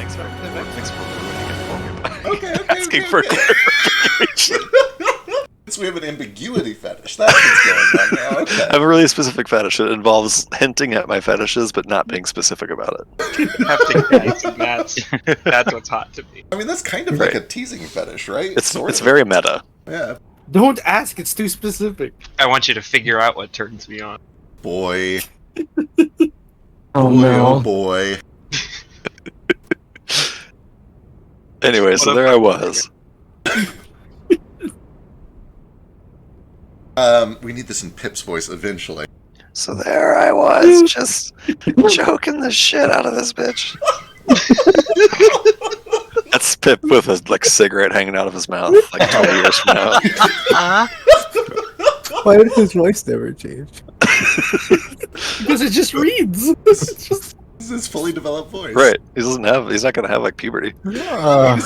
Thanks for ruining it for me. Okay. Asking for clarification. So we have an ambiguity fetish. That's what's going on now. Okay. I have a really specific fetish. It involves hinting at my fetishes, but not being specific about it. Hefting dancing, that's what's hot to me. I mean, that's kind of like a teasing fetish, right? It's very meta. Yeah. Don't ask, it's too specific. I want you to figure out what turns me on. Boy. Oh boy, no. oh boy. Anyway, so there I was. We need this in Pip's voice eventually. So there I was, just choking the shit out of this bitch. That's Pip with a cigarette hanging out of his mouth, like 20 years from now. Why did his voice never change? Because it just reads. This is his fully developed voice. Right. He's not gonna have like puberty. He's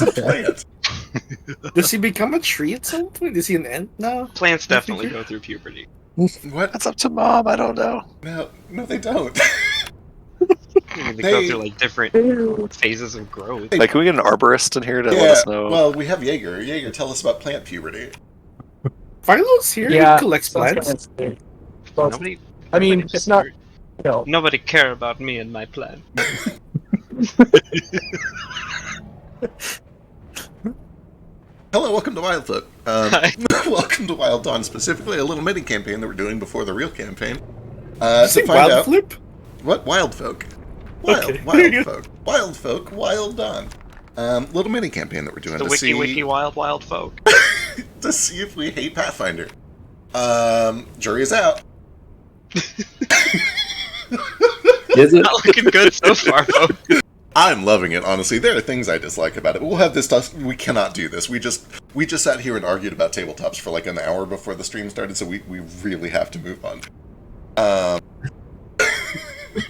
a plant. Does he become a tree at some point? Is he an ant now? Plants definitely go through puberty. What? That's up to Mom, I don't know. No, they don't. They go through like different phases of growth. Like, can we get an arborist in here to let us know? Well, we have Jaeger. Jaeger, tell us about plant puberty. Philo's here. Yeah, He collects plants. Well, Nobody. I mean, nobody it's not. cares- No. Nobody care about me and my plan. Hello, welcome to Wildfolk. Hi. Welcome to Wild Dawn, specifically a little mini campaign that we're doing before the real campaign. Did you To say find wild out flip? what Wildfolk, Okay. Wildfolk, Wild Dawn, little mini campaign that we're doing The to wiki wild folk. to see if we hate Pathfinder. Jury is out. Is it? Not looking good so far, folks. I'm loving it, honestly. There are things I dislike about it, but we'll have this stuff. We cannot do this. We just sat here and argued about tabletops for like an hour before the stream started, so we really have to move on.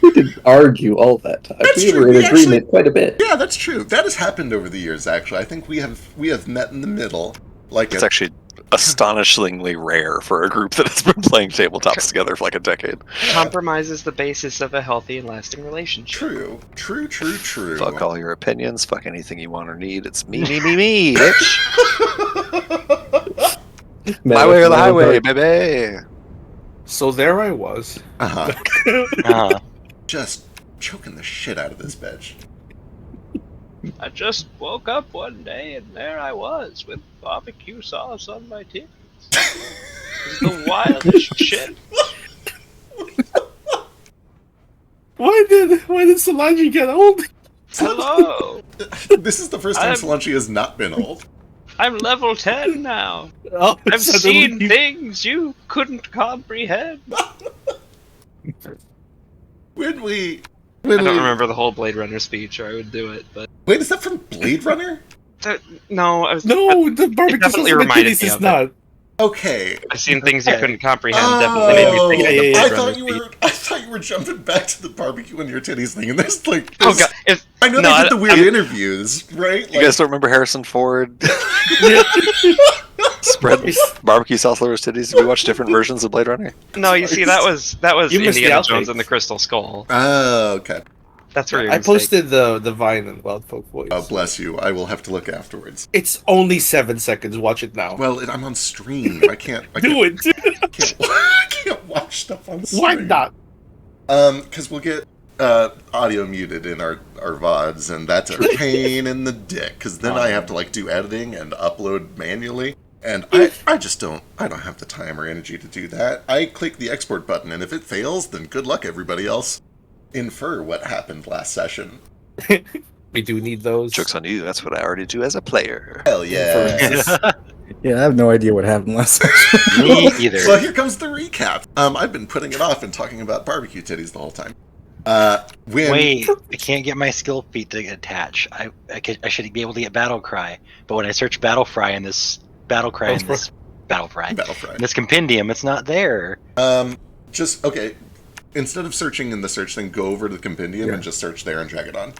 We didn't argue all that time. That's We true, were in we agreement actually- quite a bit. Yeah, that's true. That has happened over the years, actually. I think we have met in the middle. Like It's actually astonishingly rare for a group that has been playing tabletops together for like a decade. Compromise is the basis of a healthy and lasting relationship. True. Fuck all your opinions, fuck anything you want or need. It's me, bitch. My way or the highway, baby. So there I was. Uh-huh. Just choking the shit out of this bitch. I just woke up one day and there I was with barbecue sauce on my titties. It was the wildest shit. Why did Solange get old? Hello, This is the first time I'm- Solange has not been old. I'm level 10 now. Oh, I've suddenly- seen things you couldn't comprehend. I don't remember the whole Blade Runner speech, or I would do it, but Wait, is that from Blade Runner? no, I was No, the barbecue sauce definitely on my reminded titties me is of it. not. Okay. I've seen things you couldn't comprehend. Oh, Definitely made me think of the yeah, Blade yeah. I Runner thought you were jumping back to the barbecue and your titties thing, and there's like. Oh this- god! I know no, they did the weird I- interviews, right? You guys don't remember Harrison Ford spread barbecue sauce over his titties? Did we watch different versions of Blade Runner? No, you see, that was You missed the Indiana outtake. Jones and the Crystal Skull. Oh, okay. That's where you're I posted the Vine and Wildfolk voice. Oh, bless you. I will have to look afterwards. It's only 7 seconds. Watch it now. Well, I'm on stream. I can't. Do it. I can't watch stuff on stream. Why not? Because we'll get audio muted in our VODs, and that's a pain in the dick. Because then I have to like do editing and upload manually, and I just don't. I don't have the time or energy to do that. I click the export button, and if it fails, then good luck, everybody else. Infer what happened last session. We do need those. Joke's on you, that's what I already do as a player. Hell yeah. Yeah, I have no idea what happened last session. Me either. Well, here comes the recap. I've been putting it off and talking about barbecue titties the whole time. Wait, I can't get my skill feat to attach. I should be able to get Battle Cry, but when I search Battle Fry in this Battlefry. this compendium, it's not there. Just okay. Instead of searching in the search thing, go over to the compendium and just search there and drag it on.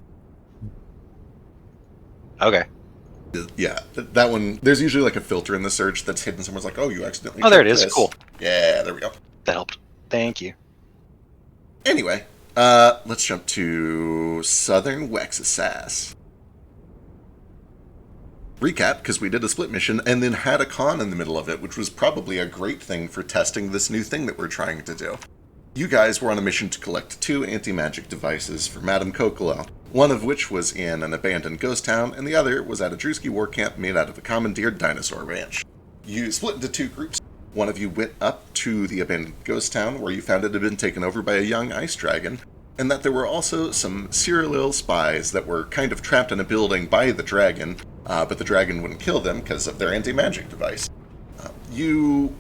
Okay. Yeah, that one. There's usually like a filter in the search that's hidden. Someone's like, "Oh, you accidentally." Oh, there it clicked is. this." Cool. Yeah, there we go. That helped. Thank you. Anyway, let's jump to Southern Wexasass. recap, because we did a split mission and then had a con in the middle of it, which was probably a great thing for testing this new thing that we're trying to do. You guys were on a mission to collect 2 anti-magic devices for Madame Coquelin, one of which was in an abandoned ghost town, and the other was at a Drewski war camp made out of a commandeered dinosaur ranch. You split into 2 groups. One of you went up to the abandoned ghost town, where you found it had been taken over by a young ice dragon, and that there were also some Cyril spies that were kind of trapped in a building by the dragon, but the dragon wouldn't kill them because of their anti-magic device. You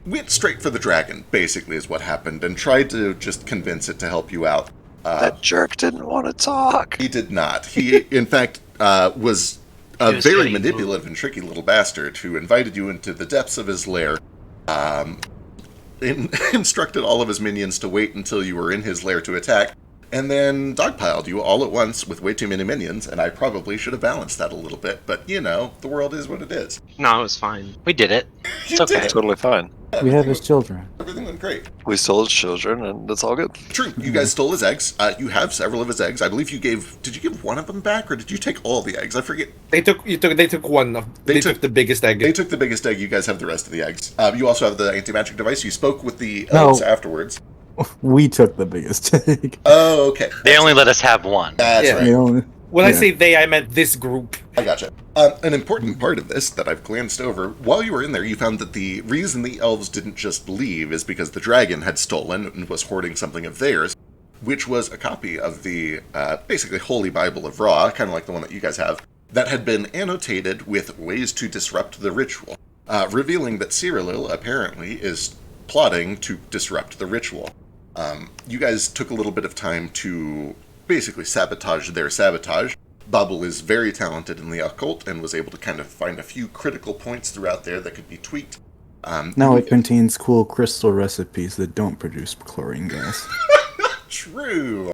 went straight for the dragon, basically, is what happened, and tried to just convince it to help you out. That jerk didn't want to talk. He did not. He, in fact, was a He was very getting manipulative and tricky little bastard who invited you into the depths of his lair, instructed all of his minions to wait until you were in his lair to attack, and then dogpiled you all at once with way too many minions, and I probably should have balanced that a little bit, but, you know, the world is what it is. No, it was fine. We did it. You okay. did it. Totally fine. We have his children. Everything went great. We stole his children, and it's all good. True, you guys stole his eggs. You have several of his eggs. I believe you gave... Did you give one of them back, or did you take all the eggs? I forget. They took one of. They took the biggest egg. They took the biggest egg. You guys have the rest of the eggs. You also have the anti-magic device. You spoke with the No. elves afterwards. We took the biggest egg. Oh, okay. They only let us have one. That's Yeah. right. You know, When I Yeah. say they, I meant this group. I gotcha. An important part of this that I've glanced over, while you were in there, you found that the reason the elves didn't just leave is because the dragon had stolen and was hoarding something of theirs, which was a copy of the, basically, Holy Bible of Ra, kind of like the one that you guys have, that had been annotated with ways to disrupt the ritual, revealing that Cyril apparently is plotting to disrupt the ritual. You guys took a little bit of time to basically sabotage their sabotage. Bubble is very talented in the occult and was able to kind of find a few critical points throughout there that could be tweaked. now it contains cool crystal recipes that don't produce chlorine gas. True.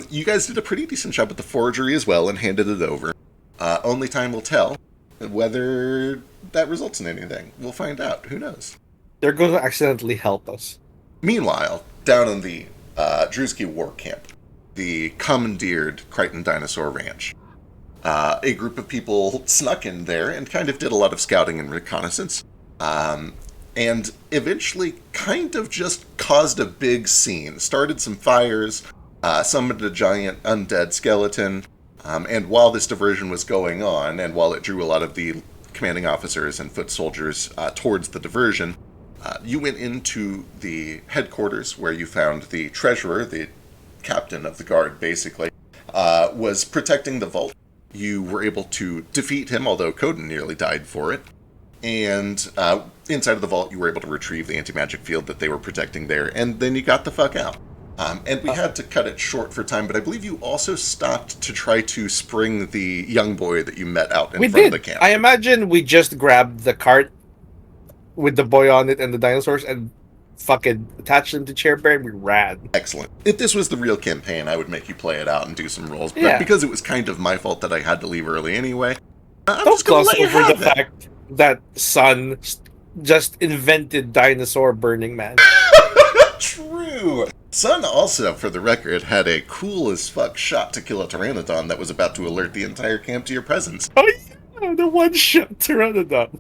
You guys did a pretty decent job at the forgery as well and handed it over. Only time will tell whether that results in anything. We'll find out. Who knows? They're going to accidentally help us. Meanwhile, down in the Drewski war camp, the commandeered Crichton Dinosaur Ranch, a group of people snuck in there and kind of did a lot of scouting and reconnaissance, and eventually kind of just caused a big scene. Started some fires, summoned a giant undead skeleton, and while this diversion was going on, and while it drew a lot of the commanding officers and foot soldiers towards the diversion, you went into the headquarters where you found the treasurer, the captain of the guard, basically, was protecting the vault. You were able to defeat him, although Coden nearly died for it. And inside of the vault, you were able to retrieve the anti-magic field that they were protecting there, and then you got the fuck out. And we had to cut it short for time, but I believe you also stopped to try to spring the young boy that you met out in front of the camp. I imagine we just grabbed the cart with the boy on it and the dinosaurs and fucking attached them to Chair Bear and we ran. Excellent. If this was the real campaign, I would make you play it out and do some rolls. But Yeah. because it was kind of my fault that I had to leave early anyway, I'm Don't just going to gloss let you over have the it. fact that Sun just invented dinosaur Burning Man. True. Sun also, for the record, had a cool as fuck shot to kill a pteranodon that was about to alert the entire camp to your presence. Oh yeah, the one-shot Pteranodon.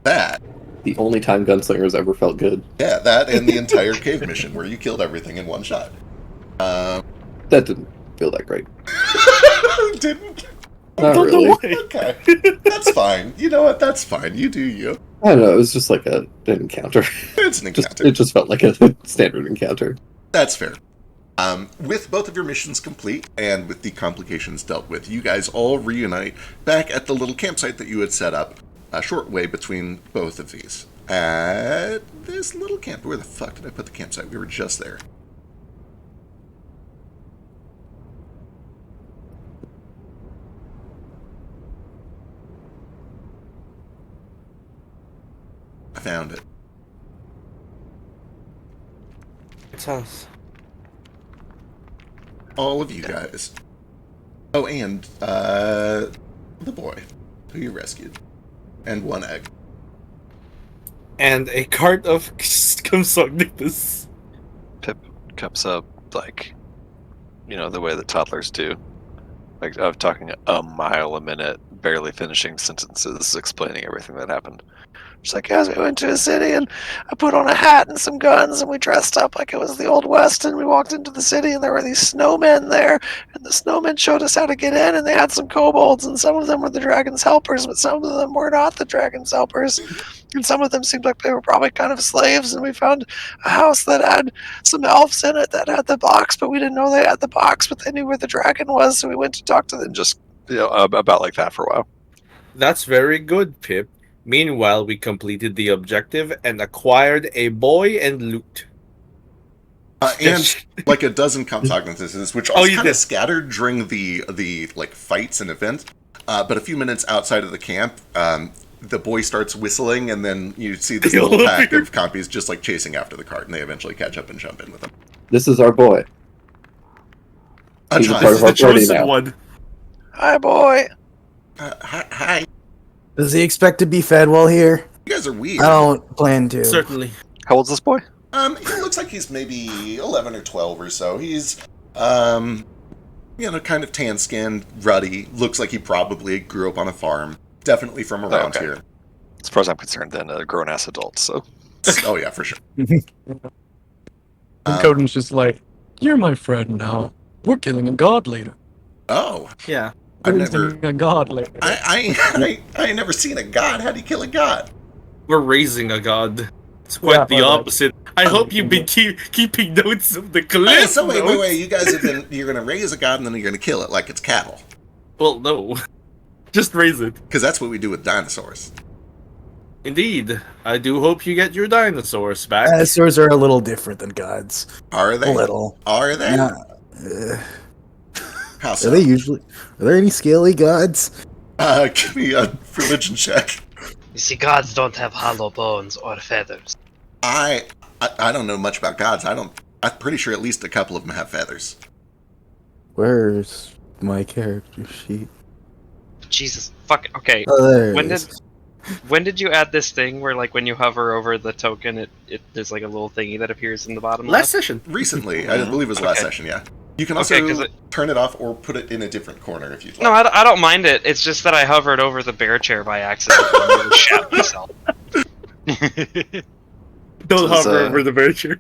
That. The only time gunslingers ever felt good. Yeah, that and the entire cave mission where you killed everything in one shot. That didn't feel that great. Didn't? Not Don't really. know why. Okay. That's fine. You know what? That's fine. You do you. I don't know. It was just like an encounter. It's an encounter. It just felt like a standard encounter. That's fair. With both of your missions complete and with the complications dealt with, you guys all reunite back at the little campsite that you had set up a short way between both of these. At this little camp. Where the fuck did I put the campsite? We were just there. I found it. It's us. All of you guys. Oh, and the boy who you rescued. And one egg. And a cart of Comsognicus. Pip comes up, like, you know, the way that toddlers do. Like, I'm talking a mile a minute, barely finishing sentences, explaining everything that happened. She's like, yes, we went to a city and I put on a hat and some guns and we dressed up like it was the Old West and we walked into the city and there were these snowmen there and the snowmen showed us how to get in and they had some kobolds and some of them were the dragon's helpers but some of them were not the dragon's helpers and some of them seemed like they were probably kind of slaves and we found a house that had some elves in it that had the box but we didn't know they had the box but they knew where the dragon was so we went to talk to them just about like that for a while. That's very good, Pip. Meanwhile, we completed the objective and acquired a boy and loot. And like a dozen cognizances, which all kind of scattered during the like fights and events. But a few minutes outside of the camp, the boy starts whistling, and then you see this little pack of compies just like chasing after the cart, and they eventually catch up and jump in with them. This is our boy. He's a part of our party now. One. Hi, boy. Hi. Does he expect to be fed while here? You guys are weird. I don't plan to. Certainly. How old's this boy? He looks like he's maybe 11 or 12 or so. He's, kind of tan-skinned, ruddy. Looks like he probably grew up on a farm. Definitely from around here. As far as I'm concerned, then a grown-ass adult, so... Oh, yeah, for sure. And Coden's just like, you're my friend now. We're killing a god later. Oh. Yeah. I've never... a god later. I ain't never seen a god. How do you kill a god? We're raising a god. It's quite the opposite. I hope you've been keeping notes of the clip. Hey, so wait. You guys you're going to raise a god and then you're going to kill it like it's cattle. Well, no. Just raise it. Because that's what we do with dinosaurs. Indeed. I do hope you get your dinosaurs back. Dinosaurs are a little different than gods. Are they? A little. Are they? How so? Are there any scaly gods? Give me a religion check. You see, gods don't have hollow bones or feathers. I don't know much about gods. I'm pretty sure at least a couple of them have feathers. Where's my character sheet? Jesus, fuck. Okay. Oh, there it is. When did you add this thing where, like, when you hover over the token, there's like a little thingy that appears in the bottom left? Last session. Recently, I believe it was last session. Yeah. You can also turn it off or put it in a different corner if you'd like. No, I don't mind it. It's just that I hovered over the bear chair by accident and really shat myself. Don't hover over the bear chair.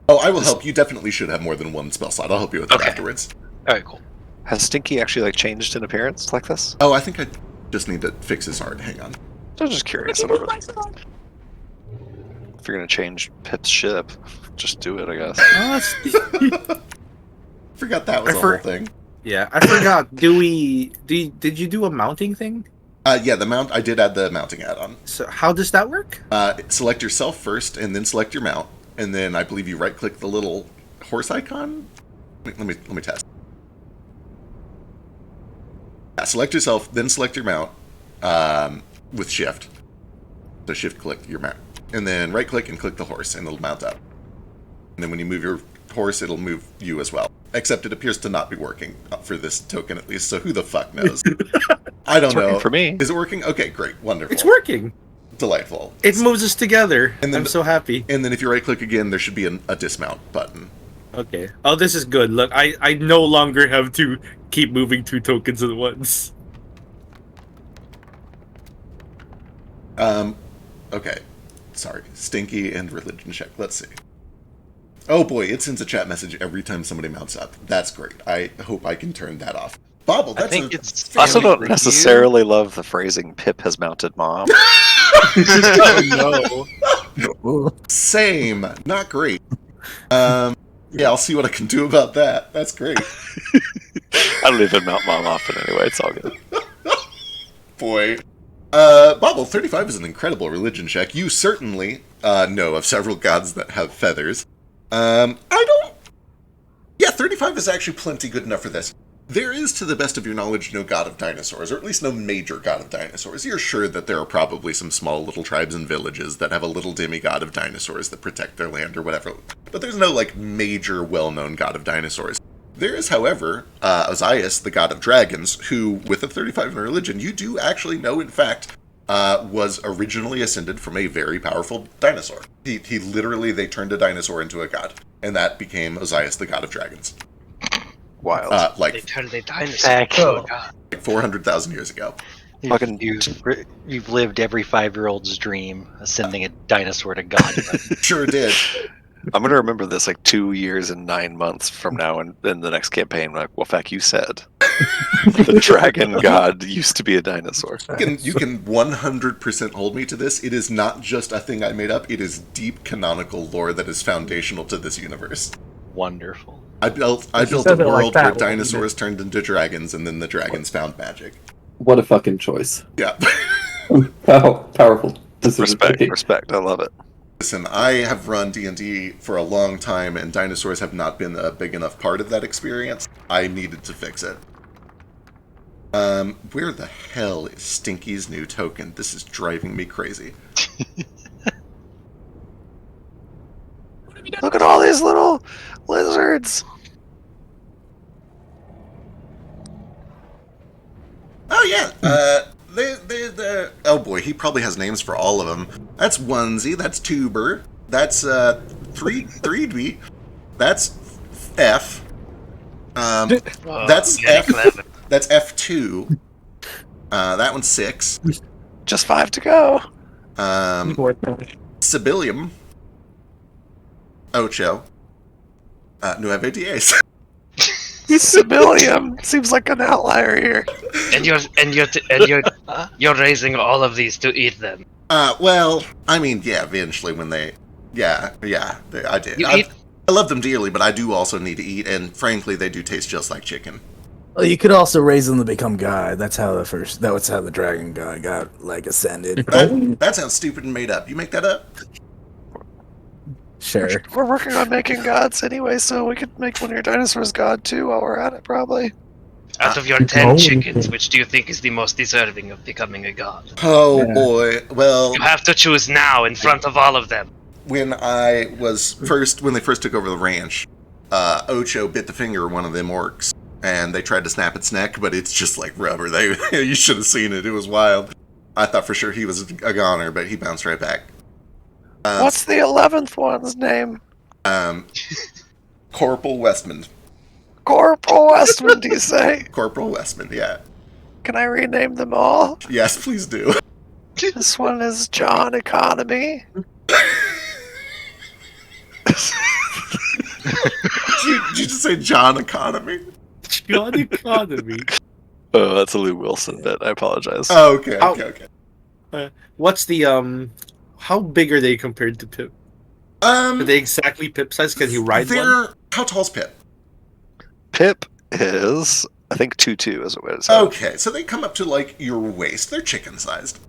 Oh, I will help. You definitely should have more than one spell slot. I'll help you with that afterwards. Alright, cool. Has Stinky actually like changed in appearance like this? Oh, I think I just need to fix his art. Hang on. I was just curious. If you're gonna change Pip's ship, just do it, I guess. Forgot that was the whole thing. Yeah, I forgot. Did you do a mounting thing? Yeah, the mount. I did add the mounting add-on. So how does that work? Select yourself first, and then select your mount, and then I believe you right-click the little horse icon. Let me test. Select yourself, then select your mount with Shift. So Shift-click your mount, and then right-click and click the horse, and it'll mount up. And then when you move your horse, it'll move you as well. Except it appears to not be working for this token, at least. So who the fuck knows? I don't know. For me, is it working? Okay, great, wonderful. It's working. Delightful. It moves us together. And then, I'm so happy. And then if you right-click again, there should be a dismount button. Okay. Oh, this is good. Look, I no longer have to keep moving 2 tokens at once. Okay. Sorry. Stinky and religion check. Let's see. Oh boy, it sends a chat message every time somebody mounts up. That's great. I hope I can turn that off. Bobble, that's I also don't necessarily love the phrasing Pip has mounted mom. Oh no. Same. Not great. Yeah, I'll see what I can do about that. That's great. I don't even mount mom often anyway. It's all good. Boy. Bobble, 35 is an incredible religion check. You certainly know of several gods that have feathers. I don't... Yeah, 35 is actually plenty good enough for this. There is, to the best of your knowledge, no god of dinosaurs, or at least no major god of dinosaurs. You're sure that there are probably some small little tribes and villages that have a little demigod of dinosaurs that protect their land or whatever. But there's no, major well-known god of dinosaurs. There is, however, Ozias, the god of dragons, who, with a 35 in religion, you do actually know, in fact, was originally ascended from a very powerful dinosaur. He literally, they turned a dinosaur into a god, and that became Ozias, the god of dragons. Wild. They turned a dinosaur into a god. 400,000 years ago. Fucking- You've lived every 5-year-old's dream of sending a dinosaur to God. Sure did. I'm gonna remember this like 2 years and 9 months from now, and in the next campaign, like, well, fuck, you said the dragon god used to be a dinosaur. You can 100% hold me to this. It is not just a thing I made up. It is deep canonical lore that is foundational to this universe. Wonderful. I built a says it like world that, where well, dinosaurs turned into dragons, and then the dragons found magic. What a fucking choice. Yeah. How powerful decision Respect, making. respect. I love it. Listen, I have run D&D for a long time, and dinosaurs have not been a big enough part of that experience. I needed to fix it. Where the hell is Stinky's new token? This is driving me crazy. Look at all these little lizards. Oh yeah, oh boy, he probably has names for all of them. That's Onesie, that's Tuber, that's Threedby, that's F. That's very F. clever. That's F2. That one's 6. Just 5 to go. Sibilium. Ocho. Nueve Diez. Sibilium seems like an outlier here. And you're raising all of these to eat them. Well, I mean, yeah, eventually when they... I did. You I eat? love them dearly, but I do also need to eat, and frankly, they do taste just like chicken. Well, you could also raise them to become God. That's how the dragon god got like ascended. That sounds stupid and made up. You make that up? Sure. We're working on making gods anyway, so we could make one of your dinosaurs god too while we're at it, probably. Out of your 10 chickens, which do you think is the most deserving of becoming a god? Oh boy. Well, You have to choose now in front of all of them. when they first took over the ranch, Ocho bit the finger of one of them orcs, and they tried to snap its neck, but it's just like rubber. You should have seen it. It was wild. I thought for sure he was a goner, but he bounced right back. What's the 11th one's name? Corporal Westman. Corporal Westman, do you say? Corporal Westman, yeah. Can I rename them all? Yes, please do. This one is John Economy. Did you just say John Economy? John Economy. Oh, that's a Lou Wilson bit. I apologize. Oh, okay. What's the how big are they compared to Pip? Are they exactly Pip size? Can he ride one? How tall's Pip? Pip is, I think, 2'2" is what it is. Okay, so they come up to like your waist. They're chicken sized.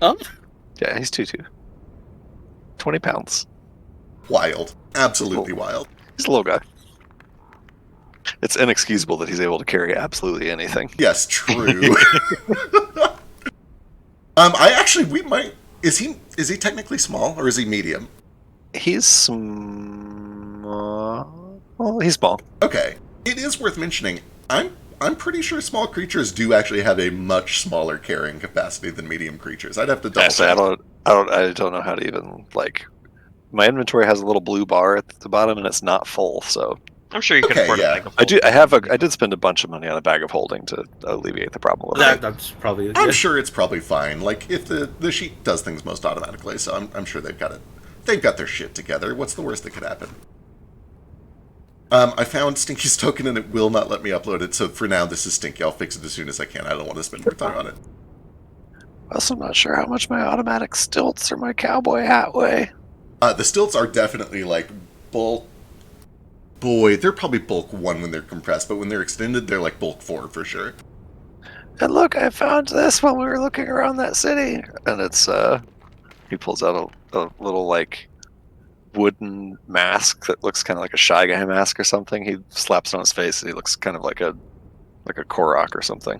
Oh, Yeah, he's 2'2". 20 pounds. Wild. Absolutely wild. He's a little guy. It's inexcusable that he's able to carry absolutely anything. Yes, true. We might. Is he technically small or is he medium? He's small. Well, he's small. Okay. It is worth mentioning. I'm pretty sure small creatures do actually have a much smaller carrying capacity than medium creatures. I'd have to double Actually, check. I don't know how to even like. My inventory has a little blue bar at the bottom, and it's not full. So I'm sure you can Okay, afford yeah. a bag of I do. I did spend a bunch of money on a bag of holding to alleviate the problem with it. that's probably. I'm sure it's probably fine. Like if the sheet does things most automatically, so I'm sure they've got it. They've got their shit together. What's the worst that could happen? I found Stinky's token and it will not let me upload it. So for now, this is Stinky. I'll fix it as soon as I can. I don't want to spend more time on it. Also, I'm not sure how much my automatic stilts or my cowboy hat weigh. The stilts are definitely like bulk. Boy, they're probably bulk 1 when they're compressed, but when they're extended, they're like bulk 4 for sure. And look, I found this while we were looking around that city, and it's he pulls out a little like wooden mask that looks kind of like a Shy Guy mask or something. He slaps it on his face, and he looks kind of like a Korok or something.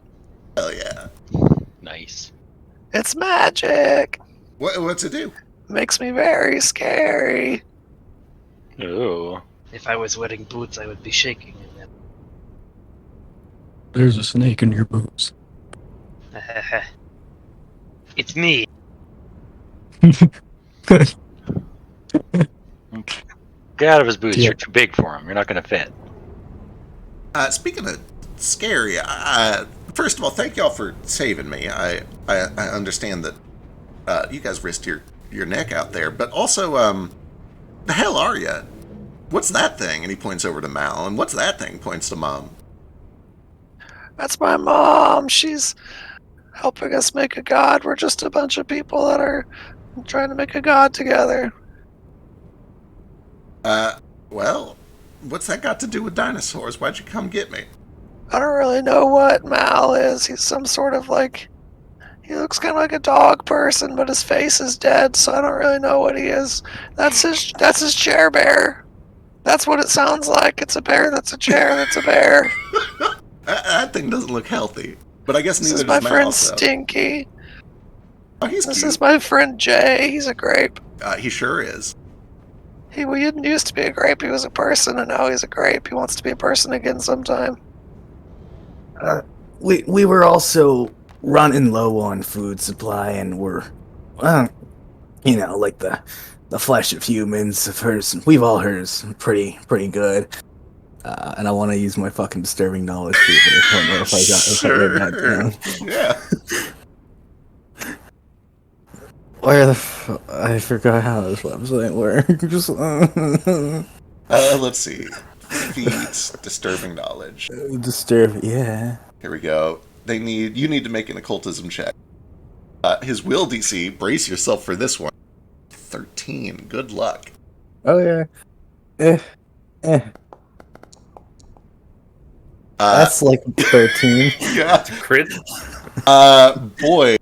Hell yeah! Nice. It's magic. What's it do? Makes me very scary. Ooh. If I was wearing boots, I would be shaking in them. There's a snake in your boots. It's me. Get out of his boots. Yeah. You're too big for him. You're not going to fit. Speaking of scary, first of all, thank y'all for saving me. I understand that you guys risked your neck out there, but also, the hell are you? What's that thing? And he points over to Mal, and what's that thing? Points to Mom. That's my mom. She's helping us make a god. We're just a bunch of people that are trying to make a god together. Well, what's that got to do with dinosaurs? Why'd you come get me? I don't really know what Mal is. He's some sort of like... He looks kind of like a dog person, but his face is dead, so I don't really know what he is. That's his chair bear. That's what it sounds like. It's a bear that's a chair that's a bear. That thing doesn't look healthy. But I guess This neither is my does Mal, friend so. Stinky. Oh, he's This cute. is my friend Jay. He's a grape. He sure is. He didn't used to be a grape. He was a person, and now he's a grape. He wants to be a person again sometime. We were also running low on food supply, and we're, like the flesh of humans have hers. We've all hers pretty good. And I want to use my fucking disturbing knowledge too, but I don't know if I wrote that down. Yeah. Where I forgot how this website works. Let's see. Feats, disturbing knowledge. Yeah. Here we go. You need to make an occultism check. His will DC, brace yourself for this one. 13. Good luck. Oh yeah. That's like 13. Yeah. Crit. Boy,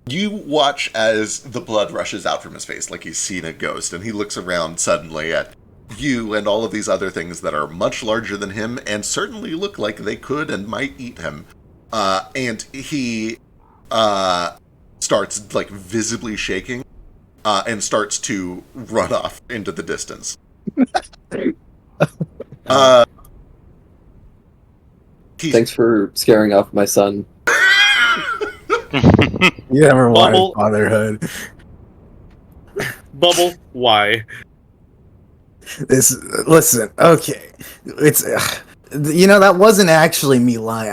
you watch as the blood rushes out from his face like he's seen a ghost, and he looks around suddenly at you and all of these other things that are much larger than him and certainly look like they could and might eat him. And he starts like visibly shaking and starts to run off into the distance. Thanks for scaring off my son. You never wanted Bubble. fatherhood. Bubble, why? Listen, okay. It's that wasn't actually me lying.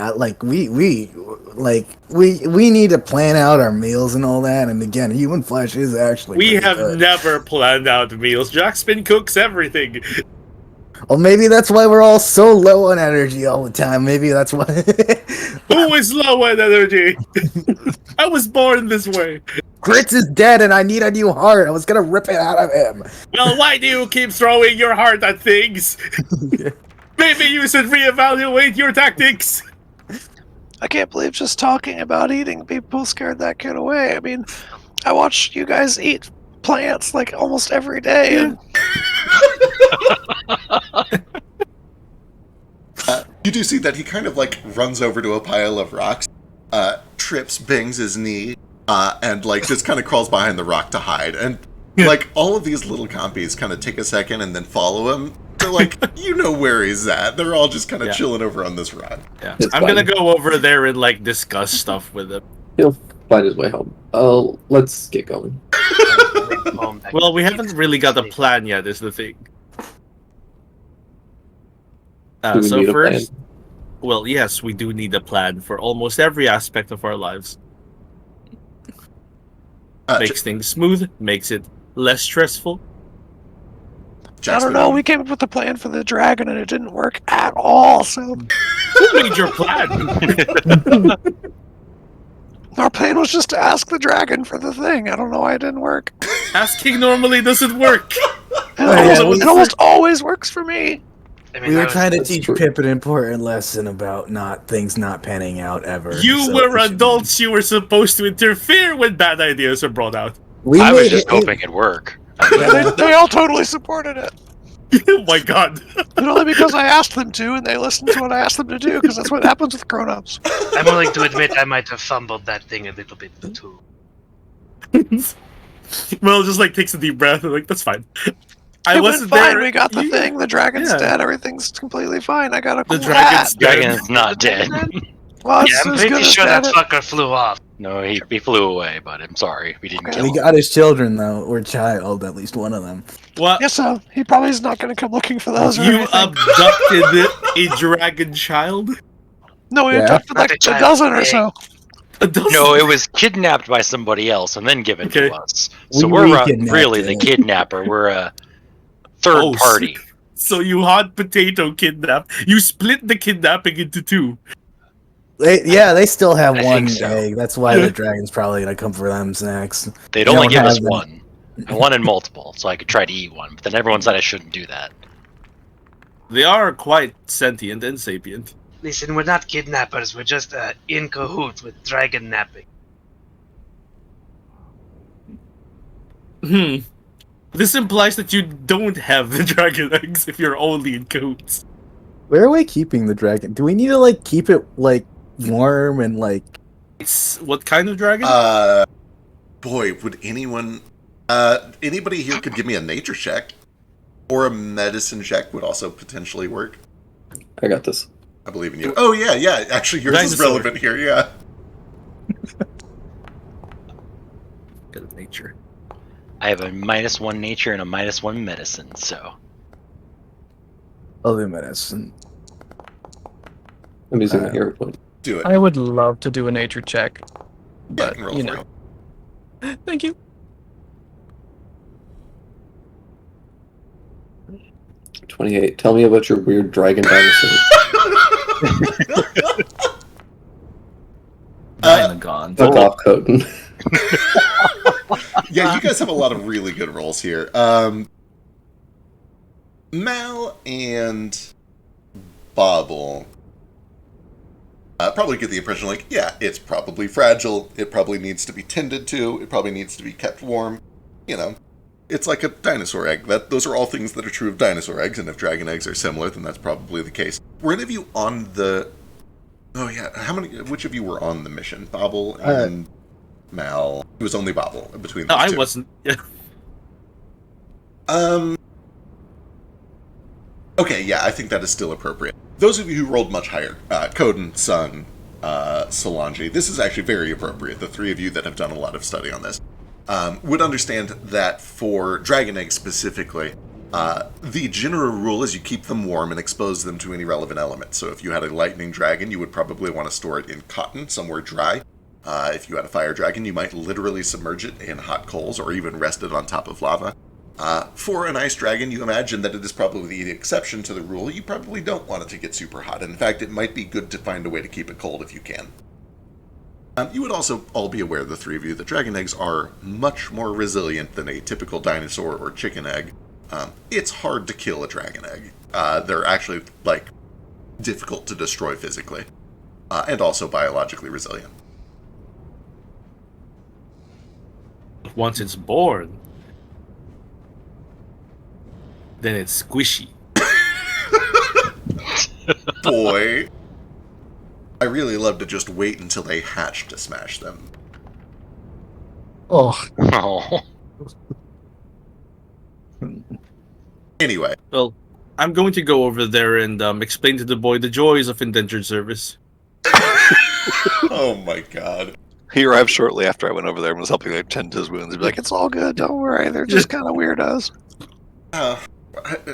We need to plan out our meals and all that. And again, human flesh is actually We pretty have good. never planned out meals. Jackspin cooks everything. Well, maybe that's why we're all so low on energy all the time. Maybe that's why. Who is low on energy? I was born this way. Grits is dead, and I need a new heart. I was gonna rip it out of him. Well, why do you keep throwing your heart at things? Maybe you should reevaluate your tactics. I can't believe just talking about eating people scared that kid away. I mean, I watch you guys eat plants like almost every day. And You do see that he kind of like runs over to a pile of rocks, trips, bangs his knee, and like just kind of crawls behind the rock to hide. And like all of these little compies kind of take a second and then follow him. They're like, you know where he's at. They're all just kind of chilling over on this rock. Yeah. It's I'm fine. gonna go over there and like discuss stuff with him. He'll find his way home. Let's get going. Well, we haven't really got a plan yet, is the thing. Do we So need a first, plan? well, yes, we do need a plan for almost every aspect of our lives. Makes things smooth, makes it less stressful. I don't know. We came up with a plan for the dragon, and it didn't work at all. So Who made your plan? our plan was just to ask the dragon for the thing. I don't know why it didn't work. Asking normally doesn't work. It almost always works for me. I mean, We were that trying to that's teach true. Pip an important lesson about things not panning out ever. You so were we should- adults. You were supposed to interfere when bad ideas are brought out. We I was made just it- hoping it'd work. Yeah, they all totally supported it. Oh my god. And only because I asked them to, and they listened to what I asked them to do, because that's what happens with grown-ups. I'm willing to admit I might have fumbled that thing a little bit too. Mel just like takes a deep breath and like, that's fine. I It went wasn't fine. there. We got the You- thing. The dragon's Yeah. dead. Everything's completely fine. I got a cool The dragon's hat. dead. Dragon's not dead. Well, it's Yeah, I'm as pretty good as sure that dead. fucker flew off. No, he flew away, but I'm sorry. We didn't Okay. kill We him. got his children though, or child, at least one of them. What? Yeah, so he probably is not going to come looking for those. Or You anything. abducted a dragon child? No, we Yeah. abducted Not like a a child. dozen or so. No, it was kidnapped by somebody else and then given Okay. to us. So We we're kidnapped really the it. kidnapper. We're a third party. So you hot potato kidnap. You split the kidnapping into two. They still have I one think so. egg. That's why the dragon's probably gonna come for them next. They'd They only don't give us have them. one. I wanted multiple, so I could try to eat one. But then everyone said I shouldn't do that. They are quite sentient and sapient. Listen, we're not kidnappers. We're just in cahoots with dragon napping. This implies that you don't have the dragon eggs if you're only in cahoots. Where are we keeping the dragon? Do we need to like keep it like warm and like? What kind of dragon? Boy, would anyone... anybody here could give me a nature check. Or a medicine check would also potentially work. I got this. I believe in you. Oh, yeah. Actually, yours is Dinosaur. relevant here, yeah. Good at nature. I have a -1 nature and a -1 medicine, so. Other medicine. I'm using the hero point. Do it. I would love to do a nature check, Yeah, but can roll you for know. it. Thank you. 28. Tell me about your weird dragon dinosaur. Dynagon. Fuck off, Coden. Yeah, you guys have a lot of really good rolls here. Mal and Bobble probably get the impression like, yeah, it's probably fragile. It probably needs to be tended to. It probably needs to be kept warm. You know, it's like a dinosaur egg. Those are all things that are true of dinosaur eggs, and if dragon eggs are similar, then that's probably the case. Were any of you on the... Oh, yeah. Which of you were on the mission? Bobble and Mal. It was only Bobble between those No, I two. wasn't. Yeah. Okay, yeah, I think that is still appropriate. Those of you who rolled much higher, Coden, Sun, Solange, this is actually very appropriate. The three of you that have done a lot of study on this would understand that for dragon eggs specifically, the general rule is you keep them warm and expose them to any relevant element. So if you had a lightning dragon, you would probably want to store it in cotton, somewhere dry. If you had a fire dragon, you might literally submerge it in hot coals or even rest it on top of lava. For an ice dragon, you imagine that it is probably the exception to the rule. You probably don't want it to get super hot. In fact, it might be good to find a way to keep it cold if you can. You would also all be aware, the three of you, that dragon eggs are much more resilient than a typical dinosaur or chicken egg. It's hard to kill a dragon egg. They're actually, difficult to destroy physically. And also biologically resilient. Once it's born, then it's squishy. Boy. I really love to just wait until they hatch to smash them. Oh, Oh. Anyway. Well, I'm going to go over there and explain to the boy the joys of indentured service. Oh my god. He arrived shortly after I went over there and was helping tend to his wounds. He'd be like, "It's all good, don't worry. They're just kind of weirdos."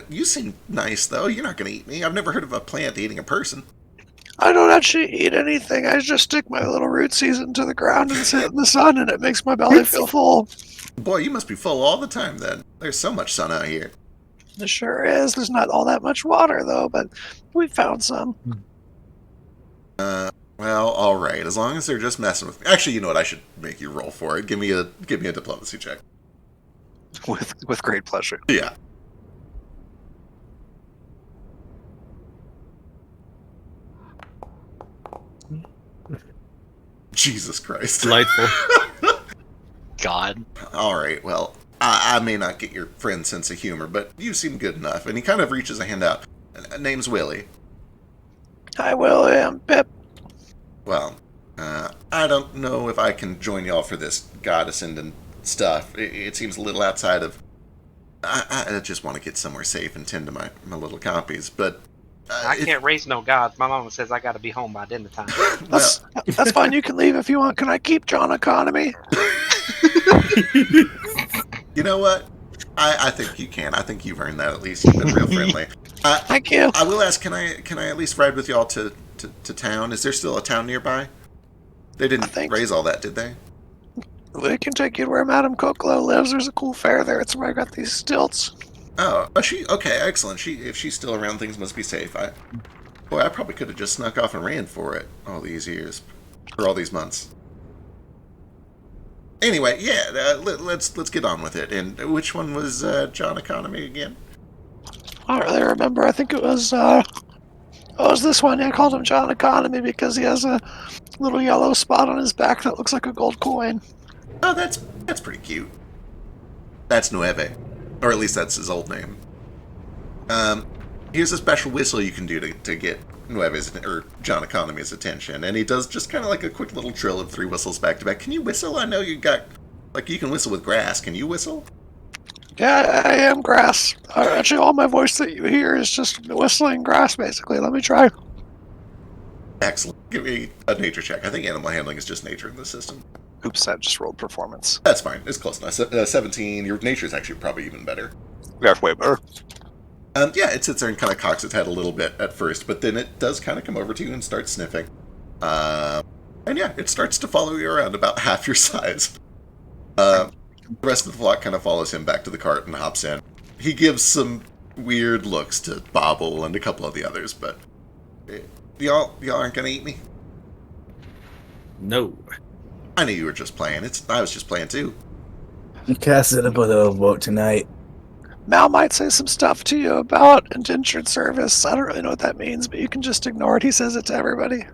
You seem nice, though. You're not going to eat me. I've never heard of a plant eating a person. I don't actually eat anything. I just stick my little rootsies into the ground and sit in the sun, and it makes my belly feel full. Boy, you must be full all the time, then. There's so much sun out here. It sure is. There's not all that much water, though, but we found some. Well, all right. As long as they're just messing with me. Actually, you know what? I should make you roll for it. Give me a diplomacy check. With great pleasure. Yeah. Jesus Christ. Delightful. God. All right, well, I may not get your friend's sense of humor, but you seem good enough. And he kind of reaches a hand out. Name's Willie. Hi, William. Pip. Well, I don't know if I can join y'all for this god ascendant stuff. It seems a little outside of... I just want to get somewhere safe and tend to my little copies, but... I can't raise no gods. My mama says I gotta be home by dinner time. That's fine. You can leave if you want. Can I keep John Economy? You know what? I think you can. I think you've earned that at least. You've been real friendly. Thank you. I will ask, can I at least ride with y'all to to town. Is there still a town nearby? They didn't raise all that, did they? We can take you to where Madame Kokolo lives. There's a cool fair there. It's where I got these stilts. Oh, she okay, excellent. If she's still around, things must be safe. I probably could have just snuck off and ran for it all these years, or all these months. Anyway, yeah, let's get on with it. And which one was John Economy again? I don't really remember. I think it was this one. I called him John Economy because he has a little yellow spot on his back that looks like a gold coin. Oh, that's pretty cute. That's Nueve, or at least that's his old name. Here's a special whistle you can do to get Nueve's or John Economy's attention, and he does just kind of like a quick little trill of 3 whistles back to back. Can you whistle? I know you can whistle with grass. Can you whistle? Yeah, I am grass. Actually, all my voice that you hear is just whistling grass, basically. Let me try. Excellent. Give me a nature check. I think animal handling is just nature in the system. Oops, I just rolled performance. That's fine. It's close enough. 17. Your nature is actually probably even better. That's way better. Yeah, it sits there and kind of cocks its head a little bit at first, but then it does kind of come over to you and start sniffing. And yeah, it starts to follow you around about half your size. The rest of the flock kind of follows him back to the cart and hops in. He gives some weird looks to Bobble and a couple of the others, but y'all aren't gonna eat me? No. I knew you were just playing. I was just playing too. You cast it up with a vote tonight. Mal might say some stuff to you about indentured service. I don't really know what that means, but you can just ignore it. He says it to everybody.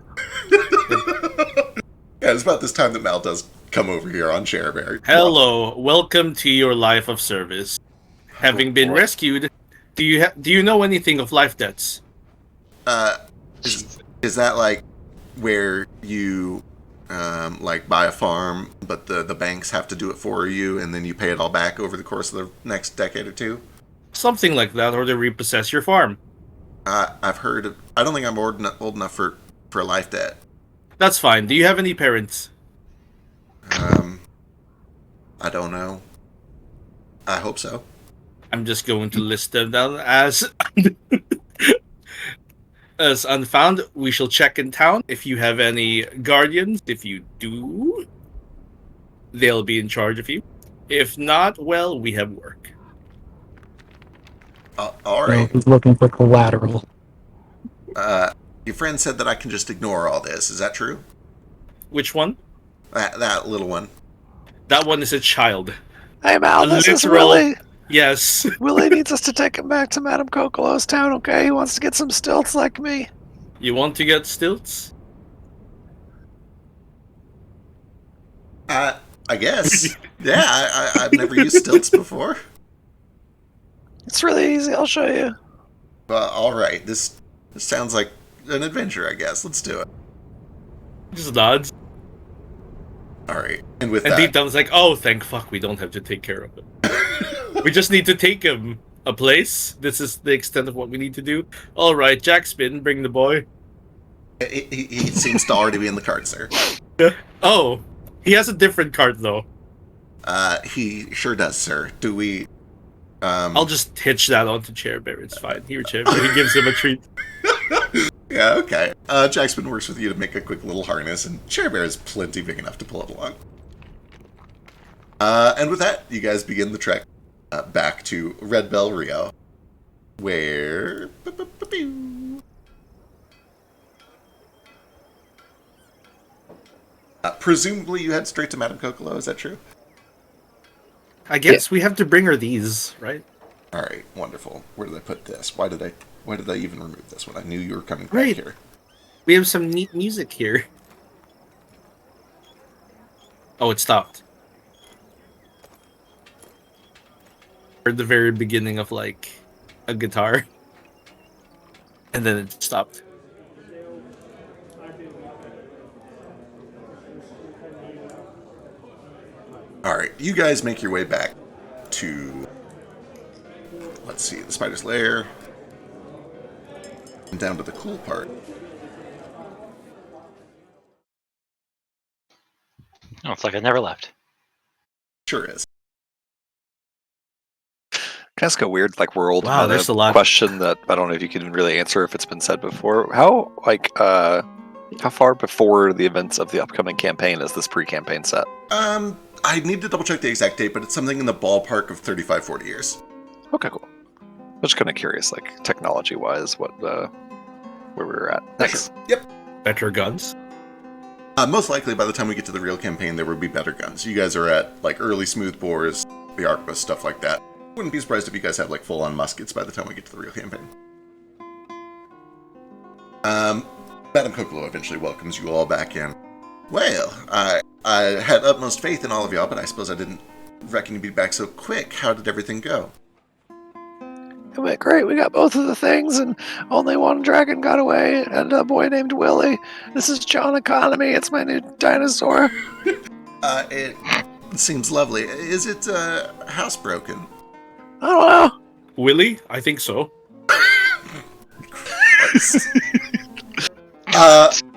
Yeah, it's about this time that Mal does come over here on Cherryberry. Hello, welcome to your life of service. Having been rescued, do you know anything of life debts? Is that like where you like buy a farm, but the banks have to do it for you, and then you pay it all back over the course of the next decade or two? Something like that, or they repossess your farm. I've heard of. I don't think I'm old enough for a life debt. That's fine. Do you have any parents? I don't know. I hope so. I'm just going to list them down as as unfound. We shall check in town if you have any guardians. If you do, they'll be in charge of you. If not, well, we have work. All right. He's looking for collateral. Your friend said that I can just ignore all this. Is that true? Which one? That little one. That one is a child. Hey, Mal, this is Willie. Yes. Willie needs us to take him back to Madame Kokolo's town, okay? He wants to get some stilts like me. You want to get stilts? I guess. Yeah, I've never used stilts before. It's really easy. I'll show you. All right. This sounds like an adventure, I guess. Let's do it. Just nods. All right. And with And that... deep down, it's like, oh, thank fuck, we don't have to take care of him. We just need to take him a place. This is the extent of what we need to do. All right, Jackspin, bring the boy. He seems to already be in the cart, sir. Oh, he has a different cart, though. He sure does, sir. Do we... I'll just hitch that onto Chairbear. It's fine. Here, Chairbear. He gives him a treat. Yeah, okay. Jackspin works with you to make a quick little harness, and Chairbear is plenty big enough to pull it along. And with that, you guys begin the trek back to Red Bell Rio, where... presumably you head straight to Madame Kokolo, is that true? I guess we have to bring her these, right? Alright, wonderful. Where did I put this? Why did I even remove this one? I knew you were coming back Right. here. We have some neat music here. Oh, it stopped. Heard the very beginning of, like, a guitar. And then it stopped. Alright, you guys make your way back to... Let's see, the spider's lair. And down to the cool part. Oh, it's like I never left. Sure is. Can I ask a weird, like, world Wow, meta there's a lot. question that I don't know if you can really answer if it's been said before? How far before the events of the upcoming campaign is this pre-campaign set? I need to double check the exact date, but it's something in the ballpark of 35, 40 years. Okay, cool. I'm just kind of curious, like, technology-wise, where we were at. Thanks. Sure. Yep. Better guns. Most likely, by the time we get to the real campaign, there would be better guns. You guys are at, like, early smooth bores, the arquebus, stuff like that. Wouldn't be surprised if you guys have, like, full-on muskets by the time we get to the real campaign. Madame Kokolo eventually welcomes you all back in. Well, I had utmost faith in all of y'all, but I suppose I didn't reckon you'd be back so quick. How did everything go? It went great. We got both of the things, and only one dragon got away, and a boy named Willie. This is John Economy. It's my new dinosaur. It seems lovely. Is it, housebroken? I don't know. Willie? I think so.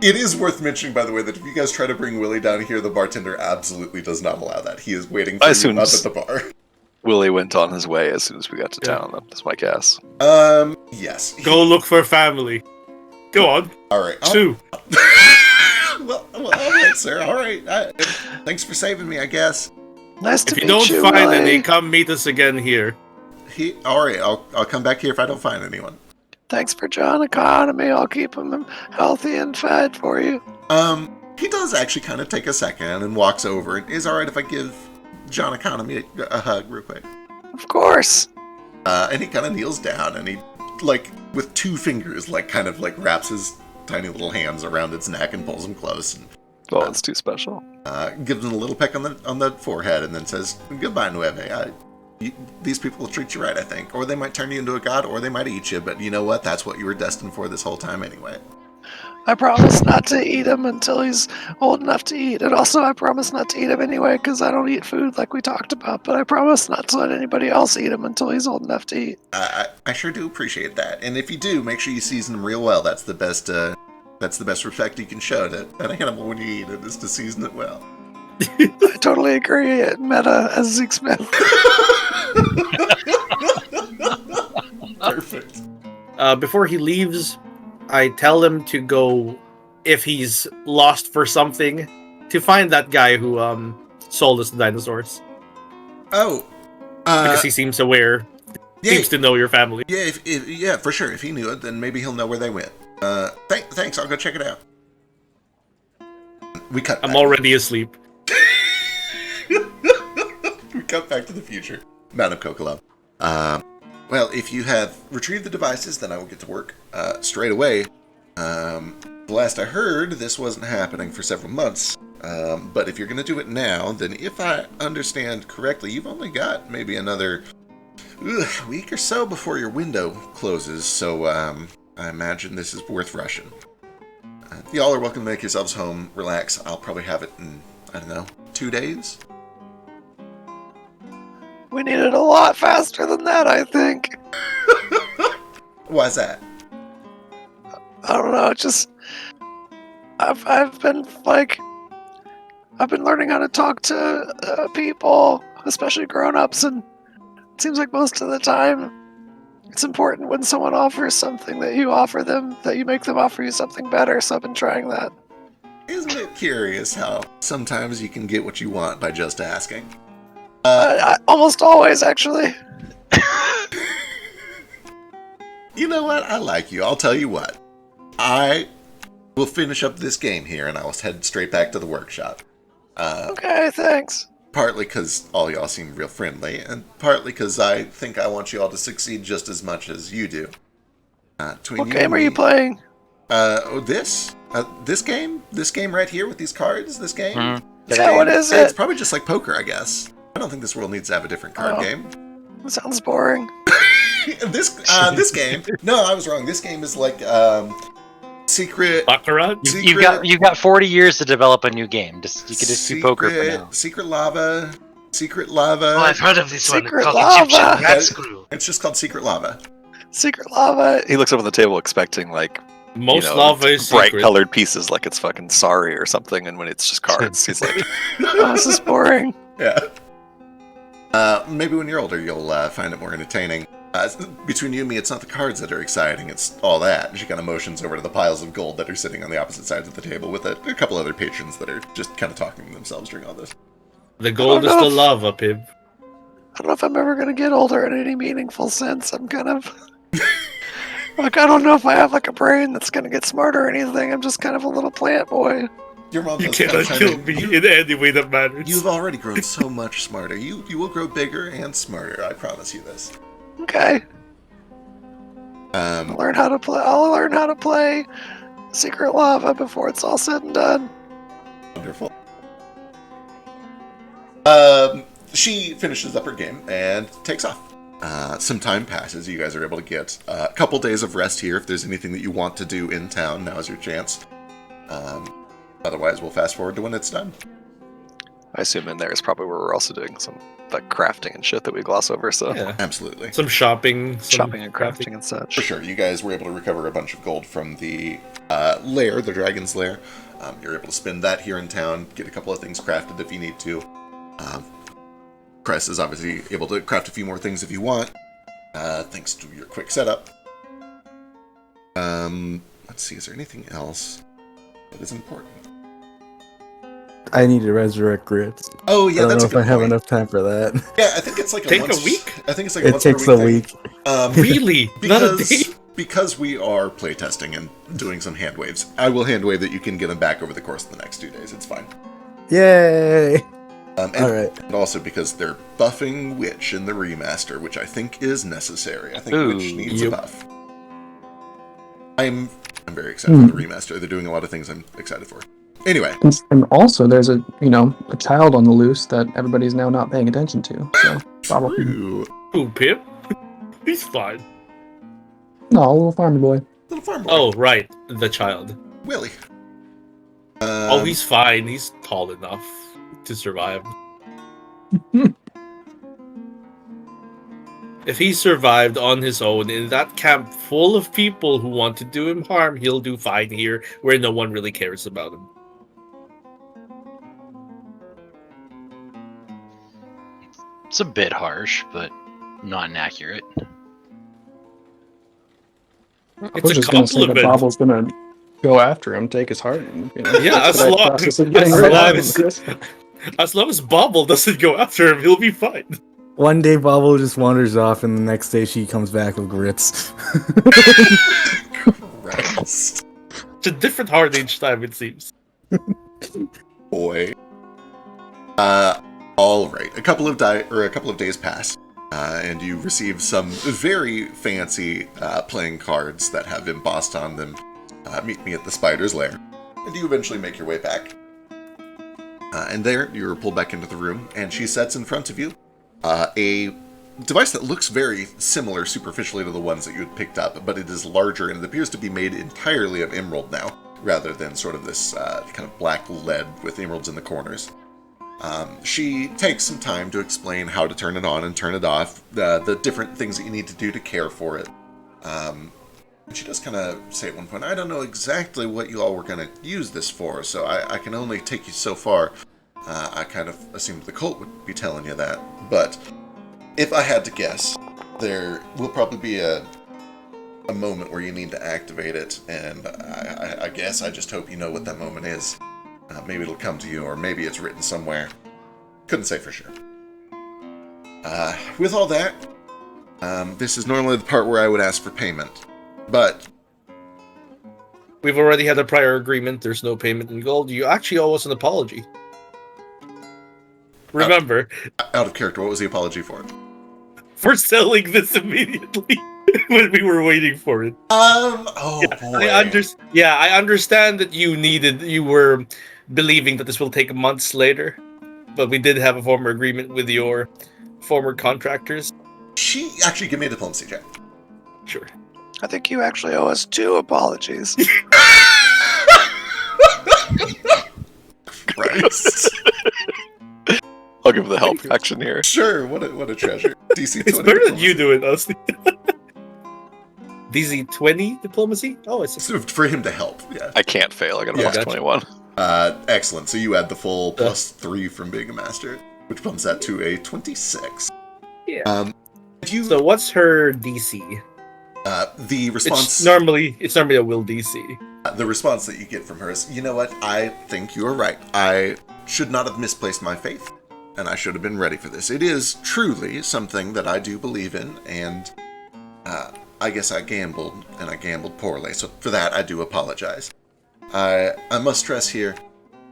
It is worth mentioning, by the way, that if you guys try to bring Willie down here, the bartender absolutely does not allow that. He is waiting for you up at the bar. Willie went on his way as soon as we got to town. That's my guess. Yes. Go look for family. Go on. All right. Two. well, all right, sir. All right. Thanks for saving me, I guess. Nice to meet you. If you don't find Willie. any, come meet us again here. All right. I'll come back here if I don't find anyone. Thanks for John Economy. I'll keep him healthy and fed for you. He does actually kind of take a second and walks over. Is it all right if I give John Economy a hug real quick? Of course. And he kind of kneels down and he, like, with 2 fingers, like, kind of, like, wraps his tiny little hands around its neck and pulls him close. And, well, it's too special. Gives him a little peck on the forehead and then says, "Goodbye, Nueve. These people will treat you right, I think. Or they might turn you into a god, or they might eat you. But you know what? That's what you were destined for this whole time anyway." I promise not to eat him until he's old enough to eat. And also, I promise not to eat him anyway, because I don't eat food like we talked about. But I promise not to let anybody else eat him until he's old enough to eat. I sure do appreciate that. And if you do, make sure you season him real well. That's the best respect you can show to an animal when you eat it, is to season it well. I totally agree. Meta as Zeke Smith. Perfect. Before he leaves, I tell him to go, if he's lost for something, to find that guy who sold us the dinosaurs. Oh. Because he seems aware. Yeah, seems to know your family. Yeah, yeah, for sure. If he knew it, then maybe he'll know where they went. Thanks. I'll go check it out. We cut. I'm already asleep. We cut back to the future. Madame Kokolo. Well, if you have retrieved the devices, then I will get to work straight away. The last I heard, this wasn't happening for several months. But if you're going to do it now, then if I understand correctly, you've only got maybe another week or so before your window closes. So I imagine this is worth rushing. Y'all are welcome to make yourselves home, relax. I'll probably have it in, I don't know, 2 days? We need it a lot faster than that, I think. Why's that? I don't know, just... I've been learning how to talk to people, especially grown-ups, and it seems like most of the time it's important when someone offers something that you offer them, that you make them offer you something better, so I've been trying that. Isn't it curious how sometimes you can get what you want by just asking? Almost always, actually. You know what? I like you. I'll tell you what. I will finish up this game here, and I will head straight back to the workshop. Okay, thanks. Partly because all y'all seem real friendly, and partly because I think I want you all to succeed just as much as you do. What game are you playing? This game? This game right here with these cards? This game? Yeah, what is it? It's probably just like poker, I guess. I don't think this world needs to have a different card game. That sounds boring. This game. No, I was wrong. This game is like secret. Baccarat? You've got 40 years to develop a new game. You could just do poker for now. Secret Lava. Oh, I've heard of this one. Secret Called Lava. Egyptian Rat Screw. It's just called Secret Lava. Secret Lava. He looks up on the table expecting, like, Most lava is bright secret. colored pieces, like it's fucking sorry or something, and when it's just cards, he's like, oh, this is boring. Yeah. Maybe when you're older, you'll find it more entertaining. Between you and me, it's not the cards that are exciting, it's all that. And she kind of motions over to the piles of gold that are sitting on the opposite sides of the table with a couple other patrons that are just kind of talking to themselves during all this. The gold is the lava, Pib. I don't know if I'm ever going to get older in any meaningful sense. I'm kind of... like, I don't know if I have, like, a brain that's going to get smarter or anything. I'm just kind of a little plant boy. Your mom You does cannot kind kill of me in any way that matters. You've already grown so much smarter. You will grow bigger and smarter, I promise you this. Okay. I'll learn how to play Secret Lava before it's all said and done. Wonderful. She finishes up her game and takes off. Some time passes. You guys are able to get a couple days of rest here. If there's anything that you want to do in town, now's your chance. Otherwise, we'll fast forward to when it's done. I assume in there is probably where we're also doing some like crafting and shit that we gloss over. So Yeah. Absolutely. Some shopping. Shopping and crafting and such. For sure. You guys were able to recover a bunch of gold from the lair, the dragon's lair. You're able to spend that here in town, get a couple of things crafted if you need to. Cress is obviously able to craft a few more things if you want, thanks to your quick setup. Let's see, is there anything else that is important? I need to resurrect grits. Oh yeah, I don't that's know a if good I have point. enough time for that. Yeah, I think it's like Take once, a week? I think it's like It once takes per a week. week. Really? Not a day? Because we are playtesting and doing some hand waves, I will hand wave that you can get them back over the course of the next 2 days. It's fine. Yay! And, Alright. and also because they're buffing Witch in the remaster, which I think is necessary. I think Ooh, Witch needs yep. a buff. I'm very excited for the remaster. They're doing a lot of things I'm excited for. Anyway, And also, there's a child on the loose that everybody's now not paying attention to. So probably ooh, Who, Pip? He's fine. no, a little farmy boy. little farm boy, Oh, right. The child. Willie. Oh, he's fine. He's tall enough to survive. If he survived on his own in that camp full of people who want to do him harm, he'll do fine here where no one really cares about him. It's a bit harsh, but not inaccurate. It's a just gonna say that compliment. Bobble's gonna go after him, take his heart. And, Yeah, as expedite the long- process of as getting rid long of as- him. As long as Bobble doesn't go after him, he'll be fine. One day Bobble just wanders off, and the next day she comes back with grits. Christ, It's a different heart each time, it seems. boy. All right. A couple of days pass, and you receive some very fancy playing cards that have embossed on them. Meet me at the spider's lair, and you eventually make your way back. And there, you're pulled back into the room, and she sets in front of you a device that looks very similar superficially to the ones that you had picked up, but it is larger, and it appears to be made entirely of emerald now, rather than sort of this kind of black lead with emeralds in the corners. She takes some time to explain how to turn it on and turn it off, the different things that you need to do to care for it. And she does kind of say at one point, I don't know exactly what you all were going to use this for, so I can only take you so far. I kind of assumed the cult would be telling you that, but if I had to guess, there will probably be a moment where you need to activate it, and I guess I just hope you know what that moment is. Maybe it'll come to you, or maybe it's written somewhere. Couldn't say for sure. With all that, this is normally the part where I would ask for payment. But We've already had a prior agreement. There's no payment in gold. You actually owe us an apology. Remember, out of character, what was the apology for? for selling this immediately when we were waiting for it. Oh boy. I understand that you were believing that this will take months later, but we did have a former agreement with your former contractors. She actually give me a diplomacy check. Sure. I think you actually owe us 2 apologies. Christ. I'll give the help action here. Sure, what a treasure. DC 20. It's better than you do it, honestly. DC 20 diplomacy? Oh, it's So for him to help, yeah. I can't fail. I got a Yeah, plus gotcha. 21. Excellent. So you add the full plus 3 from being a master. which bumps that to a 26. Yeah. You, So what's her DC? the response... It's normally a will DC. The response that you get from her is, you know what, I think you are right. I should not have misplaced my faith, and I should have been ready for this. It is truly something that I do believe in, and I guess I gambled, and I gambled poorly. So for that, I do apologize. I must stress here,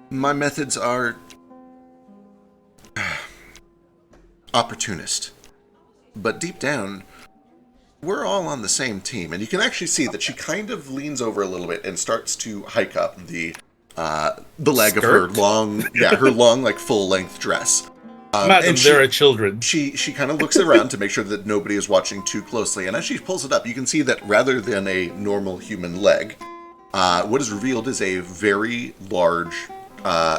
my methods are opportunist. But deep down, we're all on the same team. And you can actually see that she kind of leans over a little bit and starts to hike up the leg of her long, like full-length dress. Madam, there are children. She kind of looks around to make sure that nobody is watching too closely. And as she pulls it up, you can see that rather than a normal human leg, what is revealed is a very large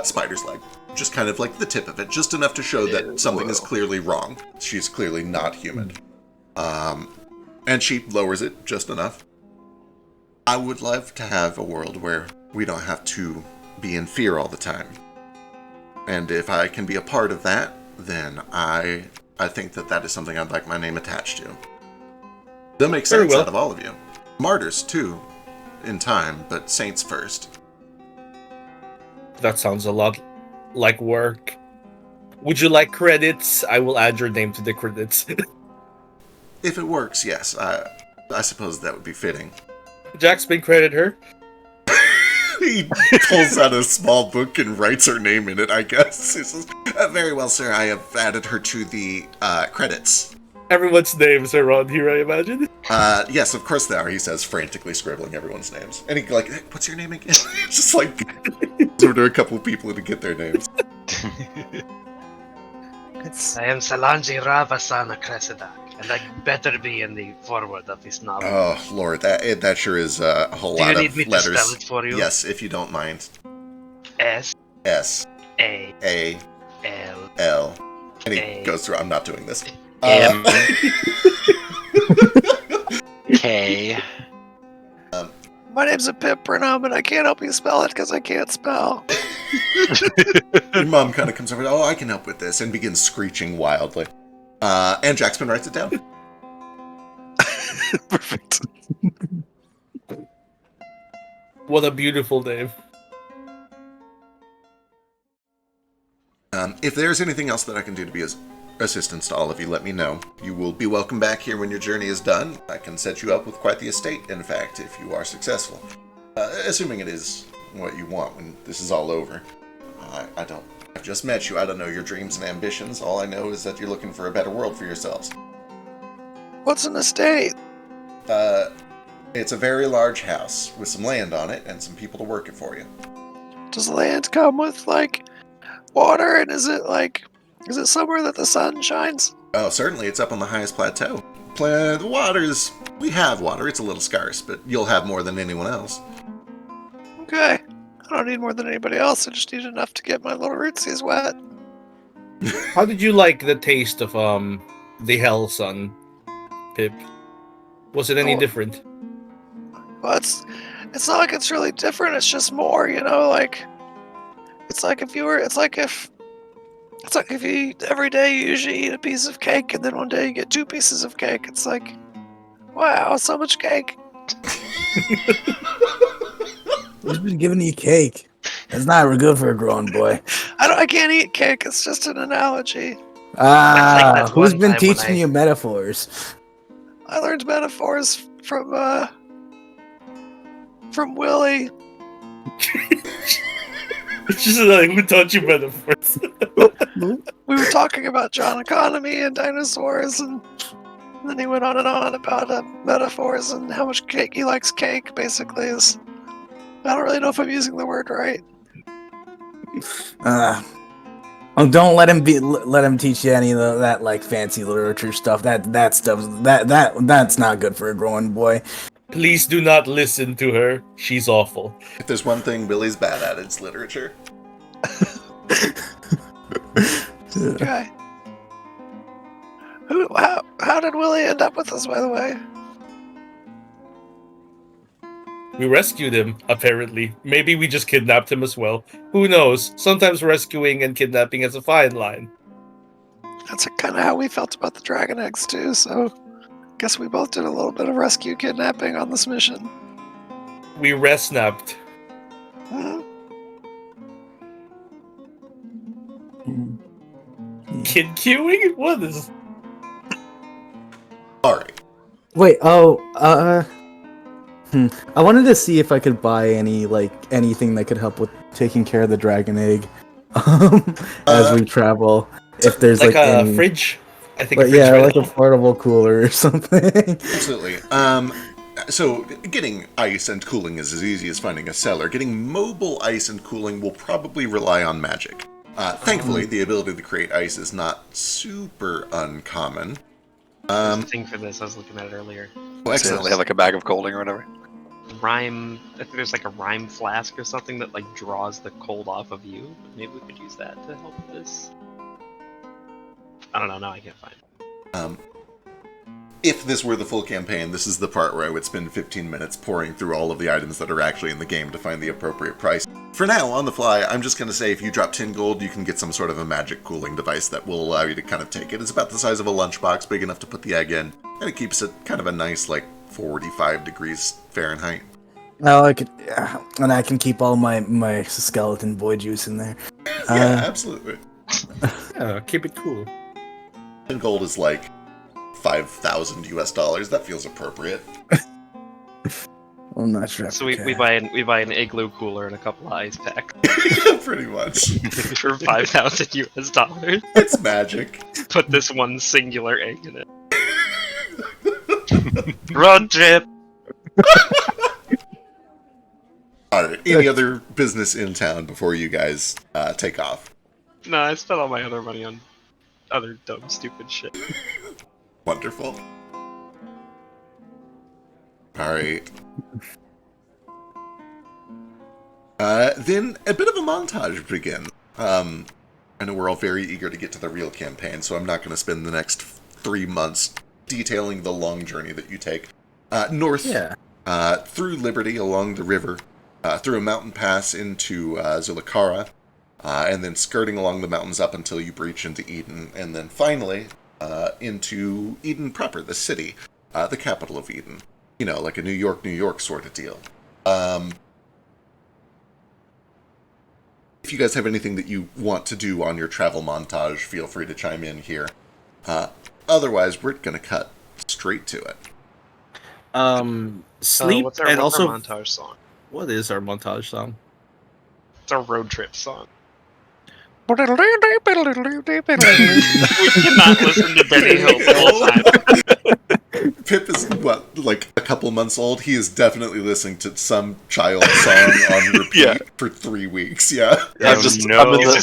spider's leg. Just kind of like the tip of it, just enough to show that something is clearly wrong. She's clearly not human. And she lowers it just enough. I would love to have a world where we don't have to be in fear all the time. And if I can be a part of that, then I think that is something I'd like my name attached to. They'll make sense out of all of you. Martyrs, too, in time, but saints first. That sounds a lot like work. Would you like credits? I will add your name to the credits. If it works, yes. I suppose that would be fitting. Jackspin credit her. He pulls out a small book and writes her name in it, I guess. He says, very well, sir. I have added her to the credits. Everyone's names are on here, I imagine. Yes, of course they are, he says, frantically scribbling everyone's names. And he like, hey, what's your name again? Just like, over to a couple of people to get their names. I am Salanji Ravasana Cressidak, and I better be in the forward of this novel. Oh, Lord, that sure is a whole lot of letters. Do you need me to spell it for you? Yes, if you don't mind. S. S. A. A. L. L. And he goes through, I'm not doing this. M. K. My name's a Pip Burnham, and I can't help you spell it because I can't spell. Your mom kind of comes over, oh, I can help with this, and begins screeching wildly. And Jackson writes it down. Perfect. What a beautiful name. If there's anything else that I can do to be as assistance to all of you, let me know. You will be welcome back here when your journey is done. I can set you up with quite the estate, in fact, if you are successful. Assuming it is what you want when this is all over. I've just met you. I don't know your dreams and ambitions. All I know is that you're looking for a better world for yourselves. What's an estate? It's a very large house with some land on it and some people to work it for you. Does land come with, like, water, and is it somewhere that the sun shines? Oh, certainly. It's up on the highest plateau. We have water. It's a little scarce, but you'll have more than anyone else. Okay. I don't need more than anybody else. I just need enough to get my little rootsies wet. How did you like the taste of the Hell Sun, Pip? Was it any different? Well, it's not like it's really different. It's just more, like it's like if you eat every day, you usually eat a piece of cake, and then one day you get 2 pieces of cake. It's like, wow, so much cake. Who's been giving you cake? That's not good for a grown boy. I can't eat cake. It's just an analogy. Who's been teaching you metaphors? I learned metaphors from Willie. It's just like, who taught you metaphors? We were talking about John Economy and dinosaurs, and then he went on and on about metaphors and how much cake he likes. Cake, basically, is. I don't really know if I'm using the word right. Don't let him teach you any of that like fancy literature stuff. That's not good for a growing boy. Please do not listen to her. She's awful. If there's one thing Billy's bad at, it's literature. Okay. How did Willie end up with us, by the way? We rescued him, apparently. Maybe we just kidnapped him as well. Who knows? Sometimes rescuing and kidnapping is a fine line. That's kind of how we felt about the dragon eggs too. So, guess we both did a little bit of rescue kidnapping on this mission. We resnapped. Mhm. Kid queuing? What is? All right. Wait, I wanted to see if I could buy anything that could help with taking care of the dragon egg as we travel. If there's like a any... fridge? I think But a fridge yeah, right like now. a portable cooler or something. Absolutely. So getting ice and cooling is as easy as finding a cellar. Getting mobile ice and cooling will probably rely on magic. Thankfully, the ability to create ice is not super uncommon. There's a thing for this. I was looking at it earlier. Well, So excellent. they have like a bag of colding or whatever. Rhyme. I think there's like a rhyme flask or something that like draws the cold off of you. Maybe we could use that to help with this. I don't know. Now I can't find it. If this were the full campaign, this is the part where I would spend 15 minutes pouring through all of the items that are actually in the game to find the appropriate price. For now, on the fly, I'm just going to say if you drop 10 gold, you can get some sort of a magic cooling device that will allow you to kind of take it. It's about the size of a lunchbox, big enough to put the egg in, and it keeps it kind of a nice, 45 degrees Fahrenheit. Oh, I could, and I can keep all my skeleton boy juice in there. Yeah, absolutely. Yeah, keep it cool. 10 gold is like $5,000 US. That feels appropriate. I'm not sure. So we buy an igloo cooler and a couple of ice packs Pretty much. for $5,000. It's magic. Put this one singular egg in it. Road trip. Alright, any other business in town before you guys take off? No, I spent all my other money on other dumb, stupid shit. Wonderful. Alright. Then a bit of a montage begins. I know we're all very eager to get to the real campaign, so I'm not going to spend the next 3 months detailing the long journey that you take. North, through Liberty, along the river, through a mountain pass into Zulakara, and then skirting along the mountains up until you breach into Eden, and then finally into Eden proper, the city, the capital of Eden. You know, like a New York sort of deal. If you guys have anything that you want to do on your travel montage, feel free to chime in here. Otherwise, we're going to cut straight to it. Sleep what's our montage song? What is our montage song? It's our road trip song. We We cannot listen to Benny Hill the whole time. Pip is, like a couple months old? He is definitely listening to some child song on repeat for 3 weeks, I'm He's just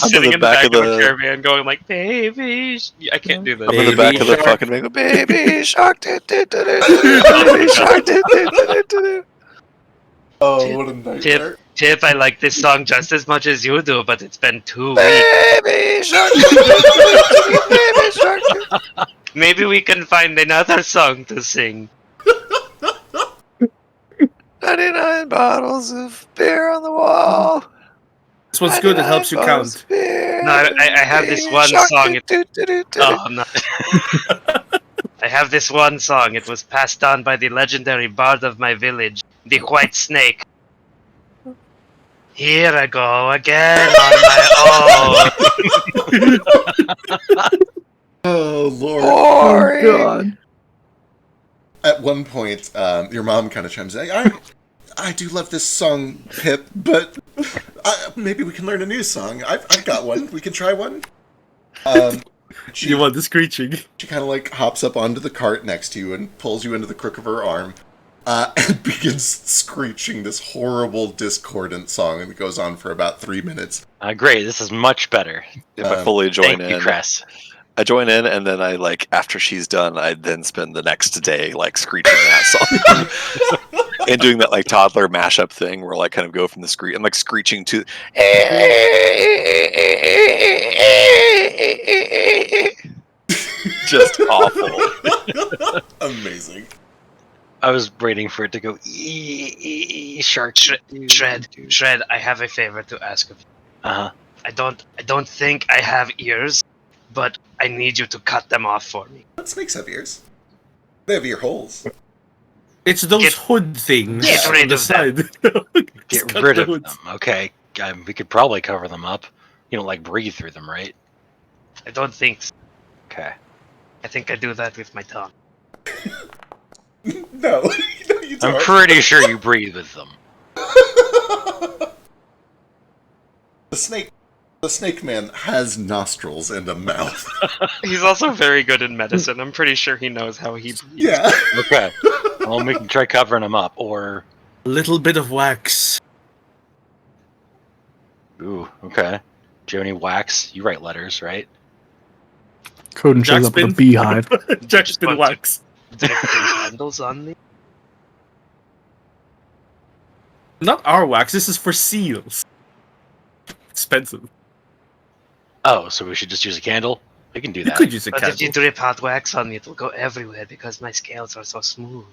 sitting in the back of a caravan going like, baby, I can't do this. I'm in the back of the fucking van, baby shark, baby shark, Oh, what a nightmare. Tip, I like this song just as much as you do, but it's been 2 weeks. baby shark, baby shark. Maybe we can find another song to sing. 99 bottles of beer on the wall. This one's good, it helps you count. No, I have this one song. Oh, I'm not. I have this one song. It was passed on by the legendary bard of my village, the White Snake. Here I go again on my own. Oh, Lord. Boring. Oh, God. At one point, your mom kind of chimes in, I do love this song, Pip, but maybe we can learn a new song. I've got one. We can try one. You want the screeching? She kind of like hops up onto the cart next to you and pulls you into the crook of her arm and begins screeching this horrible discordant song that goes on for about 3 minutes. Great, this is much better. If I fully join Thank in, you, Cress. I join in, and then I after she's done, I then spend the next day screeching that song and doing that toddler mashup thing where kind of go from the screech. I'm screeching to just awful. Amazing. I was waiting for it to go shark. Shred, I have a favor to ask of you. I don't think I have ears, but I need you to cut them off for me. But snakes have ears. They have ear holes. It's those Get- hood things get on rid the of them. side. Get Just cut rid the of hoods. them. Okay. We could probably cover them up. You don't like breathe through them, right? I don't think so. Okay. I think I do that with my tongue. No, no, you don't. I'm pretty sure you breathe with them. The snake man has nostrils and a mouth. He's also very good in medicine. I'm pretty sure he knows how he breathes. Yeah. Okay. Well, we can try covering them up, or... A little bit of wax. Ooh, okay. Do you have any wax? You write letters, right? Coden shows up with a Jackspin? beehive. Jackspin wax. Dip candles on me. Not our wax. This is for seals. Expensive. Oh, so we should just use a candle? We can do You that. could use a But if you candle. drip hot wax on me, it'll go everywhere because my scales are so smooth.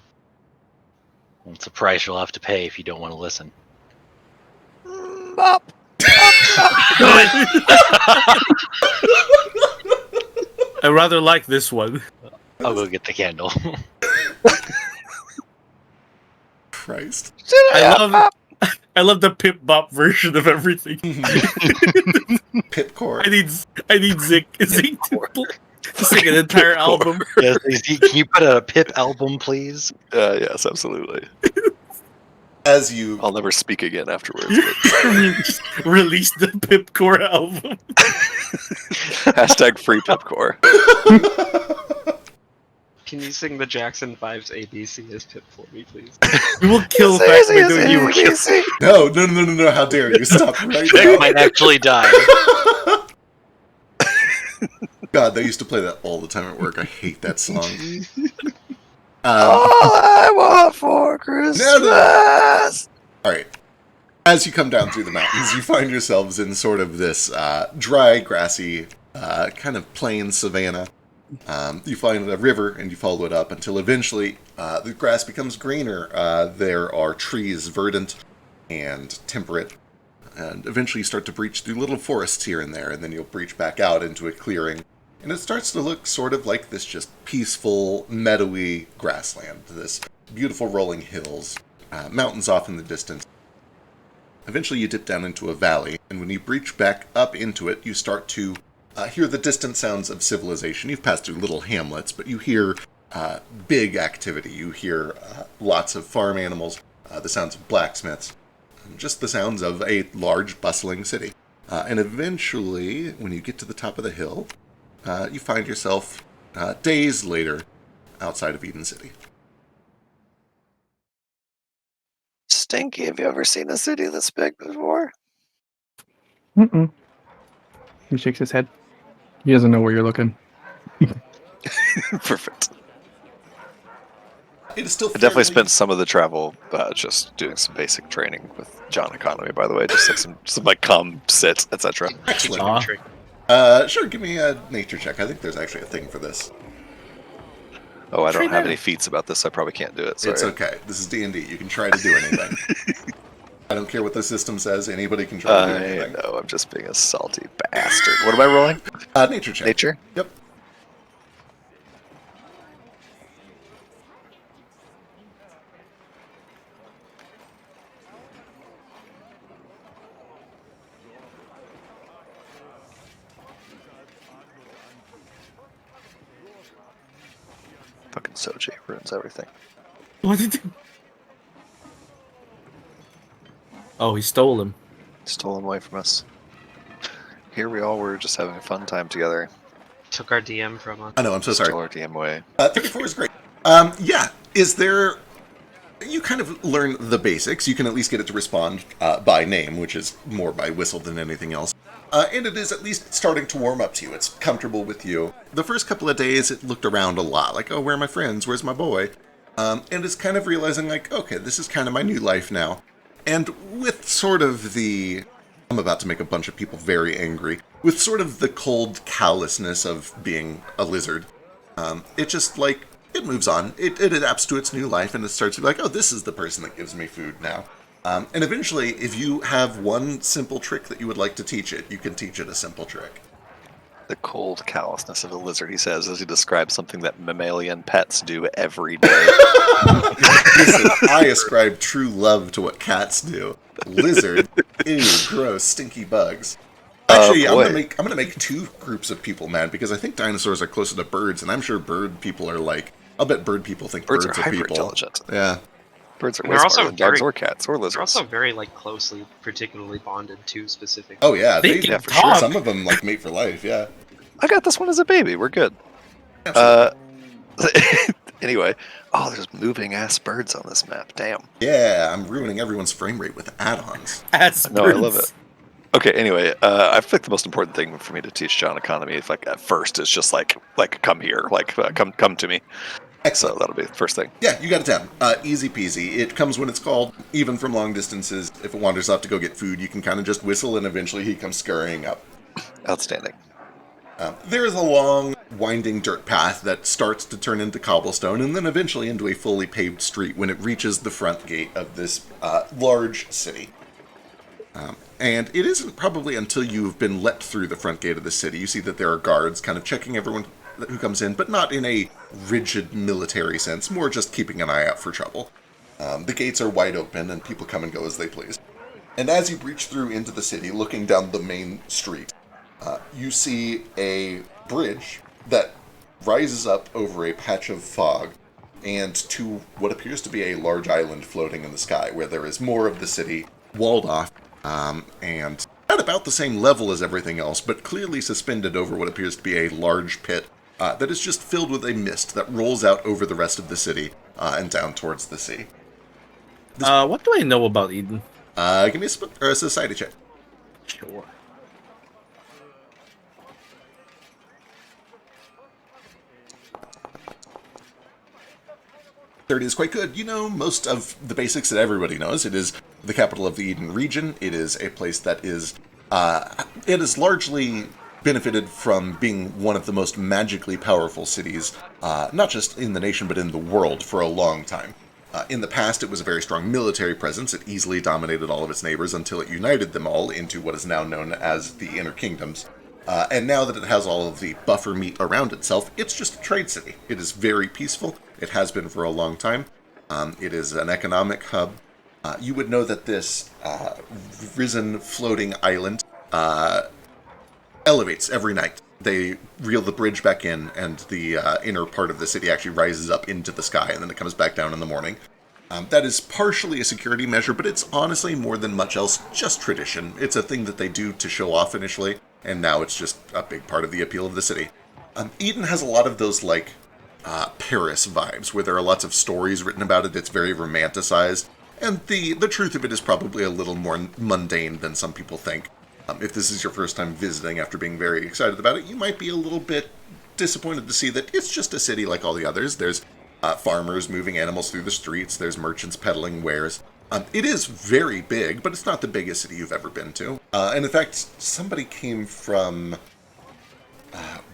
Well, it's a price you'll have to pay if you don't want to listen. Bop. I rather like this one. I'll go get the candle. Christ. I love the Pip Bop version of everything. Pipcore. I need Zik to sing an entire album. Yes, can you put a Pip album, please? Yes, absolutely. As you I'll never speak again afterwards. Just release the Pipcore album. Hashtag free Pipcore. Can you sing the Jackson 5's ABC as Pip for me, please? We will kill Say, back say, by doing you. say, say. No, how dare you? Stop right Jack now. might actually die. God, they used to play that all the time at work. I hate that song. All I want for Christmas. Alright. As you come down through the mountains, you find yourselves in sort of this dry, grassy, kind of plain savanna. You find a river and you follow it up until eventually the grass becomes greener. There are trees verdant and temperate. And eventually you start to breach through little forests here and there, and then you'll breach back out into a clearing. And it starts to look sort of like this just peaceful, meadowy grassland. This beautiful rolling hills, mountains off in the distance. Eventually you dip down into a valley, and when you breach back up into it, you start to hear the distant sounds of civilization. You've passed through little hamlets, but you hear big activity. You hear lots of farm animals, the sounds of blacksmiths, just the sounds of a large, bustling city. And eventually, when you get to the top of the hill, you find yourself days later outside of Eden City. Stinky, have you ever seen a city this big before? Mm-mm. He shakes his head. He doesn't know where you're looking. Perfect. It is still I definitely fairly- spent some of the travel just doing some basic training with John Economy, by the way. Just like some like come, sit, etc. Excellent. Sure, give me a nature check. I think there's actually a thing for this. Oh, I don't Train have out. any feats about this. I probably can't do it. Sorry. It's okay. This is D&D. You can try to do anything. I don't care what the system says. Anybody can try to do I anything. know. I'm just being a salty bastard. What am I rolling? Nature check. Nature? Yep. Fucking Soji ruins everything. What did he... Oh, he stole him. Stolen away from us. Here we all were just having a fun time together. Took our DM from us. I know, I'm so sorry. Stole our DM away. 34 is great. Yeah, is there... You kind of learn the basics. You can at least get it to respond by name, which is more by whistle than anything else. And it is at least starting to warm up to you. It's comfortable with you. The first couple of days, it looked around a lot. Like, oh, where are my friends? Where's my boy? And it's kind of realizing, like, okay, this is kind of my new life now. And with sort of the... I'm about to make a bunch of people very angry. With sort of the cold callousness of being a lizard, it just, like, it moves on. It adapts to its new life, and it starts to be like, oh, this is the person that gives me food now. And eventually, if you have one simple trick that you would like to teach it, you can teach it a simple trick. The cold callousness of a lizard, he says, as he describes something that mammalian pets do every day. Listen, I ascribe true love to what cats do. Lizard, ew, gross, stinky bugs. Actually, I'm gonna make two groups of people mad because I think dinosaurs are closer to birds, and I'm sure bird people are like. I'll bet bird people think birds are hyper people. Intelligent. Yeah, birds are And way they're smarter also than dogs very- or cats or lizards. They're also very like closely, particularly bonded to specific. Oh yeah, They can for talk. Some of them like mate for life. Yeah. I got this one as a baby. We're good. Absolutely. Anyway, there's moving ass birds on this map. Damn. Yeah, I'm ruining everyone's frame rate with add-ons. No, I love it. Okay, anyway, I think the most important thing for me to teach John economy, if like at first, is just like come here, come to me. Excellent. So that'll be the first thing. Yeah, you got a town. Easy peasy. It comes when it's called, even from long distances. If it wanders off to go get food, you can kind of just whistle, and eventually he comes scurrying up. Outstanding. There is a long, winding dirt path that starts to turn into cobblestone, and then eventually into a fully paved street when it reaches the front gate of this large city. And it isn't probably until you've been let through the front gate of the city, you see that there are guards kind of checking everyone who comes in, but not in a rigid military sense, more just keeping an eye out for trouble. The gates are wide open, and people come and go as they please. And as you breach through into the city, looking down the main street, you see a bridge that rises up over a patch of fog and to what appears to be a large island floating in the sky, where there is more of the city walled off, and at about the same level as everything else, but clearly suspended over what appears to be a large pit that is just filled with a mist that rolls out over the rest of the city and down towards the sea. What do I know about Eden? Give me a society check. Sure. It is quite good. You know most of the basics that everybody knows. It is the capital of the Eden region. It is a place that is, it has largely benefited from being one of the most magically powerful cities, not just in the nation, but in the world for a long time. In the past, it was a very strong military presence. It easily dominated all of its neighbors until it united them all into what is now known as the Inner Kingdoms. And now that it has all of the buffer meat around itself, it's just a trade city. It is very peaceful. It has been for a long time. It is an economic hub. You would know that this risen floating island elevates every night. They reel the bridge back in, and the inner part of the city actually rises up into the sky, and then it comes back down in the morning. That is partially a security measure, but it's honestly more than much else just tradition. It's a thing that they do to show off initially, and now it's just a big part of the appeal of the city. Eden has a lot of those, like, Paris vibes, where there are lots of stories written about it. It's very romanticized, and the truth of it is probably a little more mundane than some people think. If this is your first time visiting after being very excited about it, you might be a little bit disappointed to see that it's just a city like all the others. There's farmers moving animals through the streets. There's merchants peddling wares. It is very big, but it's not the biggest city you've ever been to. And in fact, somebody came from,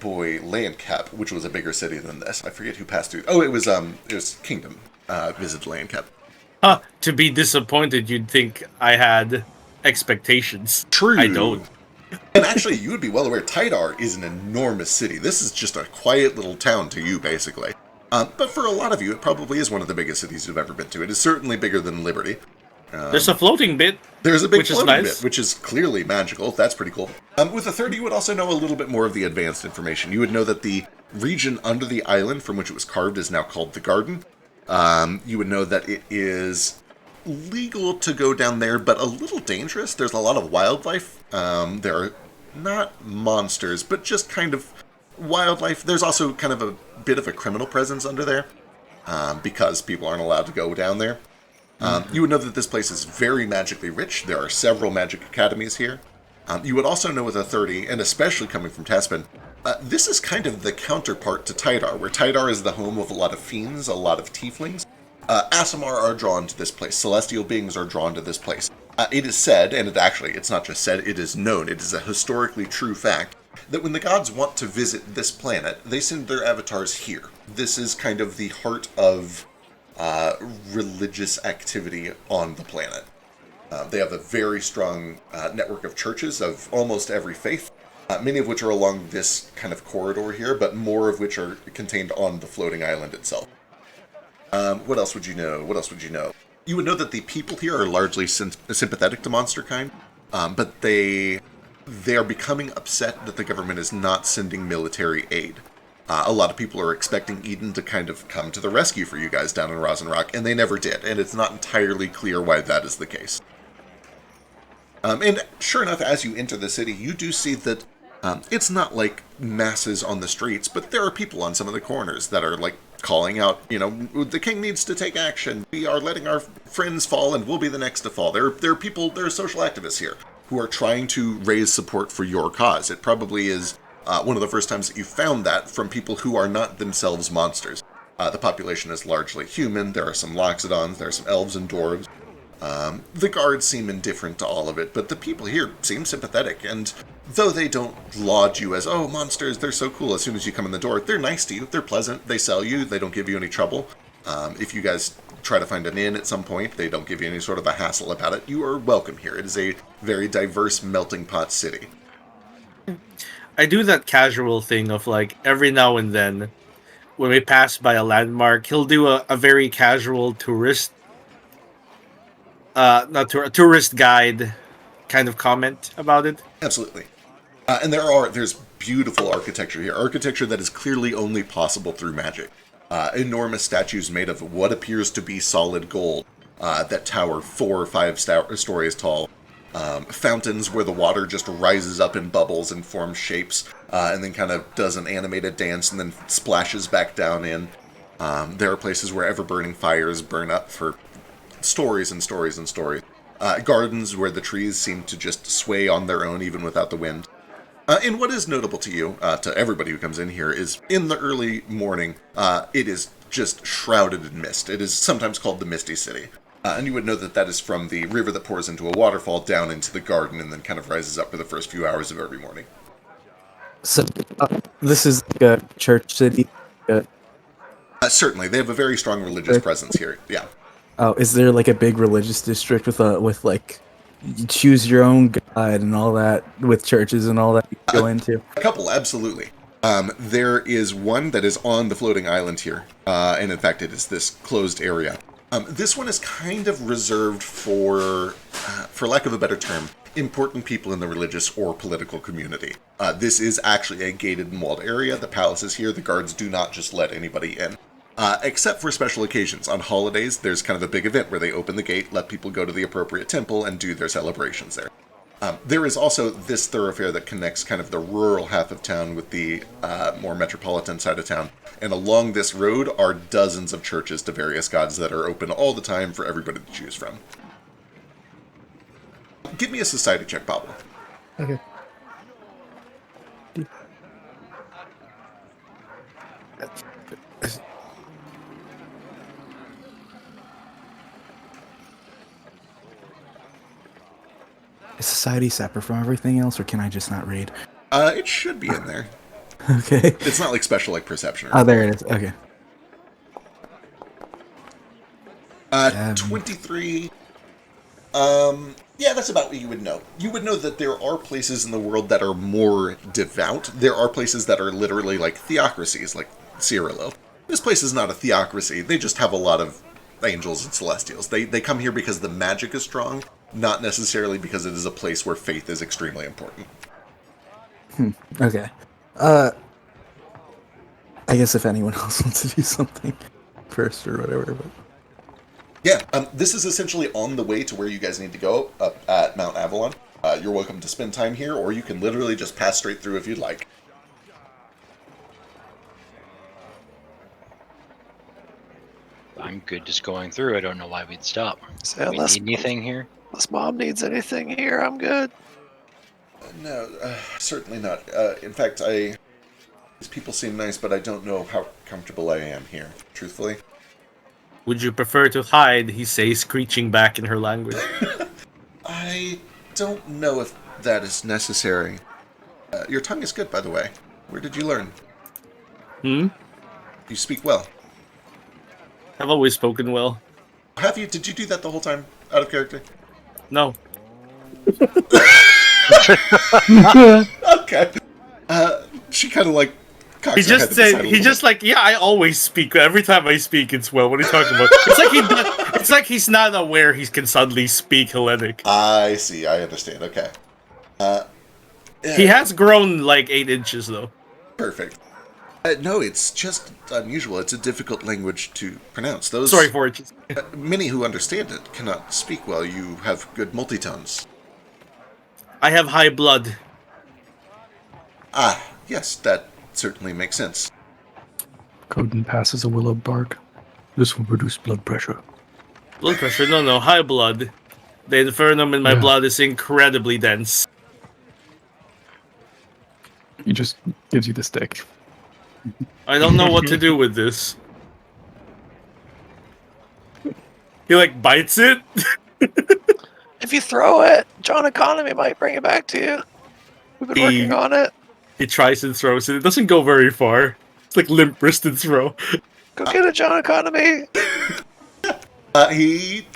Landcap, which was a bigger city than this. I forget who passed through. Oh, it was Kingdom visited Landcap. To be disappointed, you'd think I had expectations. True. I don't. And actually, you would be well aware, Tidar is an enormous city. This is just a quiet little town to you, basically. But for a lot of you, it probably is one of the biggest cities you've ever been to. It is certainly bigger than Liberty. There's a floating bit. There's a big which is floating nice. bit, which is clearly magical. That's pretty cool. With a 30, you would also know a little bit more of the advanced information. You would know that the region under the island from which it was carved is now called the Garden. You would know that it is legal to go down there, but a little dangerous. There's a lot of wildlife. There are not monsters, but just kind of wildlife. There's also kind of a bit of a criminal presence under there, because people aren't allowed to go down there. You would know that this place is very magically rich. There are several magic academies here. You would also know with a 30, and especially coming from Taspin, this is kind of the counterpart to Tidar, where Tidar is the home of a lot of fiends, a lot of tieflings. Aasimar are drawn to this place. Celestial beings are drawn to this place. It is said, and it's not just said, it is known, it is a historically true fact, that when the gods want to visit this planet, they send their avatars here. This is kind of the heart of religious activity on the planet. They have a very strong network of churches of almost every faith. many of which are along this kind of corridor here, but more of which are contained on the floating island itself. What else would you know? You would know that the people here are largely sympathetic to monsterkind, but they are becoming upset that the government is not sending military aid. A lot of people are expecting Eden to kind of come to the rescue for you guys down in Rosin Rock, and they never did, and it's not entirely clear why that is the case. And sure enough, as you enter the city, you do see that it's not like masses on the streets, but there are people on some of the corners that are like calling out, the king needs to take action. We are letting our friends fall and we'll be the next to fall. There are people, there are social activists here who are trying to raise support for your cause. It probably is one of the first times that you found that from people who are not themselves monsters. The population is largely human. There are some Loxodons, there are some elves and dwarves. The guards seem indifferent to all of it, but the people here seem sympathetic, and though they don't laud you as, oh, monsters, they're so cool as soon as you come in the door, they're nice to you, they're pleasant, they sell you, they don't give you any trouble. If you guys try to find an inn at some point, they don't give you any sort of a hassle about it. You are welcome here. It is a very diverse melting pot city. I do that casual thing of like every now and then when we pass by a landmark, he'll do a very casual tourist tourist guide kind of comment about it. Absolutely. And there's beautiful architecture here. Architecture that is clearly only possible through magic. Enormous statues made of what appears to be solid gold that tower 4 or 5 stories tall. Fountains where the water just rises up in bubbles and forms shapes and then kind of does an animated dance and then splashes back down in. There are places where ever-burning fires burn up for stories and stories and stories. Gardens where the trees seem to just sway on their own even without the wind. And what is notable to you, to everybody who comes in here, is in the early morning, it is just shrouded in mist. It is sometimes called the Misty City. And you would know that that is from the river that pours into a waterfall down into the garden and then kind of rises up for the first few hours of every morning. So, this is like a church city? Certainly. They have a very strong religious presence here, yeah. Oh, is there like a big religious district with like you choose your own god and all that, with churches and all that you go into? A couple, absolutely. There is one that is on the floating island here, and in fact it is this closed area. This one is kind of reserved for lack of a better term, important people in the religious or political community. This is actually a gated and walled area. The palace is here. The guards do not just let anybody in. Except for special occasions. On holidays, there's kind of a big event where they open the gate, let people go to the appropriate temple, and do their celebrations there. There is also this thoroughfare that connects kind of the rural half of town with the more metropolitan side of town. And along this road are dozens of churches to various gods that are open all the time for everybody to choose from. Give me a society check, Pablo. Okay. Is society separate from everything else, or can I just not read? It should be in there. Okay. It's not like special like perception or Oh, there it is. Okay. 23. Yeah, that's about what you would know. You would know that there are places in the world that are more devout. There are places that are literally like theocracies, like Cirilo. This place is not a theocracy. They just have a lot of angels and celestials. They come here because the magic is strong, not necessarily because it is a place where faith is extremely important. Okay. I guess if anyone else wants to do something first or whatever. But... Yeah, this is essentially on the way to where you guys need to go, up at Mount Avalon. You're welcome to spend time here, or you can literally just pass straight through if you'd like. I'm good just going through. I don't know why we'd stop. So We need anything here? Unless Mom needs anything here, I'm good. No, certainly not. In fact, these people seem nice, but I don't know how comfortable I am here, truthfully. Would you prefer to hide? He says, screeching back in her language. I don't know if that is necessary. Your tongue is good, by the way. Where did you learn? You speak well. I've always spoken well. Have you? Did you do that the whole time, out of character? No. Okay. Okay. She kind of like cocks He her head just to the side said, a he little just bit. like, yeah, I always speak. Every time I speak, it's well. What are you talking about? It's like he's not aware he can suddenly speak Hellenic. I see. I understand. Okay. Yeah, He has grown like 8 inches, though. perfect. No, it's just unusual. It's a difficult language to pronounce. Sorry, 4 inches. Many who understand it cannot speak well. You have good multitones. I have high blood. Ah, yes, that certainly makes sense. Coden passes a willow bark. This will reduce blood pressure. Blood pressure? No, high blood. The infernum in my blood is incredibly dense. He just gives you the stick. I don't know what to do with this. He like bites it. If you throw it, John Economy might bring it back to you. We've been working on it. He tries and throws it. It doesn't go very far. It's like limp-wristed throw. Go get it, John Economy. He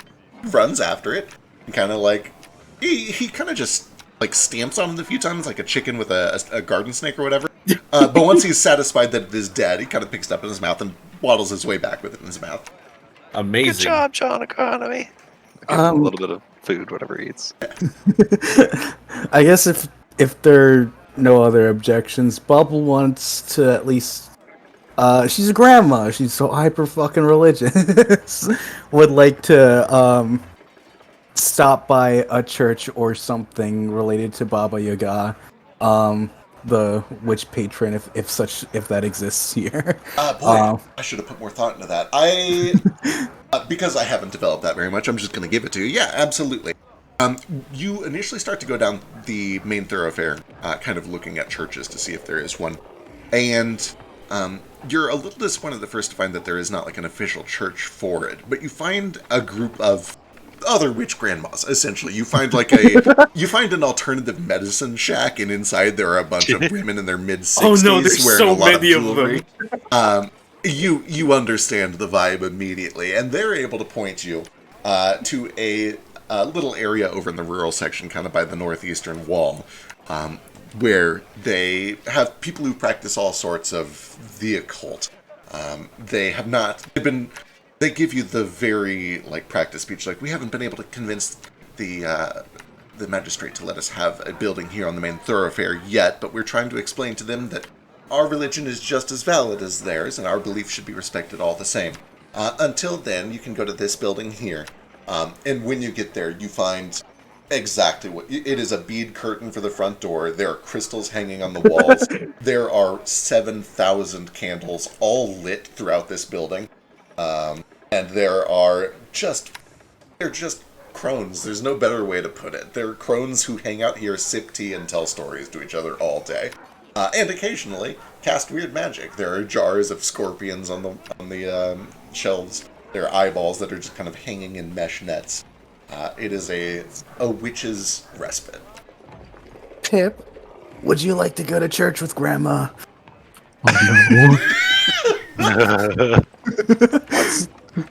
runs after it and kind of like he kind of just like stamps on it a few times like a chicken with a garden snake or whatever. But once he's satisfied that it is dead, he kind of picks it up in his mouth and waddles his way back with it in his mouth. Amazing. Good job, John Economy. Give him a little bit of food, whatever he eats. I guess if there are no other objections, Bubble wants to at least. She's a grandma. She's so hyper fucking religious. Would like to stop by a church or something related to Baba Yaga, the witch patron, if that exists here. Boy, I should have put more thought into that. Because I haven't developed that very much, I'm just going to give it to you. Yeah, absolutely. You initially start to go down the main thoroughfare, kind of looking at churches to see if there is one. And you're a little disappointed at first to find that there is not like an official church for it. But you find a group of other witch grandmas, essentially. You find like an alternative medicine shack, and inside there are a bunch of women in their mid-60s Oh no, there's wearing so a lot many of jewelry. them. You understand the vibe immediately, and they're able to point you to a little area over in the rural section, kind of by the northeastern wall, where they have people who practice all sorts of the occult. They give you the very practice speech, like, we haven't been able to convince the magistrate to let us have a building here on the main thoroughfare yet, but we're trying to explain to them that our religion is just as valid as theirs, and our beliefs should be respected all the same. Until then, you can go to this building here, and when you get there, you find exactly what it is. A bead curtain for the front door. There are crystals hanging on the walls. There are 7,000 candles all lit throughout this building, and they're just crones. There's no better way to put it. They're crones who hang out here, sip tea, and tell stories to each other all day. And occasionally cast weird magic. There are jars of scorpions on the shelves. There are eyeballs that are just kind of hanging in mesh nets. It is a witch's respite. Pip, would you like to go to church with Grandma?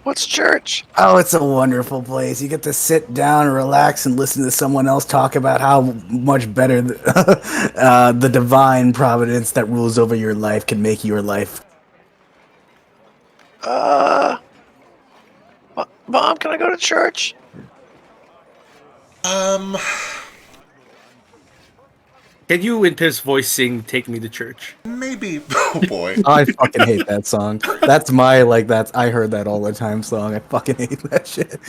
What's church? Oh, it's a wonderful place. You get to sit down and relax and listen to someone else talk about how much better the divine providence that rules over your life can make your life. Mom, can I go to church? Can you, in Pip's voice, sing "Take Me to Church"? Maybe. Oh boy. I fucking hate that song. That's my I heard that all the time song. I fucking hate that shit.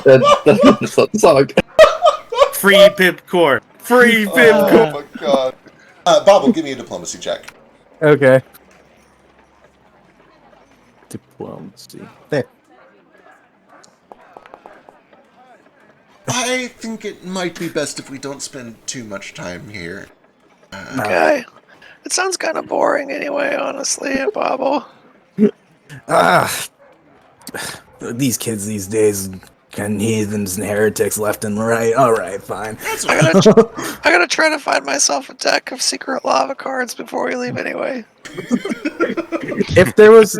That's not the song. Free Pip Core. Free Pip Core. Oh my god. Bob, give me a diplomacy check. Okay. Diplomacy. There. I think it might be best if we don't spend too much time here. Okay. It sounds kind of boring anyway, honestly, Bobble. These kids these days can heathens and heretics left and right. All right, fine. I gotta try to find myself a deck of secret lava cards before we leave anyway. If there was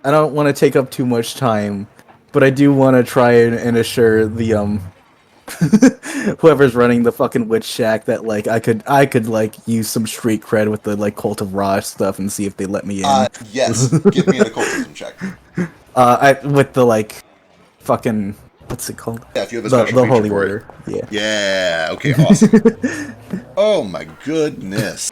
I don't want to take up too much time, but I do want to try and assure the whoever's running the fucking witch shack that like I could like use some street cred with the like Cult of Ra stuff and see if they let me in. Yes. Give me an occultism check. With the like fucking what's it called? Yeah, if you have a special the feature Holy for it. Order. Yeah. Yeah. Okay. Awesome. Oh my goodness.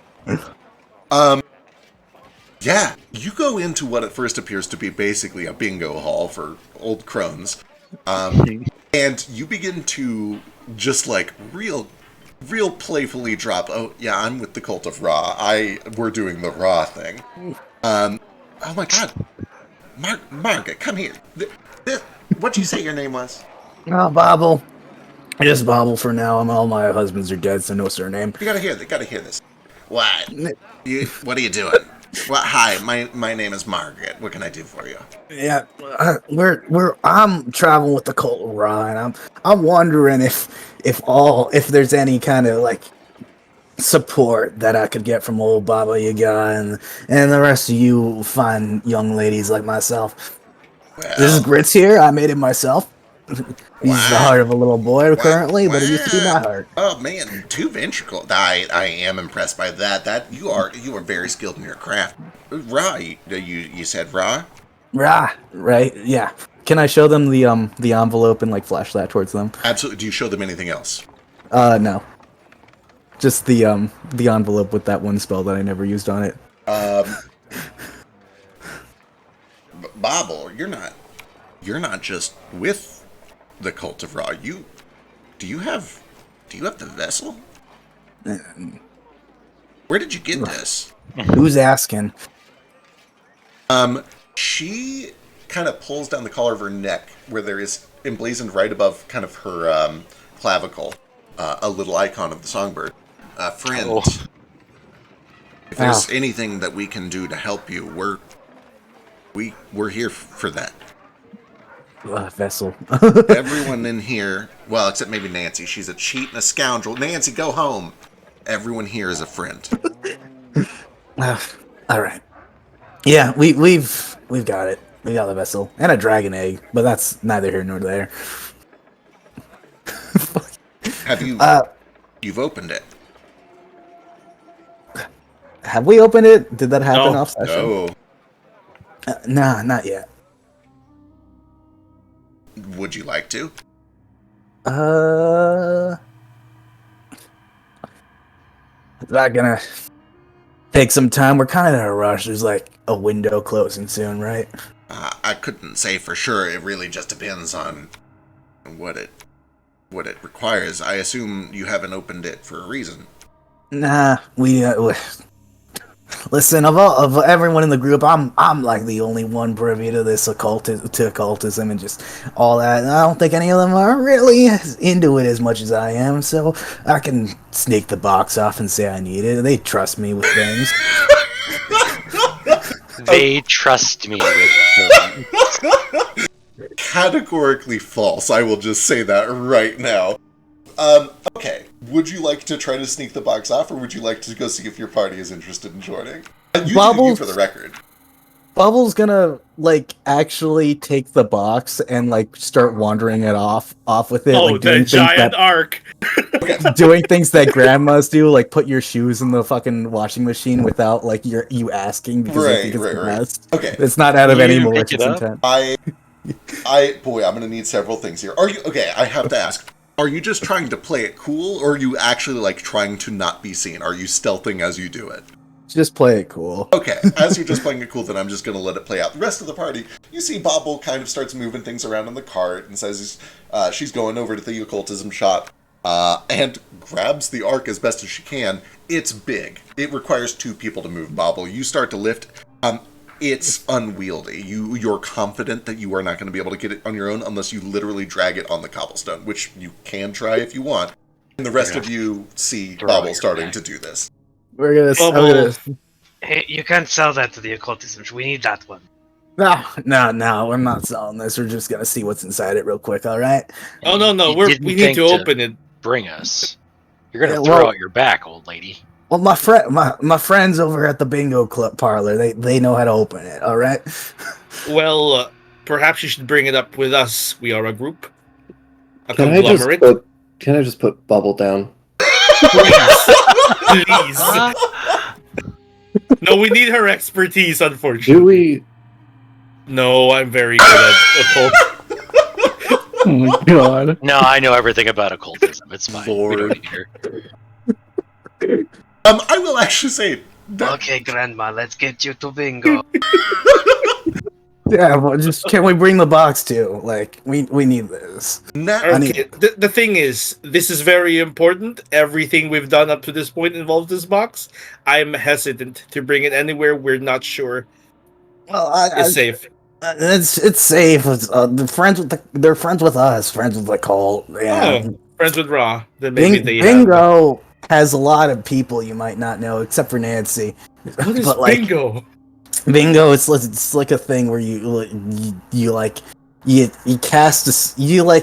Yeah, you go into what at first appears to be basically a bingo hall for old crones, and you begin to just like real playfully drop. Oh yeah, I'm with the Cult of Ra. We're doing the Ra thing. Oh my God, Margaret, come here. What'd you say your name was? Oh, Bobble. Just Bobble for now. All my husbands are dead, so no surname. You gotta hear this. What? What are you doing? Well, hi, my name is Margaret. What can I do for you? Yeah, I'm traveling with the Cult of Ra, and I'm wondering if there's any kind of like support that I could get from old Baba Yaga and the rest of you fine young ladies like myself. Well, This is Grits here. I made it myself. He's the heart of a little boy currently, but it used to be my heart. Oh man, 2 ventricles. I am impressed by that. That you are very skilled in your craft. Ra, you said Ra? Ra, right? Yeah. Can I show them the envelope and like flash that towards them? Absolutely. Do you show them anything else? No. Just the envelope with that one spell that I never used on it. Bobble, you're not just with the Cult of Ra. Do you have the vessel? Where did you get this? Who's asking? She kind of pulls down the collar of her neck, where there is emblazoned right above kind of her clavicle, a little icon of the songbird. Friend, if there's anything that we can do to help you, we're here for that. Vessel. Everyone in here, well, except maybe Nancy. She's a cheat and a scoundrel. Nancy, go home. Everyone here is a friend. All right. Yeah, we've got it. We got the vessel and a dragon egg, but that's neither here nor there. Have you? You've opened it. Have we opened it? Did that happen off session? No. Nah, not yet. Would you like to? Is that gonna take some time? We're kind of in a rush. There's like a window closing soon, right? I couldn't say for sure. It really just depends on what it requires. I assume you haven't opened it for a reason. Nah, we listen, of everyone in the group, I'm like the only one privy to this occultism and just all that. And I don't think any of them are really into it as much as I am, so I can sneak the box off and say I need it. They trust me with things. They trust me with things. Categorically false. I will just say that right now. Okay. Would you like to try to sneak the box off, or would you like to go see if your party is interested in joining? You for the record. Bubble's gonna like actually take the box and like start wandering it off with it. Oh, like, the giant arc. Doing things that grandmas do, like put your shoes in the fucking washing machine without like you asking because you think it's the best. Okay, it's not out of any malicious intent. Boy, I'm gonna need several things here. Are you okay? I have to ask. Are you just trying to play it cool, or are you actually like trying to not be seen? Are you stealthing as you do it? Just play it cool. Okay, as you're just playing it cool, then I'm just going to let it play out. The rest of the party, you see Bobble kind of starts moving things around in the cart and says she's going over to the occultism shop and grabs the ark as best as she can. It's big. It requires 2 people to move Bobble. You start to lift. It's unwieldy. You're confident that you are not going to be able to get it on your own unless you literally drag it on the cobblestone, which you can try if you want. And the rest of you see Bobble starting to do this. We're gonna. Hey, you can't sell that to the occultism. We need that one. No, we're not selling this. We're just gonna see what's inside it real quick. All right. Oh no, we need to open it. Bring us. You're gonna throw out your back, old lady. Well, my friends over at the bingo club parlor, they know how to open it. All right. Well, perhaps you should bring it up with us. We are a group, a Can I just put bubble down? Please. No, we need her expertise, unfortunately. Do we? No, I'm very good at occult. Oh my god. No, I know everything about occultism. It's fine. We don't Lord. need her. I will actually say that Okay, Grandma, let's get you to bingo. Yeah, well, just can we bring the box too? Like, we need this. Okay, the thing is, this is very important. Everything we've done up to this point involves this box. I'm hesitant to bring it anywhere we're not sure is safe. It's safe. It's, they're friends with us. Friends with the cult. Yeah. Oh, friends with Ra. Then maybe they Bingo has a lot of people you might not know, except for Nancy. What is But, like, bingo? Bingo, it's like a thing where you cast you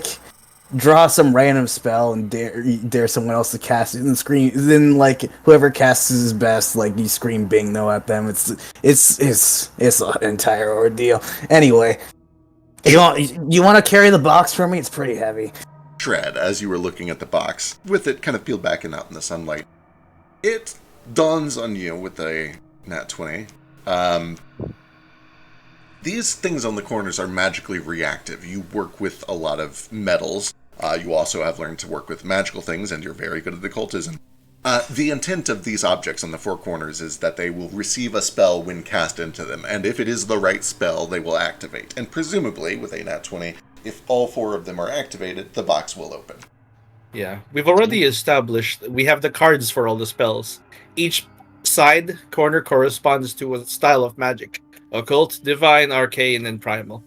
draw some random spell and dare someone else to cast it and scream. Then like whoever casts his best, like you scream bingo at them. It's an entire ordeal. Anyway, you want to carry the box for me? It's pretty heavy. Shred, as you were looking at the box, with it kind of peeled back and out in the sunlight, it dawns on you with a nat 20. These things on the corners are magically reactive. You work with a lot of metals. You also have learned to work with magical things, and you're very good at occultism. The intent of these objects on the four corners is that they will receive a spell when cast into them, and if it is the right spell, they will activate. And presumably, with a nat 20, if all four of them are activated, the box will open. Yeah, we've already established we have the cards for all the spells. Each side corner corresponds to a style of magic: occult, divine, arcane, and primal.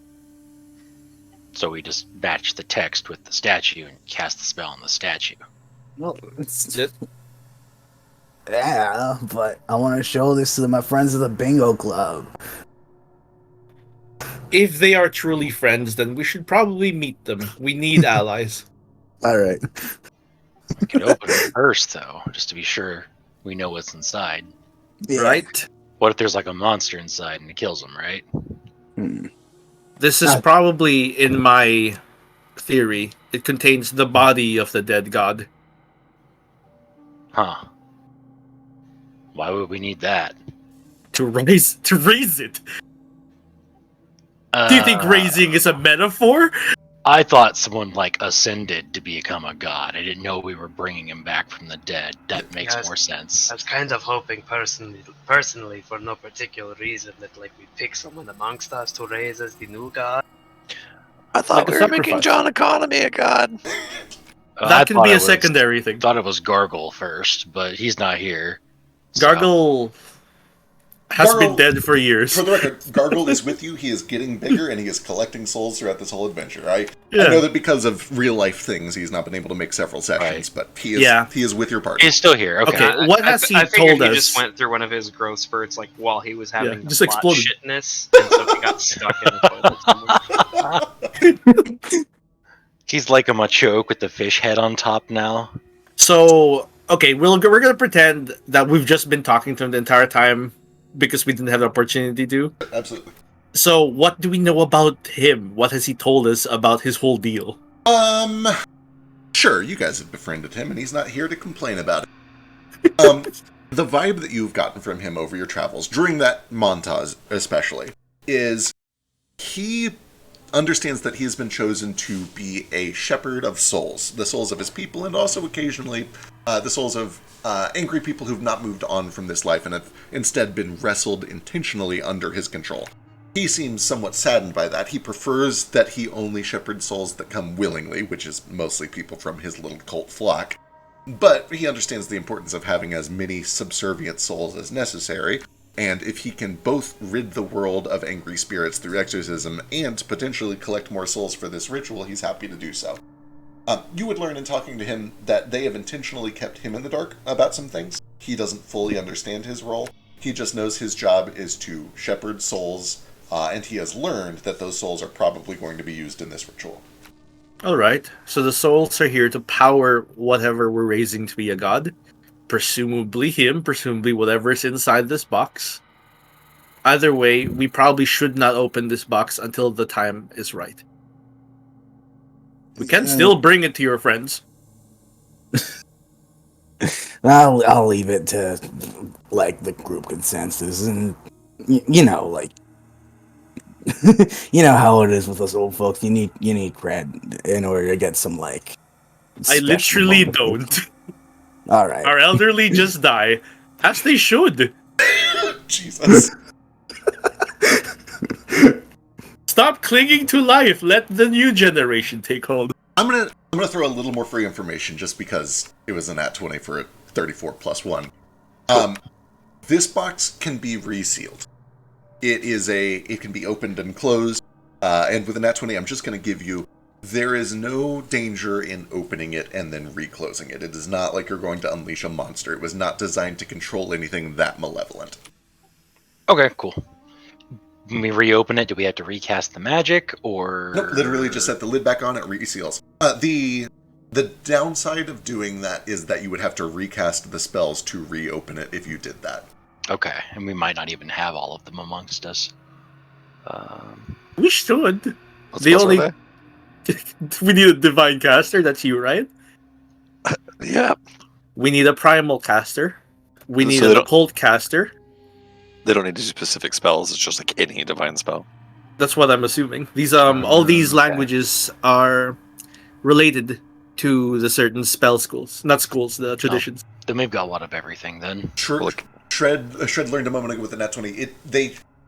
So we just match the text with the statue and cast the spell on the statue. Well, yeah, but I want to show this to my friends of the bingo club. If they are truly friends, then we should probably meet them. We need allies. All right. We could open it first, though, just to be sure we know what's inside. Yeah. Right? What if there's like a monster inside and it kills them, right? This is probably, in my theory, it contains the body of the dead god. Huh. Why would we need that? To raise it. Do you think raising is a metaphor? I thought someone like ascended to become a god. I didn't know we were bringing him back from the dead. That makes more sense. I was kind of hoping personally, for no particular reason, that like we pick someone amongst us to raise as the new god. I thought we were making John Economy a god. That can be a secondary thing. Thought it was Gargle first, but he's not here. Gargle has been dead for years. For the record, Gargle is with you. He is getting bigger, and he is collecting souls throughout this whole adventure. I know that because of real life things, he's not been able to make several sessions, but he is with your party. He's still here. Okay. What has he told us? He just went through one of his growth spurts, like while he was having just plot exploded. shitness, and so he got stuck in the toilet. He's like a machoke with the fish head on top now. So, okay, we're going to pretend that we've just been talking to him the entire time because we didn't have the opportunity to. Absolutely. So, what do we know about him? What has he told us about his whole deal? Sure, you guys have befriended him, and he's not here to complain about it. The vibe that you've gotten from him over your travels, during that montage especially, is he understands that he has been chosen to be a shepherd of souls, the souls of his people, and also occasionally the souls of angry people who've not moved on from this life and have instead been wrestled intentionally under his control. He seems somewhat saddened by that. He prefers that he only shepherds souls that come willingly, which is mostly people from his little cult flock. But he understands the importance of having as many subservient souls as necessary, and if he can both rid the world of angry spirits through exorcism and potentially collect more souls for this ritual, he's happy to do so. You would learn in talking to him that they have intentionally kept him in the dark about some things. He doesn't fully understand his role. He just knows his job is to shepherd souls, and he has learned that those souls are probably going to be used in this ritual. All right. So the souls are here to power whatever we're raising to be a god. presumably him, presumably whatever's inside this box. Either way, we probably should not open this box until the time is right. We can still bring it to your friends. I'll leave it to like the group consensus, and you know, like you know how it is with us old folks. You need cred in order to get some like. I literally don't. All right. Our elderly just die, as they should. Jesus. Stop clinging to life. Let the new generation take hold. I'm gonna throw a little more free information just because it was an at 20 for a 34 plus 1. This box can be resealed. It can be opened and closed. And with an at 20, I'm just gonna give you, there is no danger in opening it and then reclosing it. It is not like you're going to unleash a monster. It was not designed to control anything that malevolent. Okay, cool. When we reopen it, do we have to recast the magic, or...? Nope, literally just set the lid back on, it reseals. The downside of doing that is that you would have to recast the spells to reopen it if you did that. Okay, and we might not even have all of them amongst us. We should. What's The only... are We need a divine caster, that's you, right? Yeah. We need a primal caster. We need So an occult caster. They don't need to do specific spells. It's just like any divine spell. That's what I'm assuming. These all these languages are related to the certain spell schools, not schools, the traditions. Then we've got one of everything. Then Shred learned a moment ago with the nat 20.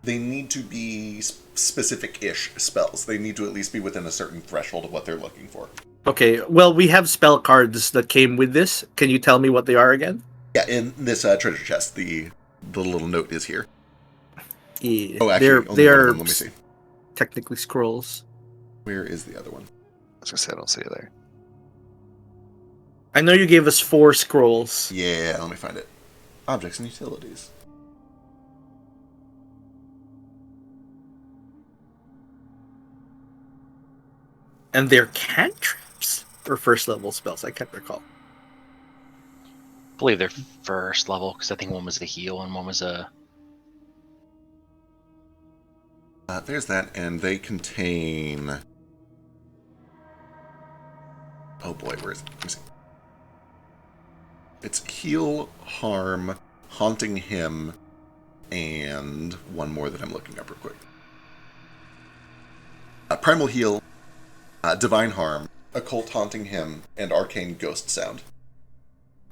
They need to be specific-ish spells. They need to at least be within a certain threshold of what they're looking for. Okay, well, we have spell cards that came with this. Can you tell me what they are again? Yeah, in this treasure chest, the little note is here. Yeah, Oh, actually, they are let me see. technically scrolls. Where is the other one? I was gonna say I don't see it there. I know you gave us 4 scrolls. Yeah, let me find it. Objects and utilities. And they're cantrips or first level spells. I can't recall. I believe they're first level, because I think one was a heal and one was a... There's that, and they contain... Oh boy, where is it? Let me see. It's heal, harm, haunting him, and one more that I'm looking up real quick. Primal heal, divine harm, occult haunting him, and arcane ghost sound.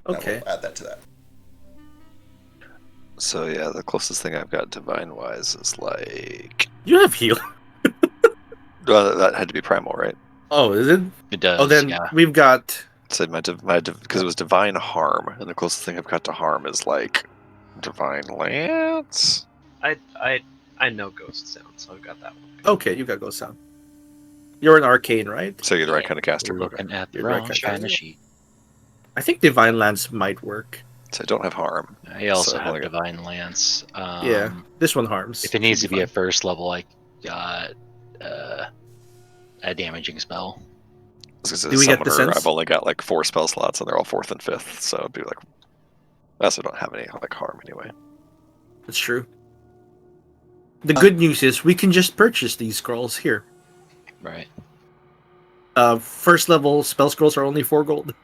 Okay. We'll add that to that. So yeah, the closest thing I've got divine-wise is like... You have heal. That had to be primal, right? Oh, is it? It does, Oh, then yeah. we've got... So because it was divine harm, and the closest thing I've got to harm is like divine lance. I know ghost sound, so I've got that one. Okay, you got ghost sound. You're an arcane, right? So you're the right kind of caster. We're looking at the You're right wrong kind of kind of caster. sheet. I think divine lance might work. So I don't have harm. I also So I've have only got- divine lance. Yeah, this one harms. If it needs to Should be a fine. first level, I got a damaging spell. Do we get the Summoner, sense? I've only got like 4 spell slots, and they're all 4th and 5th. So it'd be like, I also don't have any like harm anyway. That's true. The good news is we can just purchase these scrolls here. Right. First level spell scrolls are only 4 gold.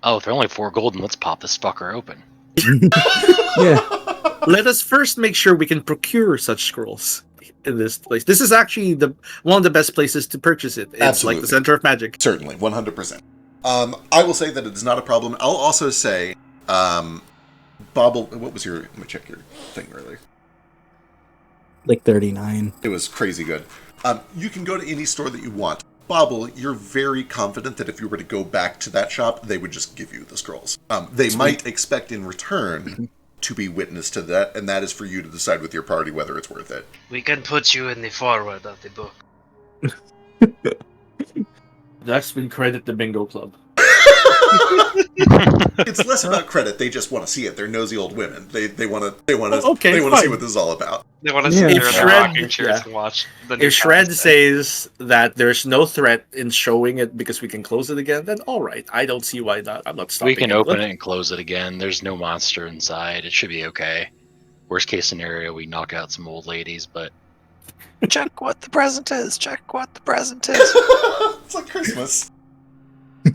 Oh, if they're only 4 gold, then let's pop this fucker open. Yeah. Let us first make sure we can procure such scrolls in this place. This is actually one of the best places to purchase it. It's Absolutely. like the center of magic. Certainly, 100%. I will say that it is not a problem. I'll also say, Bobble, what was your... Let me check your thing earlier. Like 39. It was crazy good. You can go to any store that you want. Bobble, you're very confident that if you were to go back to that shop, they would just give you the scrolls. They might expect in return to be witness to that, and that is for you to decide with your party whether it's worth it. We can put you in the forward of the book. That's been credit the bingo club. It's less about credit. They just want to see it. They're nosy old women. They want to see what this is all about. They want to sit there in their rocking chairs and watch the new If Shred content. says that there's no threat in showing it because we can close it again, then all right. I don't see why not. I'm not stopping. We can open it and close it again. There's no monster inside. It should be okay. Worst case scenario, we knock out some old ladies, but Check what the present is. Check what the present is. It's like Christmas.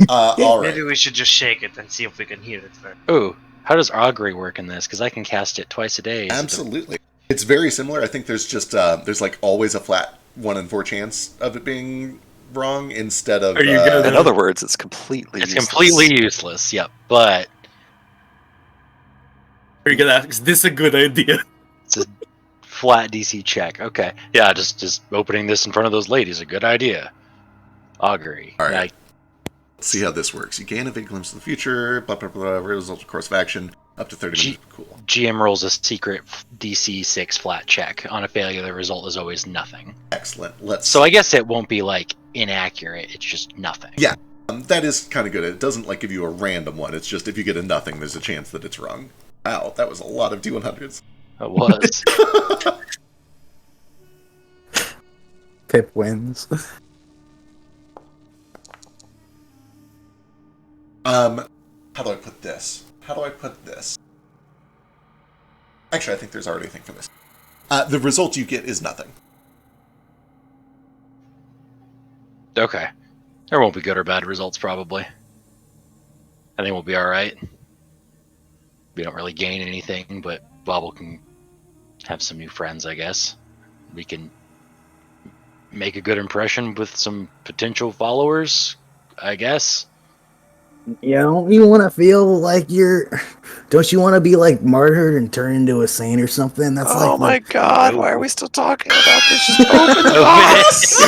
All right. Maybe we should just shake it and see if we can hear it first. ooh, how does augury work in this? Because I can cast it twice a day. Absolutely. It's very similar. I think there's just there's like always a flat 1 in 4 chance of it being wrong instead of. In other words, it's completely useless. Yep, but Are you gonna ask? Is this a good idea? it's a flat DC check. Okay, yeah, just opening this in front of those ladies a good idea. Augury. All right. Let's see how this works. You gain a vague glimpse of the future. Blah blah blah. Result of course of action. Up to 30 minutes. Cool. GM rolls a secret DC 6 flat check. On a failure, the result is always nothing. Excellent. So I guess it won't be like inaccurate. It's just nothing. Yeah, that is kind of good. It doesn't like give you a random one. It's just if you get a nothing, there's a chance that it's wrong. Wow, that was a lot of D100s. It was. Pip wins. How do I put this? Actually, I think there's already a thing for this. The result you get is nothing. Okay. There won't be good or bad results, probably. I think we'll be alright. We don't really gain anything, but Bobble can have some new friends, I guess. We can make a good impression with some potential followers, I guess. Yeah, don't you want to feel like don't you want to be like martyred and turn into a saint or something? That's Oh like my god, why are we still talking about this? Just open the box!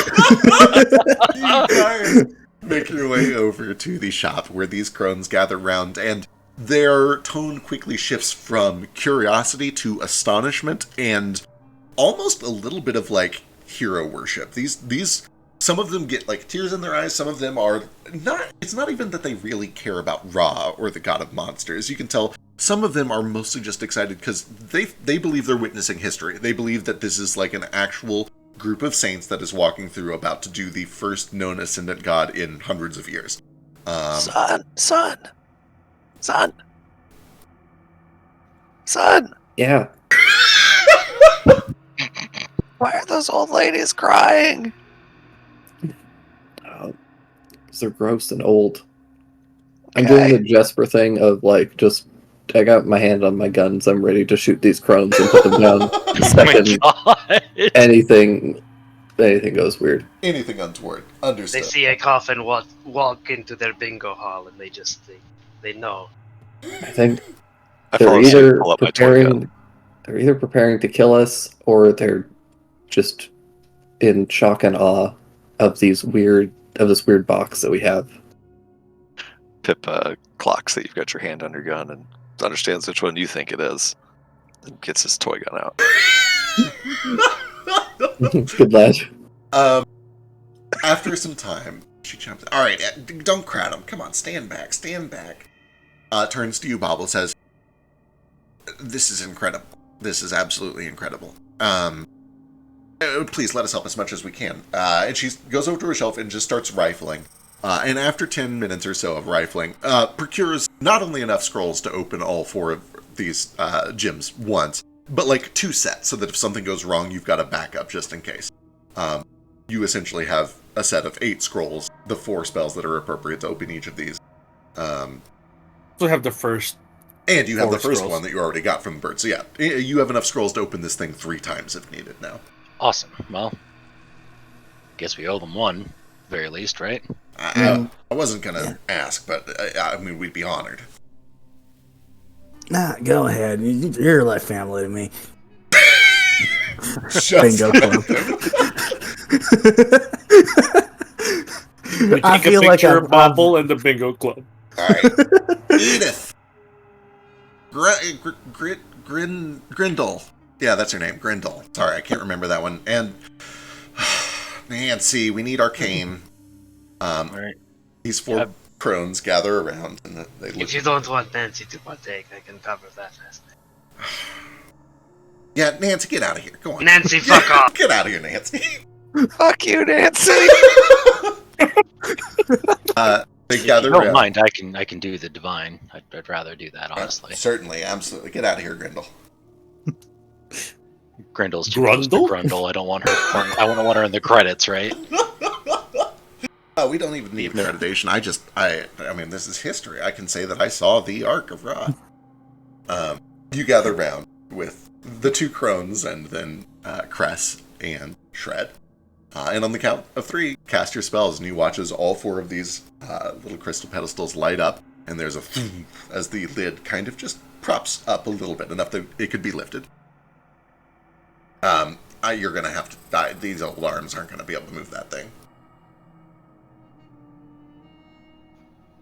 You guys make your way over to the shop where these crones gather round, and their tone quickly shifts from curiosity to astonishment and almost a little bit of like hero worship. These some of them get like tears in their eyes. Some of them are not. It's not even that they really care about Ra or the god of monsters. You can tell some of them are mostly just excited because they believe they're witnessing history. They believe that this is like an actual group of saints that is walking through, about to do the first known ascendant god in hundreds of years. Son. Yeah. Why are those old ladies crying? Because they're gross and old. I'm doing the Jesper thing of like just I got my hand on my guns. I'm ready to shoot these crones and put them down. The second anything goes weird. Anything untoward. Understood. They see a coffin walk into their bingo hall and they know. I think they're either preparing to kill us or they're just in shock and awe of this weird box that we have. Pip clocks that you've got your hand on your gun and understands which one you think it is, and gets his toy gun out. Good lad. After some time, she jumps. All right, don't crowd him. Come on, stand back. Turns to you, Bobble, says, "This is incredible. This is absolutely incredible. Please let us help as much as we can." And she goes over to her shelf and just starts rifling. And after 10 minutes or so of rifling, procures not only enough scrolls to open all 4 of these gems once, but like 2 sets, so that if something goes wrong, you've got a backup just in case. You essentially have a set of 8 scrolls, the 4 spells that are appropriate to open each of these. So have the first. And you have the first scrolls. one that you already got from the bird. So yeah, you have enough scrolls to open this thing 3 times if needed now. Awesome. Well, guess we owe them one, very least, right? I wasn't going to ask, but I mean, we'd be honored. Nah, go ahead. You're like family to me. Bingo club. We take a picture of Bobble and the bingo club. All right. Edith. Grindle. Yeah, that's her name. Grindle. Sorry, I can't remember that one. And Nancy, we need Arcane. Right. These 4 crones gather around and they look. If you don't want Nancy to partake, I can cover that as. Yeah, Nancy, get out of here. Go on. Nancy, fuck off. Get out of here, Nancy. Fuck you, Nancy. They If gather you don't around. mind, I can do the divine. I'd rather do that, honestly. Certainly, absolutely. Get out of here, Grindel. Grindel's too close to Grundle. I don't want her. I don't want her in the credits, right? We don't even need accreditation. I mean, this is history. I can say that I saw the Ark of Ra. You gather round with the two crones and then Cress and Shred. And on the count of 3, cast your spells, and you watch as all 4 of these little crystal pedestals light up, and there's a as the lid kind of just props up a little bit, enough that it could be lifted. You're going to have to die. These alarms aren't going to be able to move that thing.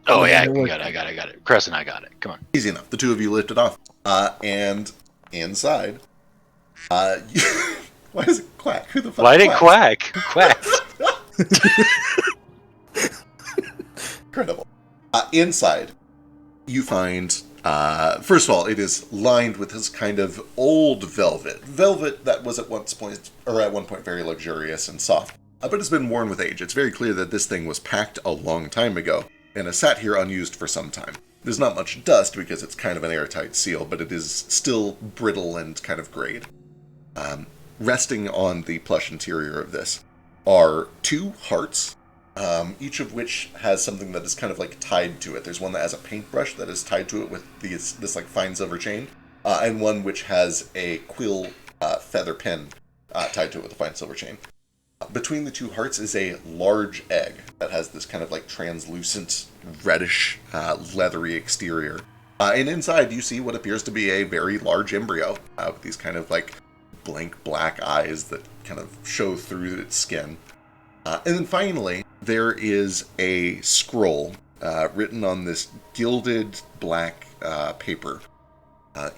Oh yeah, I got it. Cress and I got it. Come on. Easy enough. The 2 of you lift it off. And inside, why does it quack? Who the fuck Why did it quack? Who quacked? Incredible. Inside, you find, first of all, it is lined with this kind of old velvet. Velvet that was at one point very luxurious and soft, but it's been worn with age. It's very clear that this thing was packed a long time ago, and has sat here unused for some time. There's not much dust because it's kind of an airtight seal, but it is still brittle and kind of grayed. Resting on the plush interior of this are 2 hearts, each of which has something that is kind of like tied to it. There's one that has a paintbrush that is tied to it with this like fine silver chain, and one which has a quill feather pen tied to it with a fine silver chain. Between the 2 hearts is a large egg that has this kind of like translucent, reddish, leathery exterior. And inside you see what appears to be a very large embryo with these kind of like blank black eyes that kind of show through its skin. And then finally, there is a scroll written on this gilded black paper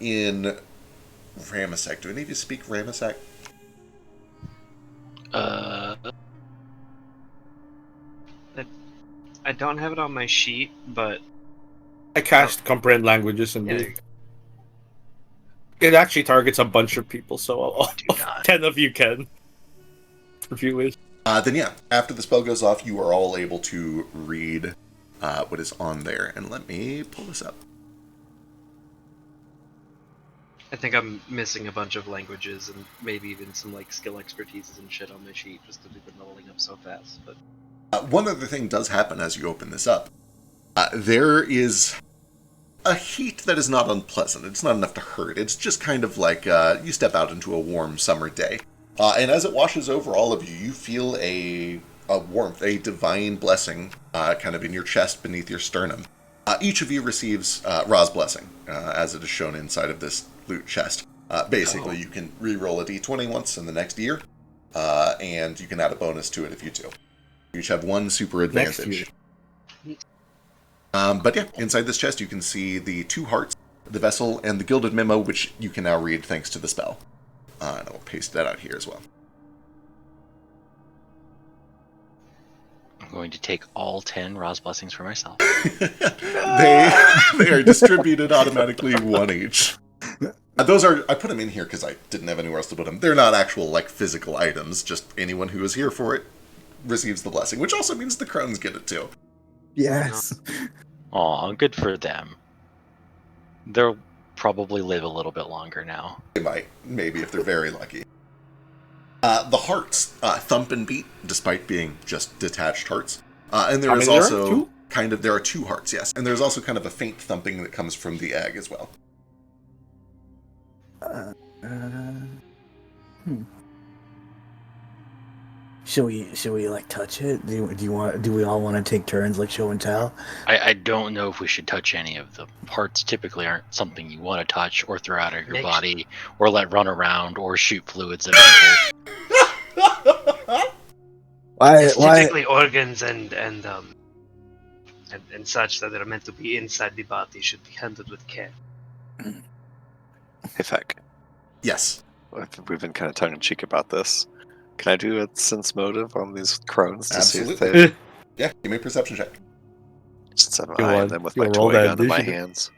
in Ramesek. Do any of you speak Ramesek? I don't have it on my sheet, but I cast comprehend languages and it actually targets a bunch of people, so 10 of you can. If you wish. Then yeah, after the spell goes off, you are all able to read what is on there. And let me pull this up. I think I'm missing a bunch of languages and maybe even some like skill expertises and shit on my sheet just to do the leveling up so fast. But one other thing does happen as you open this up. There is a heat that is not unpleasant. It's not enough to hurt. It's just kind of like you step out into a warm summer day. And as it washes over all of you, you feel a warmth, a divine blessing kind of in your chest beneath your sternum. Each of you receives Ra's blessing, as it is shown inside of this loot chest. Basically, you can re-roll a d20 once in the next year, and you can add a bonus to it if you do. You each have 1 super advantage. But yeah, inside this chest you can see the 2 hearts, the vessel, and the gilded memo, which you can now read thanks to the spell. And I'll paste that out here as well. I'm going to take all 10 Ra's blessings for myself. They are distributed automatically 1 each. Those are, I put them in here because I didn't have anywhere else to put them. They're not actual like physical items. Just anyone who is here for it receives the blessing, which also means the crones get it too. Yes. Aw, good for them. They'll probably live a little bit longer now. They might, maybe if they're very lucky. The hearts thump and beat, despite being just detached hearts. And there is also there are 2 hearts, yes. And there's also kind of a faint thumping that comes from the egg as well. Should we like touch it? Do we all want to take turns like show and tell? I don't know if we should touch any of them. Parts typically aren't something you want to touch or throw out of your body or let run around or shoot fluids at people. It's typically organs and such that are meant to be inside the body should be handled with care. Hey, Feck. Yes. We've been kind of tongue-in-cheek about this. Can I do a sense motive on these crones to Absolutely. see if they... Yeah, give me a perception check. Since I'm You eyeing want- them with you my roll toy that gun in my initiative. hands.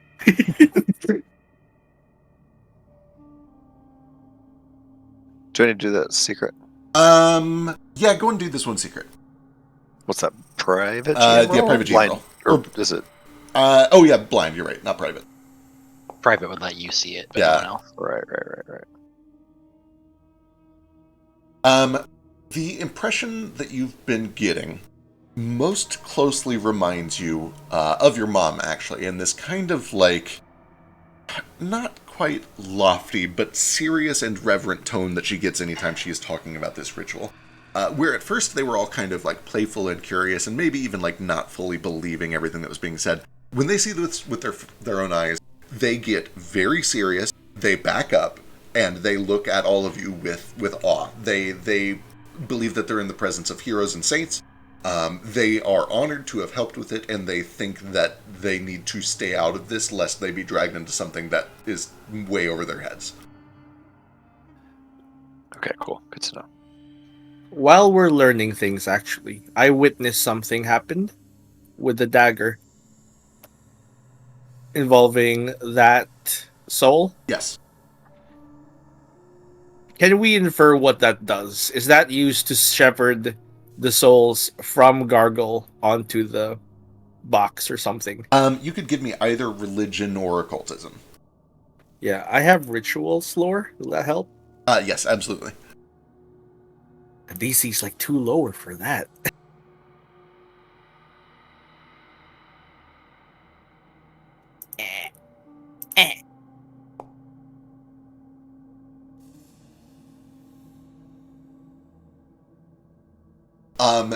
Do I need to do that secret? Yeah, go and do this one secret. What's that? Private GM roll? Yeah, private GM roll. Or is it? Oh yeah, blind. You're right, not private. Private would let you see it, but Yeah. no one else. Right. The impression that you've been getting most closely reminds you of your mom, actually, in this kind of like not quite lofty, but serious and reverent tone that she gets anytime she is talking about this ritual. Where at first they were all kind of like playful and curious, and maybe even like not fully believing everything that was being said. When they see this with their own eyes, they get very serious. They back up and they look at all of you with awe. They believe that they're in the presence of heroes and saints. They are honored to have helped with it, and they think that they need to stay out of this lest they be dragged into something that is way over their heads. Okay, cool. Good to know. While we're learning things, actually, I witnessed something happen with the dagger involving that soul. Yes. Can we infer what that does? Is that used to shepherd the souls from Gargle onto the box or something? You could give me either religion or occultism. Yeah, I have rituals lore. Will that help? Yes, absolutely. DC's like too lower for that.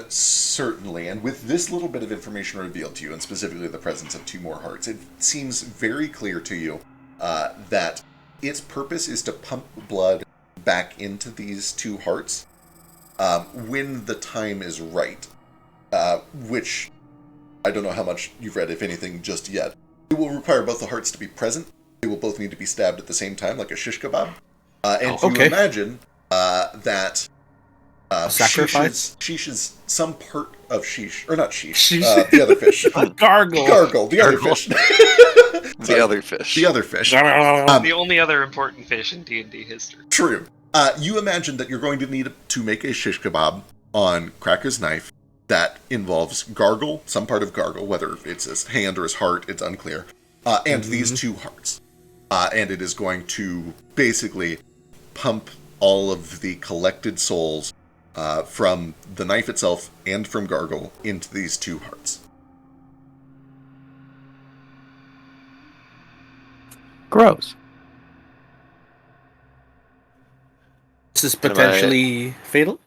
Certainly. And with this little bit of information revealed to you, and specifically the presence of 2 more hearts, it seems very clear to you that its purpose is to pump blood back into these 2 hearts when the time is right. Which, I don't know how much you've read, if anything, just yet. It will require both the hearts to be present. They will both need to be stabbed at the same time, like a shish kebab. And you imagine that sacrifice? Sheesh is some part of Sheesh. Or not Sheesh. The other fish. Gargle. Gargle, the other fish. The other fish. The other fish. The only other important fish in D&D history. True. You imagine that you're going to need to make a shish kebab on Cracker's knife that involves Gargle, some part of Gargle, whether it's his hand or his heart, it's unclear, and these 2 hearts. And it is going to basically pump all of the collected souls from the knife itself and from Gargle into these 2 hearts. Gross. This is potentially fatal?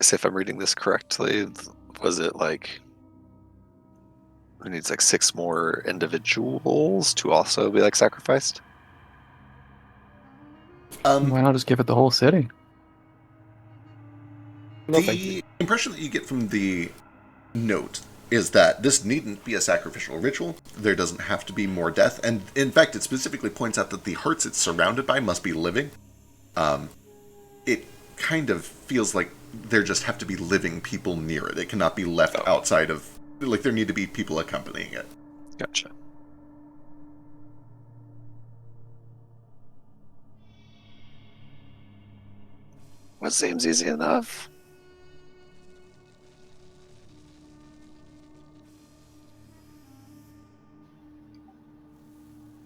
So if I'm reading this correctly, was it like it needs like 6 more individuals to also be like sacrificed? Why not just give it the whole city? The impression that you get from the note is that this needn't be a sacrificial ritual. There doesn't have to be more death. And in fact, it specifically points out that the hearts it's surrounded by must be living. It kind of feels like there just have to be living people near it. It cannot be left outside of... Like, there need to be people accompanying it. Gotcha. Well, seems easy enough.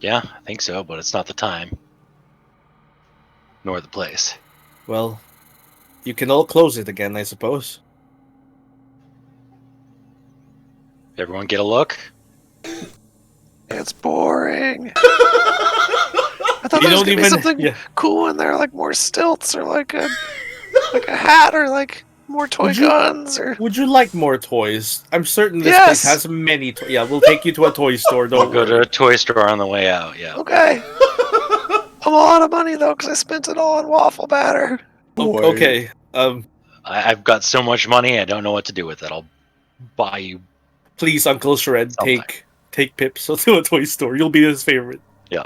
Yeah, I think so, but it's not the time. Nor the place. Well, you can all close it again, I suppose. Everyone get a look? It's boring. I thought there was gonna be something cool in there, like more stilts or like a hat or like more toy guns. Or would you like more toys? I'm certain this Yes! place has many toys. Yeah, we'll take you to a toy store. Don't We'll go to a toy store on the way out, yeah. Okay. I'm all out of money though, because I spent it all on waffle batter. Okay. I've got so much money, I don't know what to do with it. I'll buy you. Please, Uncle Shred, take Pips to a toy store. You'll be his favorite. Yeah.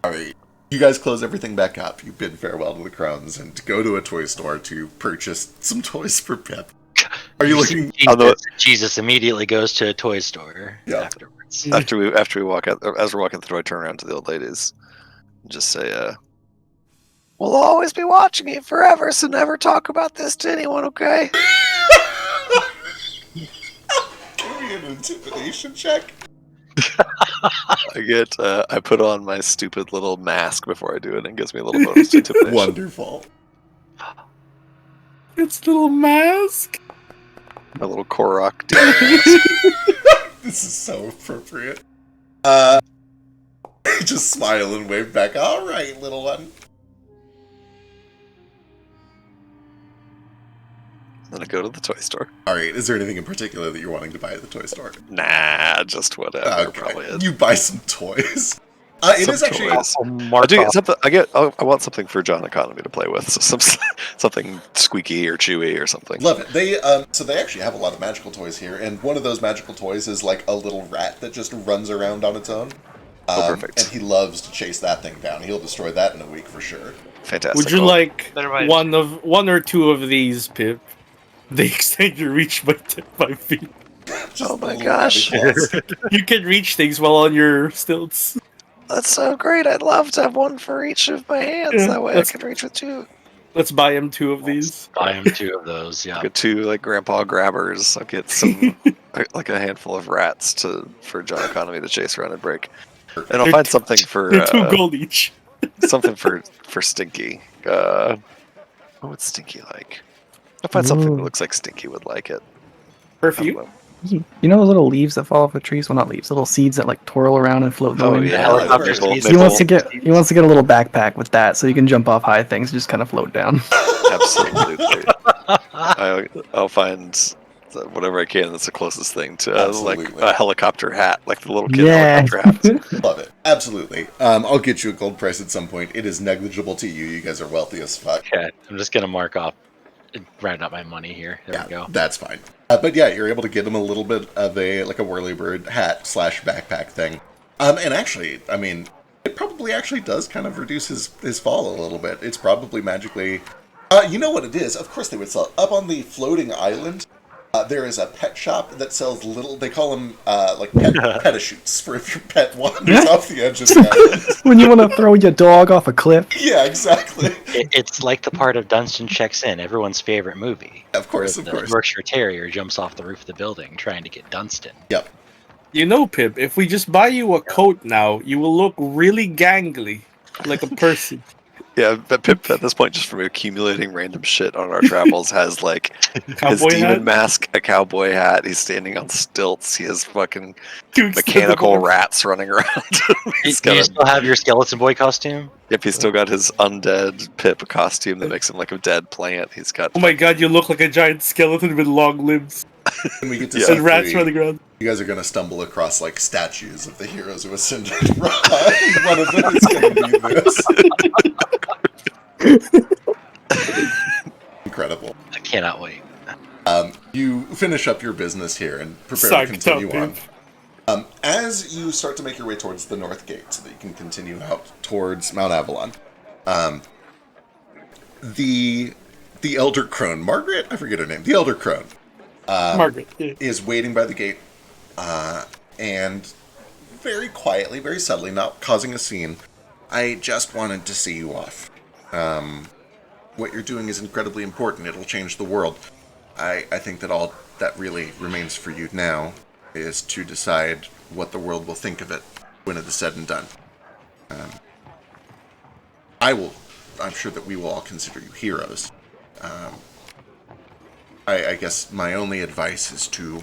Alright. You guys close everything back up. You bid farewell to the crones and go to a toy store to purchase some toys for Pip. Are you looking? Jesus immediately goes to a toy store afterwards. After we walk out, as we're walking through, I turn around to the old ladies and just say, "We'll always be watching you forever, so never talk about this to anyone, okay?" Give me an intimidation check. I put on my stupid little mask before I do it, and it gives me a little bonus to intimidation. Wonderful. It's little mask. My little Korok. This is so appropriate. Just smile and wave back. All right, little one. Then I go to the toy store. All right. Is there anything in particular that you're wanting to buy at the toy store? Nah, just whatever. Okay. Probably is. You buy some toys. It is actually. I do get something. I want something for John Economy to play with. So something squeaky or chewy or something. Love it. They actually have a lot of magical toys here, and one of those magical toys is like a little rat that just runs around on its own. Perfect. And he loves to chase that thing down. He'll destroy that in a week for sure. Fantastic. Would you like one or two of these, Pip? They extend your reach by 5 feet. Oh my gosh! You can reach things while on your stilts. That's so great. I'd love to have one for each of my hands. Yeah, that way I can reach with two. Let's buy him 2 of these. Buy him 2 of those, yeah. I'll get 2 like grandpa grabbers. I'll get some like a handful of rats for John Economy to chase around and break. And I'll find something for 2 gold each. something for Stinky. What would Stinky like? I'll find something that looks like Stinky would like it. Perfume? You know those little leaves that fall off the trees? Well, not leaves, little seeds that like twirl around and float in the wind. He wants to get a little backpack with that, so you can jump off high things and just kind of float down. Absolutely. I'll find whatever I can that's the closest thing to like a helicopter hat, like the little kid helicopter hats. Love it. Absolutely. I'll get you a gold price at some point. It is negligible to you. You guys are wealthy as fuck. Okay, I'm just gonna mark off, round up my money here. There we go. That's fine. But yeah, you're able to get him a little bit of a whirlybird hat / backpack thing. And actually, I mean, it probably actually does kind of reduce his fall a little bit. It's probably magically. You know what it is? Of course they would sell it. Up on the floating island, there is a pet shop that sells little. They call them petachutes for if your pet wanders off the edge of the island. When you want to throw your dog off a cliff. Yeah, exactly. It's like the part of Dunstan Checks In, everyone's favorite movie. Of course. The Yorkshire Terrier jumps off the roof of the building trying to get Dunstan. Yep. You know, Pip, if we just buy you a coat now, you will look really gangly, like a person. Yeah, but Pip at this point, just from accumulating random shit on our travels, has like his demon mask, a cowboy hat. He's standing on stilts. He has fucking mechanical rats running around. Do you still have your skeleton boy costume? Yep, he's still got his undead Pip costume that makes him like a dead plant. He's got. Oh my god, you look like a giant skeleton with long limbs. And we get to see rats running around. You guys are going to stumble across like statues of the heroes who ascended. One of them is going to be this. Incredible. I cannot wait. You finish up your business here and prepare to continue on. As you start to make your way towards the north gate so that you can continue out towards Mount Avalon, the Elder Crone, Margaret? I forget her name. The Elder Crone. Margaret is waiting by the gate and very quietly, very subtly, not causing a scene. I just wanted to see you off. What you're doing is incredibly important. It'll change the world. I think that all that really remains for you now is to decide what the world will think of it when it is said and done. I'm sure that we will all consider you heroes. I guess my only advice is to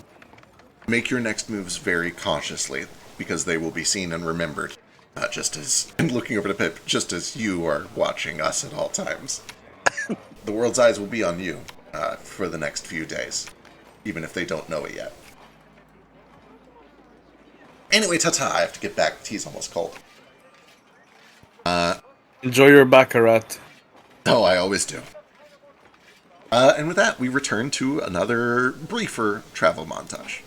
make your next moves very cautiously, because they will be seen and remembered. And looking over to Pip, just as you are watching us at all times. The world's eyes will be on you for the next few days, even if they don't know it yet. Anyway, ta-ta, I have to get back. Tea's almost cold. Enjoy your baccarat. Oh, I always do. And with that, we return to another briefer travel montage.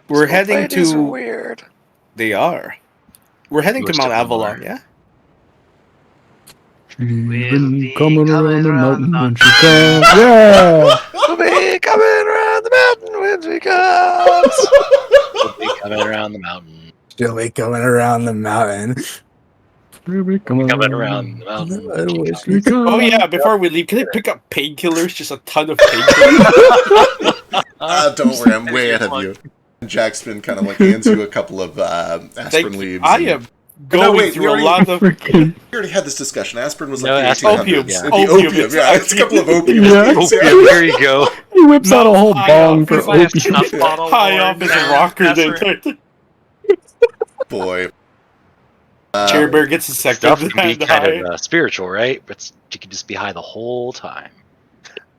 We're heading to... are weird. They are. We're heading to Mount Avalon, yeah? Coming around the mountain, won't you come? Yeah! We'll be coming she comes. She'll be coming around the mountain. She'll be coming around the mountain. Coming around the mountain. Oh yeah, before we leave, can I pick up painkillers? Just a ton of painkillers. Don't worry, I'm way ahead of you. Jackson kind of like hands you a couple of aspirin leaves. I am going through a lot of. We already had this discussion. Aspirin was like the 1800s. Opium. The opium. Yeah, it's a couple of opium. There you go. He whips out a whole bong for opium. High off as a rocker. Then. Boy. Chairbear gets a second. Stuff can be kind of spiritual, right? But you can just be high the whole time.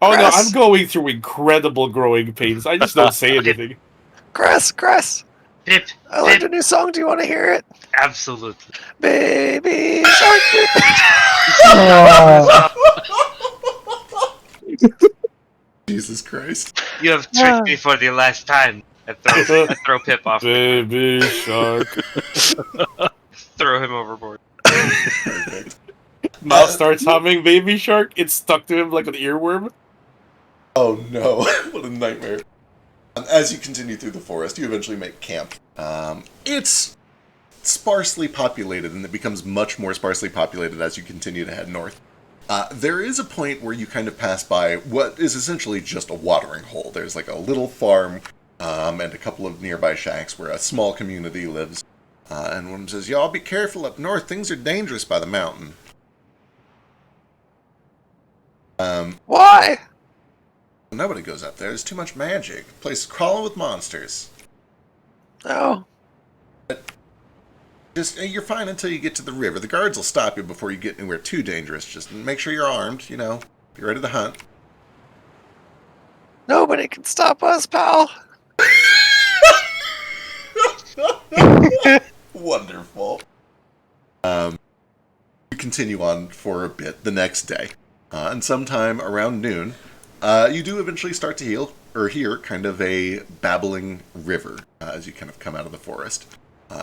Oh no, I'm going through incredible growing pains. I just don't say anything. Cress. Pip, I learned a new song. Do you want to hear it? absolutely. Baby shark. Jesus Christ. You have tricked me for the last time. I throw Pip off. Baby shark. Throw him overboard. Perfect. Mouse starts humming Baby Shark. It's stuck to him like an earworm. Oh no, what a nightmare. As you continue through the forest, you eventually make camp. It's sparsely populated, and it becomes much more sparsely populated as you continue to head north. There is a point where you kind of pass by what is essentially just a watering hole. There's like a little farm and a couple of nearby shacks where a small community lives. And one of them says, y'all be careful up north. Things are dangerous by the mountain. Why? Nobody goes up there. There's too much magic. The place is crawling with monsters. Oh. You're fine until you get to the river. The guards will stop you before you get anywhere too dangerous. Just make sure you're armed, be ready to hunt. Nobody can stop us, pal. Wonderful. You continue on for a bit the next day. And sometime around noon, you do eventually start to hear kind of a babbling river as you kind of come out of the forest.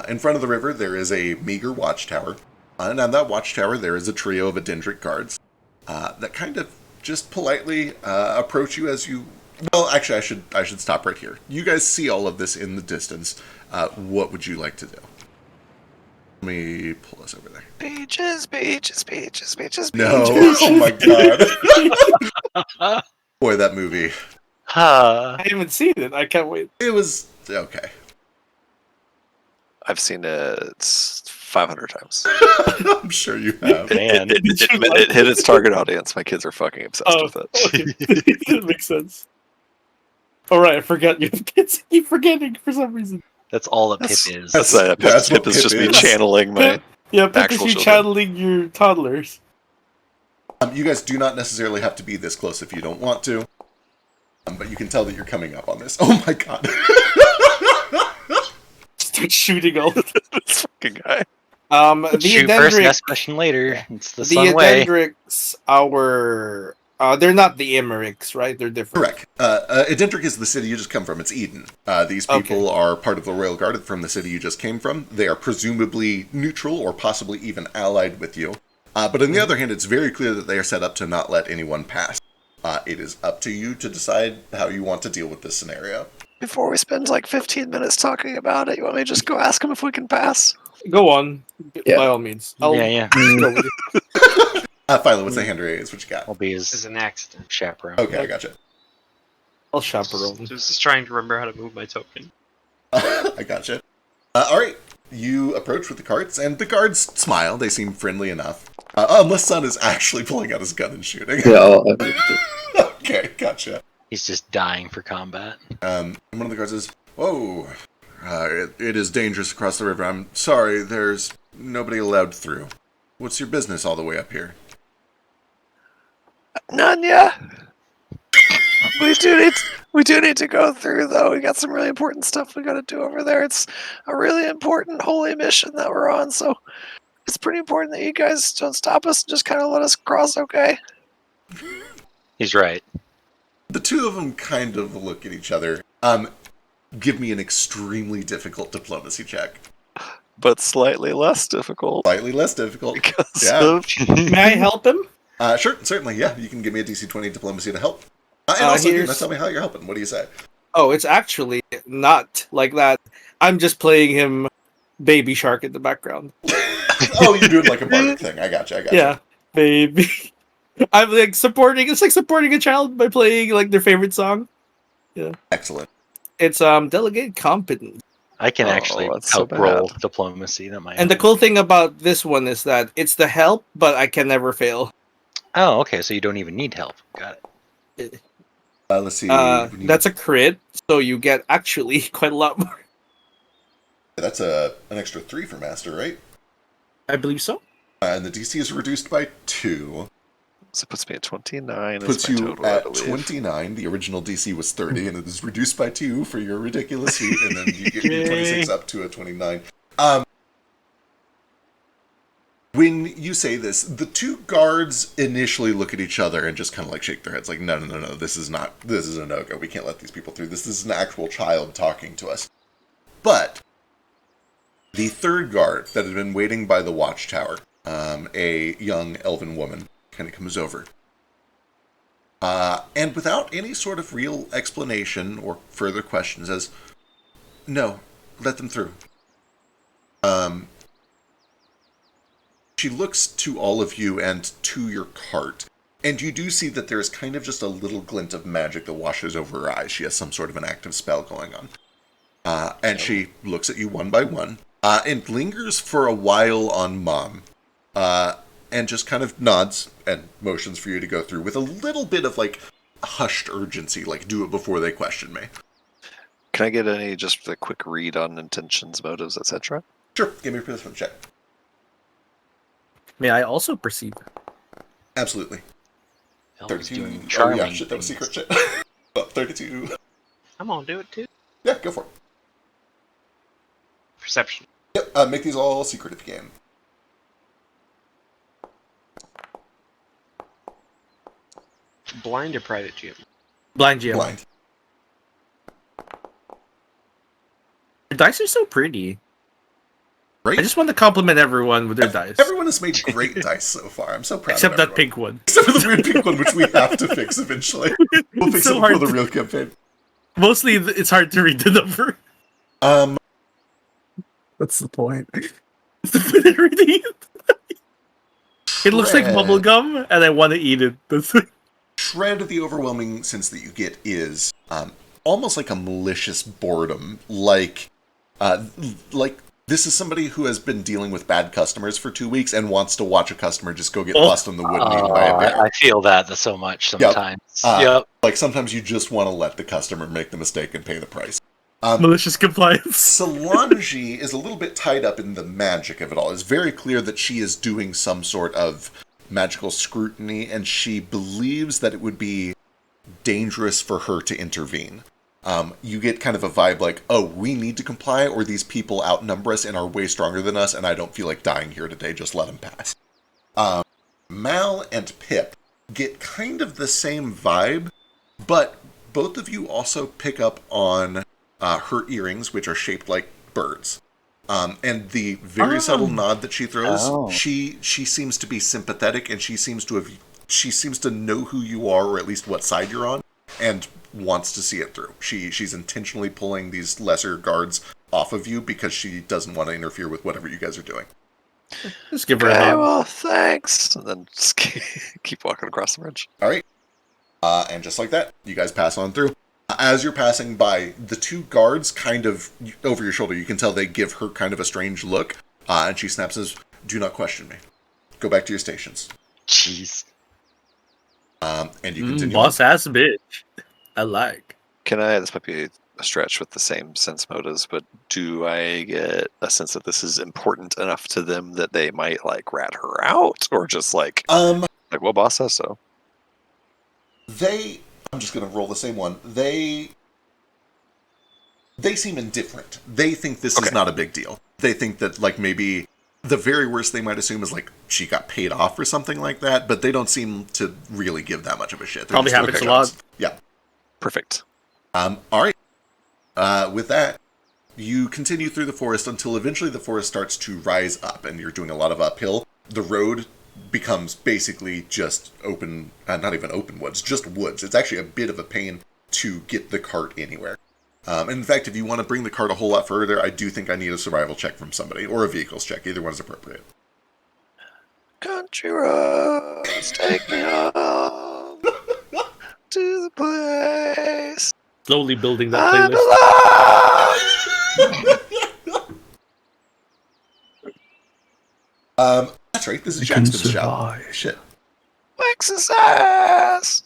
In front of the river, there is a meager watchtower. And on that watchtower, there is a trio of Adendric guards that kind of just politely approach you as you... Well, actually, I should stop right here. You guys see all of this in the distance. What would you like to do? Let me pull us over there. Beaches. No, oh my god. Boy, that movie. I haven't seen it. I can't wait. It was okay. I've seen it 500 times. I'm sure you have. It hit its target audience. My kids are fucking obsessed with it. Okay. That makes sense. All right, I forgot you have kids. I keep forgetting for some reason. That's all that Pip is. That's Pip is just me channeling my Pip is you channeling your toddlers. You guys do not necessarily have to be this close if you don't want to. But you can tell that you're coming up on this. Oh my god. Start shooting all this fucking guy. The Shoot first, ask question later. It's the sun way. Adendrics they're not the Emmerichs, right? They're different. Correct. Adendric is the city you just come from. It's Eden. These people are part of the Royal Guard from the city you just came from. They are presumably neutral or possibly even allied with you. But on the other hand, it's very clear that they are set up to not let anyone pass. It is up to you to decide how you want to deal with this scenario. Before we spend like 15 minutes talking about it, you want me to just go ask them if we can pass? Go on. Yeah. By all means. Yeah. Go with you. Philo, what's the hand raise? What you got? I'll be As an accident. chaperone. Okay, I gotcha. I'll chaperone. I was just trying to remember how to move my token. I gotcha. Alright, you approach with the carts, and the guards smile. They seem friendly enough. Unless Sun is actually pulling out his gun and shooting. Yeah, okay, gotcha. He's just dying for combat. And one of the guards says, whoa, it is dangerous across the river. I'm sorry, there's nobody allowed through. What's your business all the way up here? None, yeah. We do need to go through, though. We got some really important stuff we got to do over there. It's a really important holy mission that we're on, so it's pretty important that you guys don't stop us and just kind of let us cross, okay? He's right. The two of them kind of look at each other. Give me an extremely difficult diplomacy check. But slightly less difficult. Slightly less difficult. Because of... May I help him? Sure, certainly, yeah. You can give me a DC 20 diplomacy to help. And also, tell me how you're helping. What do you say? Oh, it's actually not like that. I'm just playing him Baby Shark in the background. Oh, you're doing like a bardic thing. I gotcha. Yeah, baby. I'm like supporting. It's like supporting a child by playing like their favorite song. Yeah, excellent. It's delegate competence. I can actually help roll diplomacy. That might. And the cool thing about this one is that it's the help, but I can never fail. Oh, okay. So you don't even need help. Got it. Let's see. That's a crit, so you get actually quite a lot more. That's an extra 3 for Master, right? I believe so. And the DC is reduced by 2. So it puts me at 29. Puts you total, at 29. The original DC was 30, and it is reduced by 2 for your ridiculous feat, and then you get your 26 up to a 29. When you say this, the two guards initially look at each other and just kind of like shake their heads like, no, this is a no-go. We can't let these people through. This is an actual child talking to us. But the third guard that had been waiting by the watchtower, a young elven woman, kind of comes over. And without any sort of real explanation or further questions, says, no, let them through. She looks to all of you and to your cart, and you do see that there's kind of just a little glint of magic that washes over her eyes. She has some sort of an active spell going on. And she looks at you one by one, and lingers for a while on Mom, and just kind of nods and motions for you to go through with a little bit of, like, hushed urgency, like, do it before they question me. Can I get just a quick read on intentions, motives, etc.? Sure, give me a perception check. May I also perceive? Absolutely. 32. Oh yeah, shit, that was secret shit. 32. I'm gonna do it too. Yeah, go for it. Perception. Yep, make these all secret if you can. Blind or private GM? Blind GM. Blind. Your dice are so pretty. Right? I just want to compliment everyone with their dice. Everyone has made great dice so far. I'm so proud Except of that everyone. pink one. Except for the weird pink one, which we have to fix eventually. We'll fix so it before the real campaign. Mostly, it's hard to read the number. What's the point? It looks like bubble gum, and I want to eat it. Shred of the overwhelming sense that you get is almost like a malicious boredom, like this is somebody who has been dealing with bad customers for 2 weeks and wants to watch a customer just go get bust on the wood and eaten by a bear. I feel that so much sometimes. Yep. Like sometimes you just want to let the customer make the mistake and pay the price. Malicious compliance. Solange is a little bit tied up in the magic of it all. It's very clear that she is doing some sort of magical scrutiny, and she believes that it would be dangerous for her to intervene. You get kind of a vibe like, oh, we need to comply, or these people outnumber us and are way stronger than us, and I don't feel like dying here today, just let them pass. Mal and Pip get kind of the same vibe, but both of you also pick up on her earrings, which are shaped like birds. And the very subtle nod that she throws, she seems to be sympathetic, and she seems to know who you are, or at least what side you're on, and wants to see it through. She's intentionally pulling these lesser guards off of you because she doesn't want to interfere with whatever you guys are doing. Just give her a hand. Well, thanks. And then just keep walking across the bridge. All right. And just like that, you guys pass on through. As you're passing by, the two guards kind of over your shoulder, you can tell they give her kind of a strange look, and she snaps and says, do not question me. Go back to your stations. Jeez. And you continue. Boss ass bitch. I like. This might be a stretch with the same sense motives, but do I get a sense that this is important enough to them that they might like rat her out, or just like well, boss says so? I'm just going to roll the same one. They seem indifferent. They think this is not a big deal. They think that like maybe the very worst they might assume is like she got paid off or something like that, but they don't seem to really give that much of a shit. Probably happens a lot. Yeah. Perfect. All right. With that, you continue through the forest until eventually the forest starts to rise up, and you're doing a lot of uphill. The road becomes basically just open, not even open woods, just woods. It's actually a bit of a pain to get the cart anywhere. And in fact, if you want to bring the cart a whole lot further, I do think I need a survival check from somebody, or a vehicles check. Either one is appropriate. Country roads, take me home to the place. Slowly building that I belong. That's right. This is Jackson's shop. Shit. Exercise.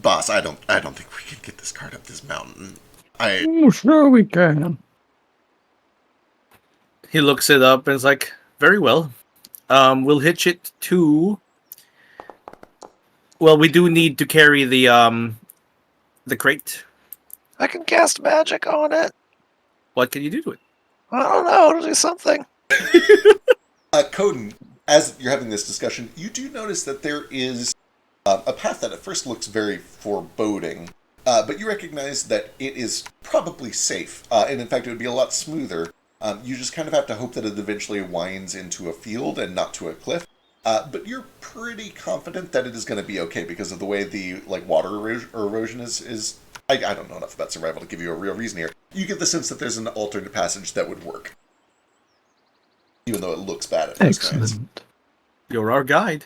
Boss, I don't think we can get this cart up this mountain. Sure we can. He looks it up and is like, very well. We'll hitch it to. Well, we do need to carry the crate. I can cast magic on it. What can you do to it? I don't know. It'll do something. Coden, as you're having this discussion, you do notice that there is a path that at first looks very foreboding, but you recognize that it is probably safe, and in fact it would be a lot smoother. You just kind of have to hope that it eventually winds into a field and not to a cliff. But you're pretty confident that it is going to be okay because of the way the water erosion is. I don't know enough about survival to give you a real reason here. You get the sense that there's an alternate passage that would work, even though it looks bad at first glance. Excellent. You're our guide.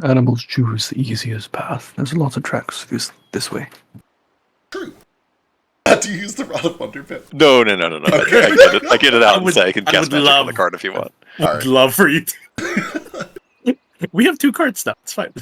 Animals choose the easiest path. There's lots of tracks this way. True. Do you use the Rod of Wonder bit? No. Okay. I get it out and say I can cast magic on the card if you want. I'd love for you to. We have 2 cards now. It's fine.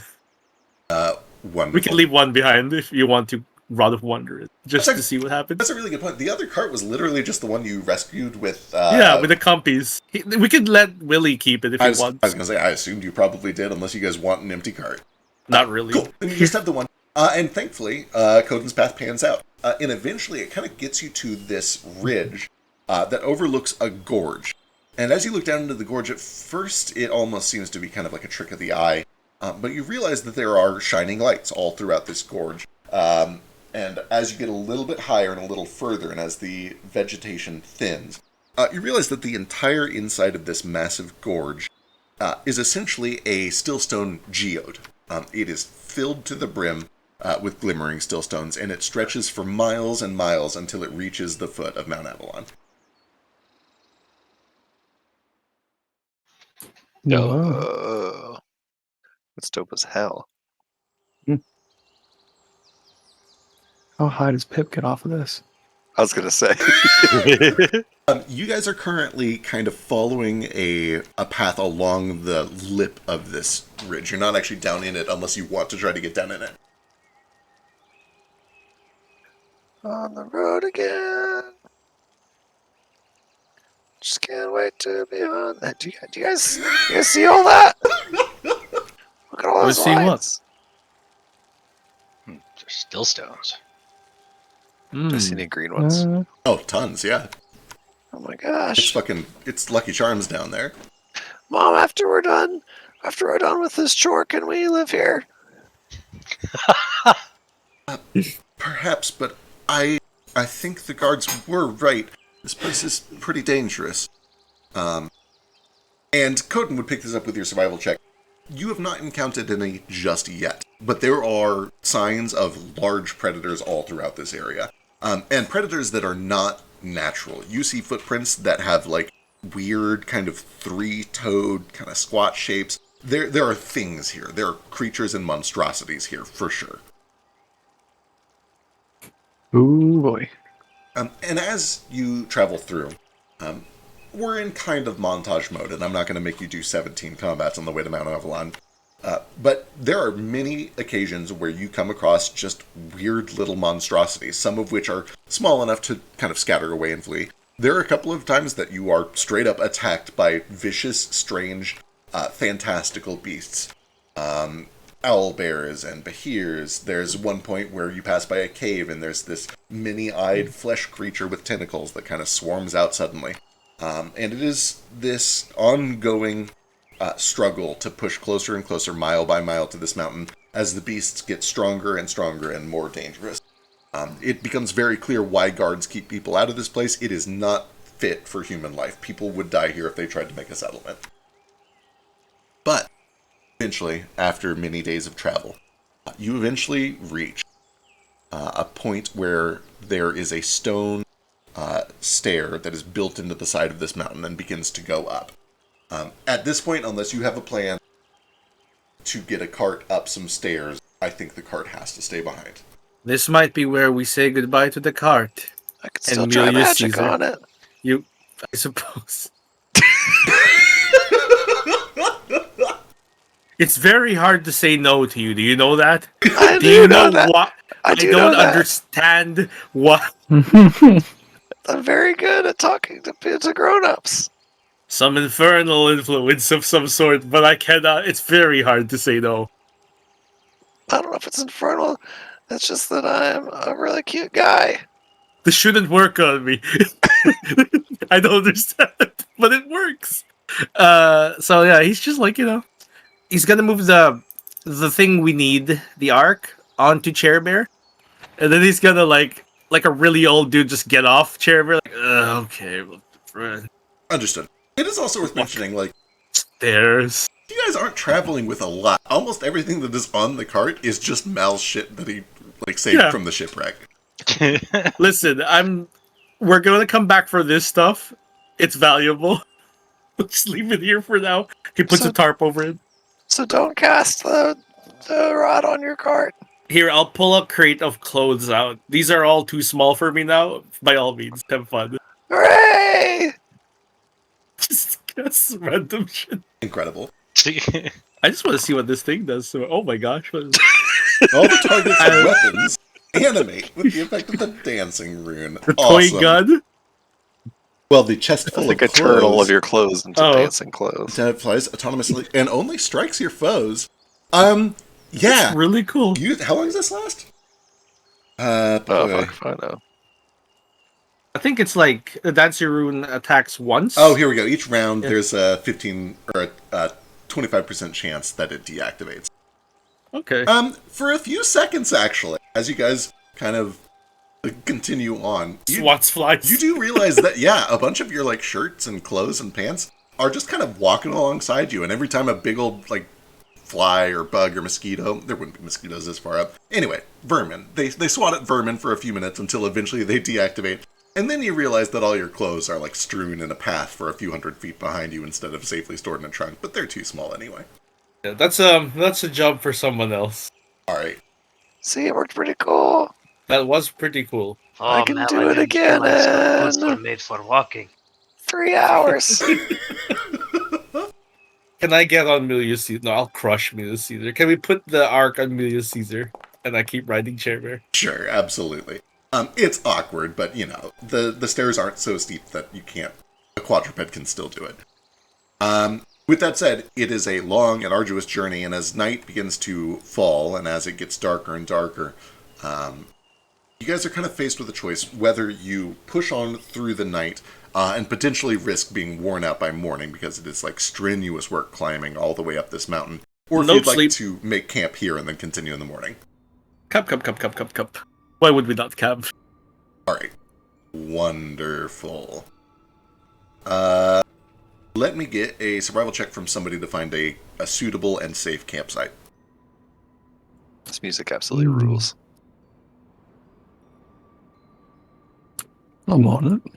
Wonderful. We can leave one behind if you want to Rod of Wonder it, just to see what happens. That's a really good point. The other cart was literally just the one you rescued with... with the compies. We could let Willie keep it if he wants. I was going to say, I assumed you probably did, unless you guys want an empty cart. Not really. Cool. Then you just have the one. And thankfully, Coden's path pans out. And eventually it kind of gets you to this ridge that overlooks a gorge. And as you look down into the gorge, at first it almost seems to be kind of like a trick of the eye. But you realize that there are shining lights all throughout this gorge. And as you get a little bit higher and a little further, and as the vegetation thins, you realize that the entire inside of this massive gorge is essentially a stillstone geode. It is filled to the brim with glimmering stillstones, and it stretches for miles and miles until it reaches the foot of Mount Avalon. No. That's dope as hell. How high does Pip get off of this? I was going to say. You guys are currently kind of following a path along the lip of this ridge. You're not actually down in it unless you want to try to get down in it. On the road again. Just can't wait to be on that. Do you guys see all that? Look at all those lights. There's still stones. Do I see any green ones? Oh, tons, yeah. Oh my gosh. It's Lucky Charms down there. Mom, after we're done with this chore, can we live here? Perhaps, but I think the guards were right. This place is pretty dangerous. And Coden would pick this up with your survival check. You have not encountered any just yet, but there are signs of large predators all throughout this area. And predators that are not natural. You see footprints that have weird kind of 3-toed kind of squat shapes. There are things here. There are creatures and monstrosities here for sure. Ooh boy. And as you travel through, we're in kind of montage mode, and I'm not going to make you do 17 combats on the way to Mount Avalon. But there are many occasions where you come across just weird little monstrosities, some of which are small enough to kind of scatter away and flee. There are a couple of times that you are straight up attacked by vicious, strange, fantastical beasts. Owl bears and bahirs. There's one point where you pass by a cave and there's this many-eyed flesh creature with tentacles that kind of swarms out suddenly. And it is this ongoing struggle to push closer and closer, mile by mile, to this mountain as the beasts get stronger and stronger and more dangerous. It becomes very clear why guards keep people out of this place. It is not fit for human life. People would die here if they tried to make a settlement. But eventually, after many days of travel, you eventually reach a point where there is a stone stair that is built into the side of this mountain and begins to go up. At this point, unless you have a plan to get a cart up some stairs, I think the cart has to stay behind. This might be where we say goodbye to the cart. I could still try magic on it. I suppose. It's very hard to say no to you. Do you know that? Do you know that? What? I don't understand what. I'm very good at talking to grown-ups. Some infernal influence of some sort, but I cannot. It's very hard to say no. I don't know if it's infernal. It's just that I'm a really cute guy. This shouldn't work on me. I don't understand, but it works. So yeah, he's just like, he's gonna move the thing we need, the arc, onto Chair Bear, and then he's gonna like a really old dude just get off Chair Bear. Like, okay. Understood. It is also worth mentioning, like, stairs. You guys aren't traveling with a lot. Almost everything that is on the cart is just Mal's shit that he saved from the shipwreck. Listen, we're gonna come back for this stuff. It's valuable. Just leave it here for now. He puts a tarp over it. So don't cast the rod on your cart. Here, I'll pull a crate of clothes out. These are all too small for me now. By all means, have fun. Hooray! Just random shit. Incredible. I just want to see what this thing does. So, oh my gosh. All the targets and weapons animate with the effect of the dancing rune. The toy gun? Well, the chest full like of a turtle of your clothes into dancing clothes. It flies autonomously and only strikes your foes. Yeah. That's really cool. How long does this last? If I know. I think it's like the dancing rune attacks once. Oh, here we go. Each round, there's a 15 or a 25% chance that it deactivates. Okay. For a few seconds, actually, as you guys kind of continue on, Swats flies. You do realize that, a bunch of your shirts and clothes and pants are just kind of walking alongside you, and every time a big old fly or bug or mosquito, there wouldn't be mosquitoes this far up. Anyway, vermin. They swat at vermin for a few minutes until eventually they deactivate. And then you realize that all your clothes are strewn in a path for a few hundred feet behind you instead of safely stored in a trunk, but they're too small anyway. Yeah, that's a job for someone else. All right. See, it worked pretty cool. That was pretty cool. Oh, I can do it again. Clothes were made for walking. 3 hours. Can I get on Julius Caesar? No, I'll crush Julius Caesar. Can we put the arc on Julius Caesar and I keep riding Chair Bear? Sure, absolutely. It's awkward, but the stairs aren't so steep that a quadruped can still do it. With that said, it is a long and arduous journey, and as night begins to fall, and as it gets darker and darker, you guys are kind of faced with a choice whether you push on through the night and potentially risk being worn out by morning because it is strenuous work climbing all the way up this mountain, or if you'd like to make camp here and then continue in the morning. Cup. Why would we not camp? Alright. Wonderful. Let me get a survival check from somebody to find a suitable and safe campsite. This music absolutely rules. I'm on it.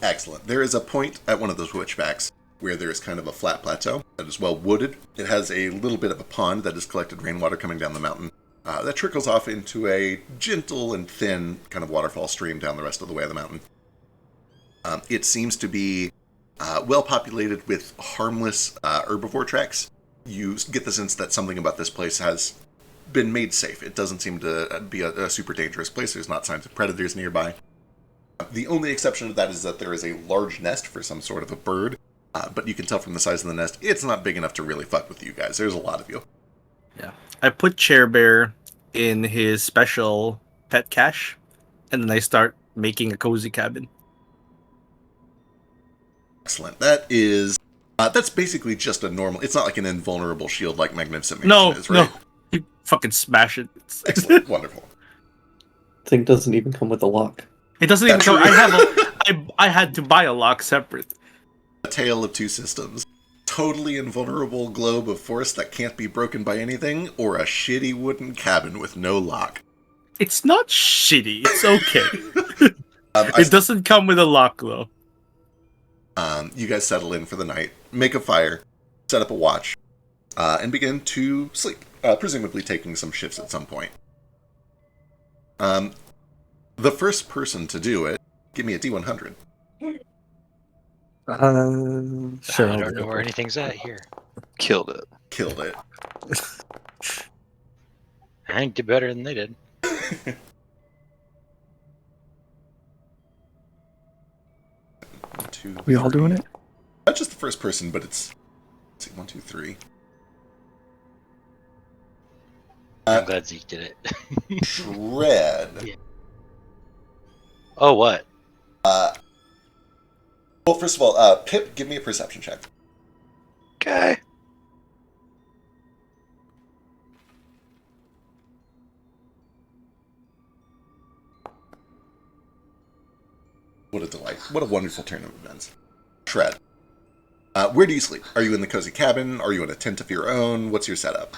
Excellent. There is a point at one of the switchbacks where there is kind of a flat plateau that is well wooded. It has a little bit of a pond that has collected rainwater coming down the mountain. That trickles off into a gentle and thin kind of waterfall stream down the rest of the way of the mountain. It seems to be well populated with harmless herbivore tracks. You get the sense that something about this place has been made safe. It doesn't seem to be a super dangerous place. There's not signs of predators nearby. The only exception to that is that there is a large nest for some sort of a bird, but you can tell from the size of the nest, it's not big enough to really fuck with you guys. There's a lot of you. Yeah. I put Chair Bear in his special pet cache, and then I start making a cozy cabin. Excellent. That is... that's basically just a normal... It's not like an invulnerable shield like Magnificent Mansion is, right? No. You fucking smash it. Excellent. Wonderful. thing doesn't even come with a lock. It doesn't even come. I had to buy a lock separate. A tale of two systems. Totally invulnerable globe of force that can't be broken by anything, or a shitty wooden cabin with no lock. It's not shitty. It's okay. It doesn't come with a lock, though. You guys settle in for the night, make a fire, set up a watch, and begin to sleep, presumably taking some shifts at some point. The first person to do it, give me a D100. Sure. I don't know where anything's at here. Killed it. Killed it. I think did better than they did. We all doing it? Not just the first person, but it's... Let's see, 1, 2, 3. I'm glad Zeke did it. Shred. Yeah. Oh, what? Well, first of all, Pip, give me a perception check. Okay. What a delight. What a wonderful turn of events. Shred. Where do you sleep? Are you in the cozy cabin? Are you in a tent of your own? What's your setup?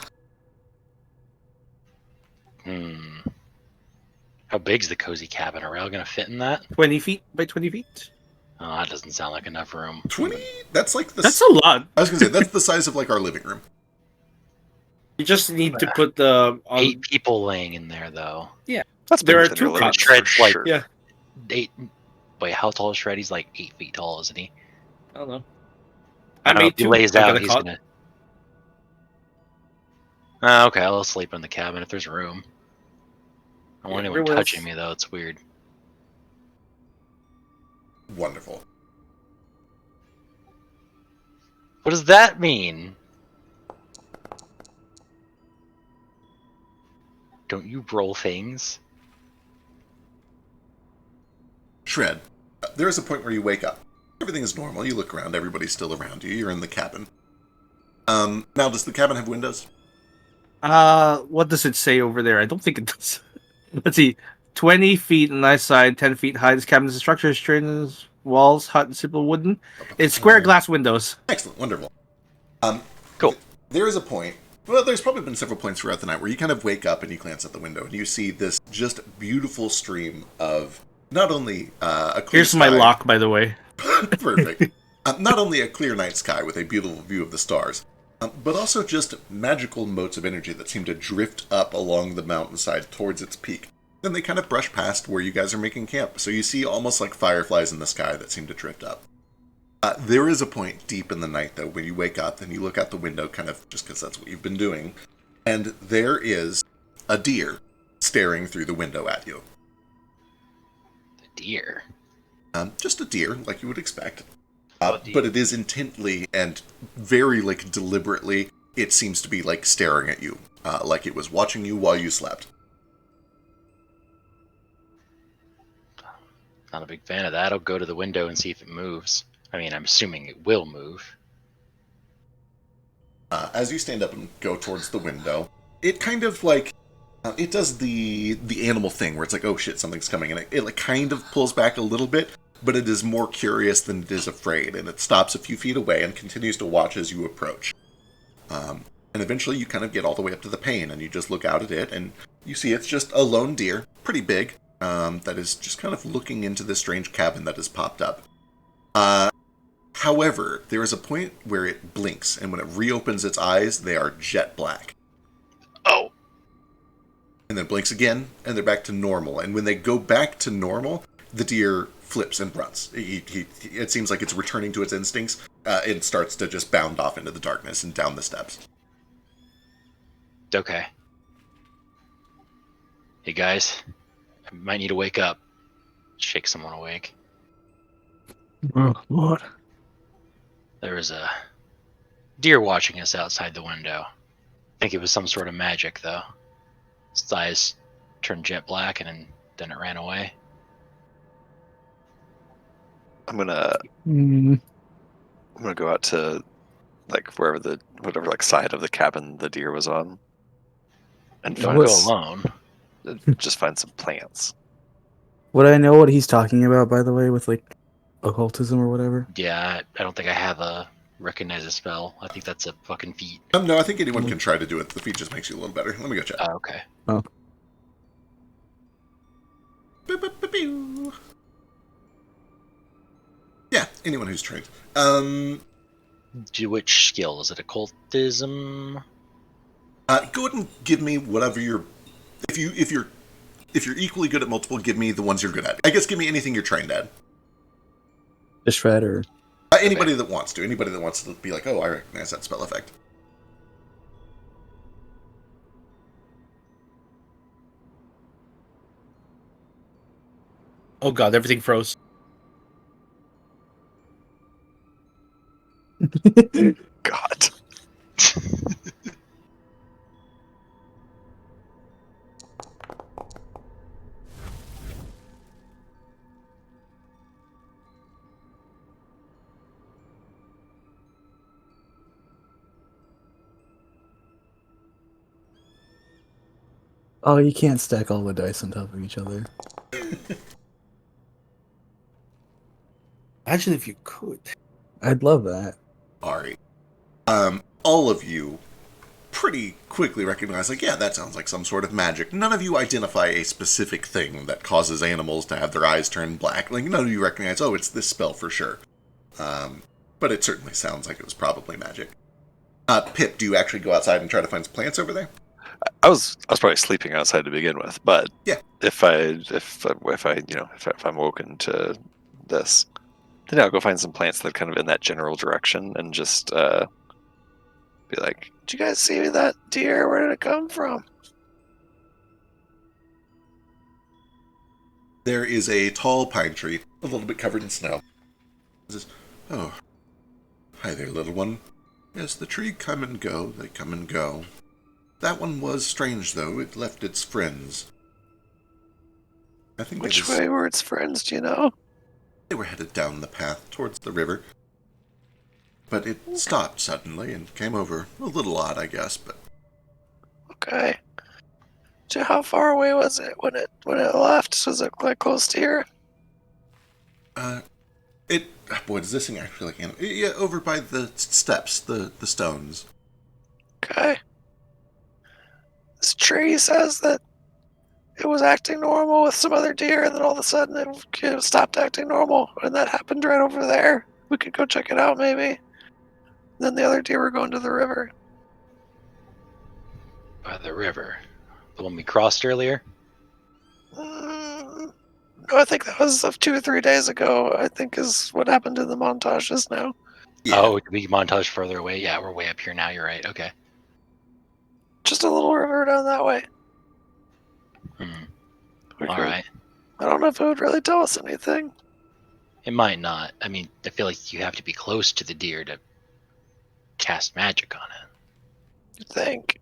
How big's the cozy cabin? Are we all going to fit in that? 20 feet by 20 feet? Oh, that doesn't sound like enough room. 20? That's like the... That's a lot. I was going to say, that's the size of like our living room. You just need to put the... 8 people laying in there, though. Yeah. There are 2 cots. Shred's like... Yeah. 8... Wait, how tall is Shred? He's like 8 feet tall, isn't he? I don't know. I don't know, if he lays out, he's cot. gonna... okay, I'll sleep in the cabin if there's room. I don't want anyone touching me, though. It's weird. Wonderful. What does that mean? Don't you roll things? Shred. There is a point where you wake up. Everything is normal. You look around. Everybody's still around you. You're in the cabin. Now, does the cabin have windows? What does it say over there? I don't think it does. Let's see. 20 feet on either side, 10 feet high. This cabin's structure is trainers, walls, hut, and simple wooden. It's square glass windows. Excellent. Wonderful. Cool. There is a point, well, there's probably been several points throughout the night where you kind of wake up and you glance out the window and you see this just beautiful stream of not only a clear Here's my sky, lock, by the way. Perfect. Not only a clear night sky with a beautiful view of the stars, but also just magical motes of energy that seem to drift up along the mountainside towards its peak. Then they kind of brush past where you guys are making camp, so you see almost like fireflies in the sky that seem to drift up. There is a point deep in the night, though, when you wake up and you look out the window, kind of just because that's what you've been doing, and there is a deer staring through the window at you. The deer? Just a deer, like you would expect. But it is intently and very, like, deliberately, it seems to be, like, staring at you, like it was watching you while you slept. Not a big fan of that. I'll go to the window and see if it moves. I mean, I'm assuming it will move. As you stand up and go towards the window, it kind of, like, it does the animal thing where it's like, oh shit, something's coming, and it like, kind of pulls back a little bit, but it is more curious than it is afraid, and it stops a few feet away and continues to watch as you approach. And eventually you kind of get all the way up to the pane, and you just look out at it, and you see it's just a lone deer, pretty big, that is just kind of looking into this strange cabin that has popped up. However, there is a point where it blinks, and when it reopens its eyes, they are jet black. Oh! And then blinks again, and they're back to normal. And when they go back to normal, the deer flips and runs. It seems like it's returning to its instincts. It starts to just bound off into the darkness and down the steps. Okay. Hey guys, I might need to wake up. Shake someone awake. Oh, Lord. There was a deer watching us outside the window. I think it was some sort of magic, though. Its eyes turned jet black, and then it ran away. I'm gonna go out to like whatever like side of the cabin the deer was on, and Don't go alone. just find some plants. Would I know what he's talking about, by the way, with like occultism or whatever? Yeah, I don't think I have a recognize a spell. I think that's a fucking feat. No, I think anyone can try to do it. The feat just makes you a little better. Let me go check. Okay. Oh. Yeah, anyone who's trained. Which skill? Is it occultism? Go ahead and give me whatever you're. If you're equally good at multiple, give me the ones you're good at. I guess give me anything you're trained at. Just shred or anybody that wants to. Anybody that wants to be like, oh, I recognize that spell effect. Oh god, everything froze. God. Oh, you can't stack all the dice on top of each other. Imagine if you could. I'd love that. Ari. All of you pretty quickly recognize, like, yeah, that sounds like some sort of magic. None of you identify a specific thing that causes animals to have their eyes turn black. Like, none of you recognize, oh, it's this spell for sure. But it certainly sounds like it was probably magic. Pip, do you actually go outside and try to find some plants over there? I was probably sleeping outside to begin with, but yeah, if I'm woken to this, then I'll go find some plants that are kind of in that general direction and just be like, "Did you guys see that deer? Where did it come from?" There is a tall pine tree, a little bit covered in snow. It says, oh, hi there, little one. Yes, the tree come and go, they come and go. That one was strange, though. It left its friends. I think Which way were its friends, do you know? They were headed down the path towards the river. But it stopped suddenly and came over. A little odd, I guess, but... Okay. So how far away was it when it left? Was it like close to here? Boy, does this thing actually like... Yeah, over by the steps, the stones. Okay. This tree says that it was acting normal with some other deer, and then all of a sudden it stopped acting normal, and that happened right over there. We could go check it out, maybe. Then the other deer were going to the river. By the river? The one we crossed earlier? No, I think that was 2 or 3 days ago, I think is what happened in the montage just now. Yeah. Oh, we montage further away? Yeah, we're way up here now, you're right, okay. Just a little river down that way. Alright. I don't know if it would really tell us anything. It might not. I mean, I feel like you have to be close to the deer to cast magic on it. You think?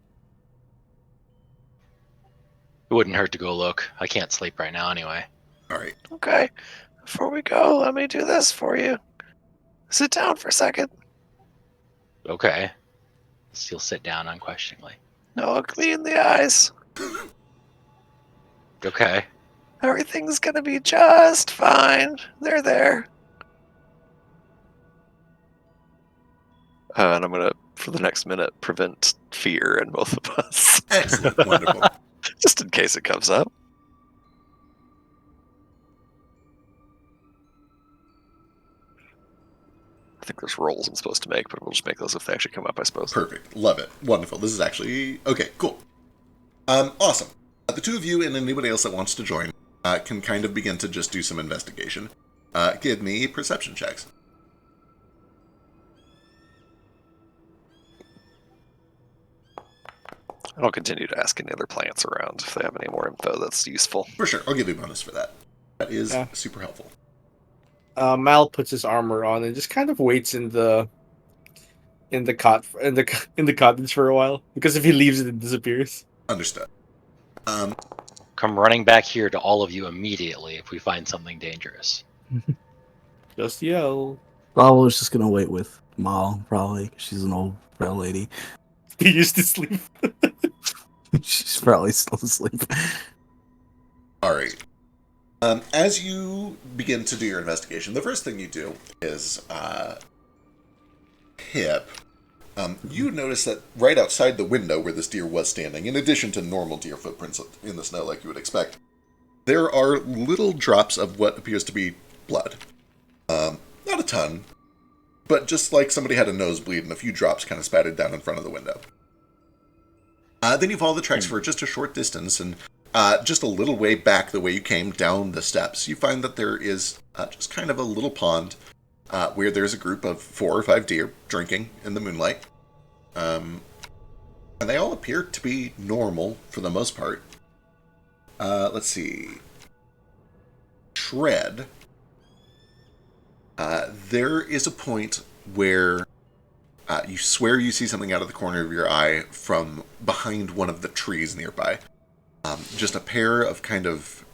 It wouldn't hurt to go look. I can't sleep right now anyway. Alright. Okay. Before we go, let me do this for you. Sit down for a second. Okay. You'll sit down unquestioningly. Now look me in the eyes. Okay. Everything's gonna be just fine. They're there. And I'm gonna, for the next minute, prevent fear in both of us. Excellent, wonderful. Just in case it comes up. I think there's rolls I'm supposed to make, but we'll just make those if they actually come up, I suppose. Perfect. Love it. Wonderful. This is actually... Okay, cool. Awesome. The two of you and anybody else that wants to join can kind of begin to just do some investigation. Give me perception checks. I'll continue to ask any other plants around if they have any more info that's useful. For sure. I'll give you a bonus for that. That is super helpful. Mal puts his armor on and just kind of waits in the cottage for a while, because if he leaves it disappears. Understood. Come running back here to all of you immediately if we find something dangerous. Just yell. Bobble was just gonna wait with Mal, probably. She's an old frail lady. He used to sleep. She's probably still asleep. All right. As you begin to do your investigation, the first thing you do is Pip. You notice that right outside the window where this deer was standing, in addition to normal deer footprints in the snow like you would expect, there are little drops of what appears to be blood. Not a ton, but just like somebody had a nosebleed and a few drops kind of spattered down in front of the window. Then you follow the tracks for just a short distance, and just a little way back the way you came down the steps, you find that there is just kind of a little pond where there's a group of 4 or 5 deer drinking in the moonlight. And they all appear to be normal for the most part. Let's see. Shred. There is a point where you swear you see something out of the corner of your eye from behind one of the trees nearby. Just a pair of kind of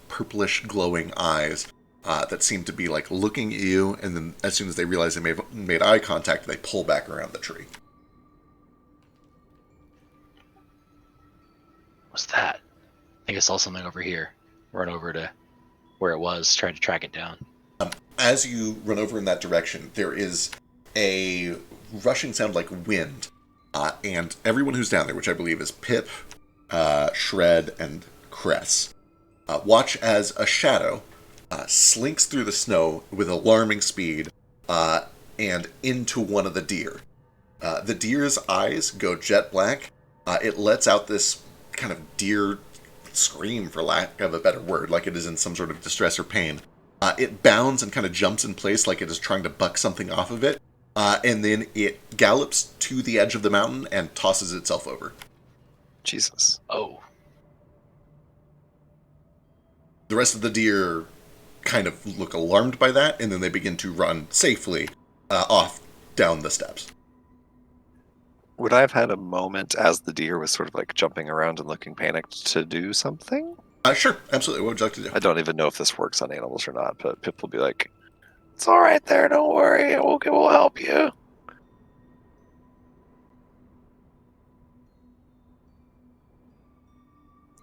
purplish glowing eyes that seem to be like looking at you, and then as soon as they realize they made eye contact, they pull back around the tree. What's that? I think I saw something over here. Run over to where it was, trying to track it down. As you run over in that direction, there is a rushing sound like wind, and everyone who's down there, which I believe is Pip, Shred, and Cress, watch as a shadow slinks through the snow with alarming speed and into one of the deer. The deer's eyes go jet black. It lets out this kind of deer scream, for lack of a better word, like it is in some sort of distress or pain. It bounds and kind of jumps in place like it is trying to buck something off of it, and then it gallops to the edge of the mountain and tosses itself over. Jesus. Oh. The rest of the deer kind of look alarmed by that, and then they begin to run safely off down the steps. Would I have had a moment as the deer was sort of like jumping around and looking panicked to do something? Sure, absolutely. What would you like to do? I don't even know if this works on animals or not, but Pip will be like, It's all right there. Don't worry. We'll help you.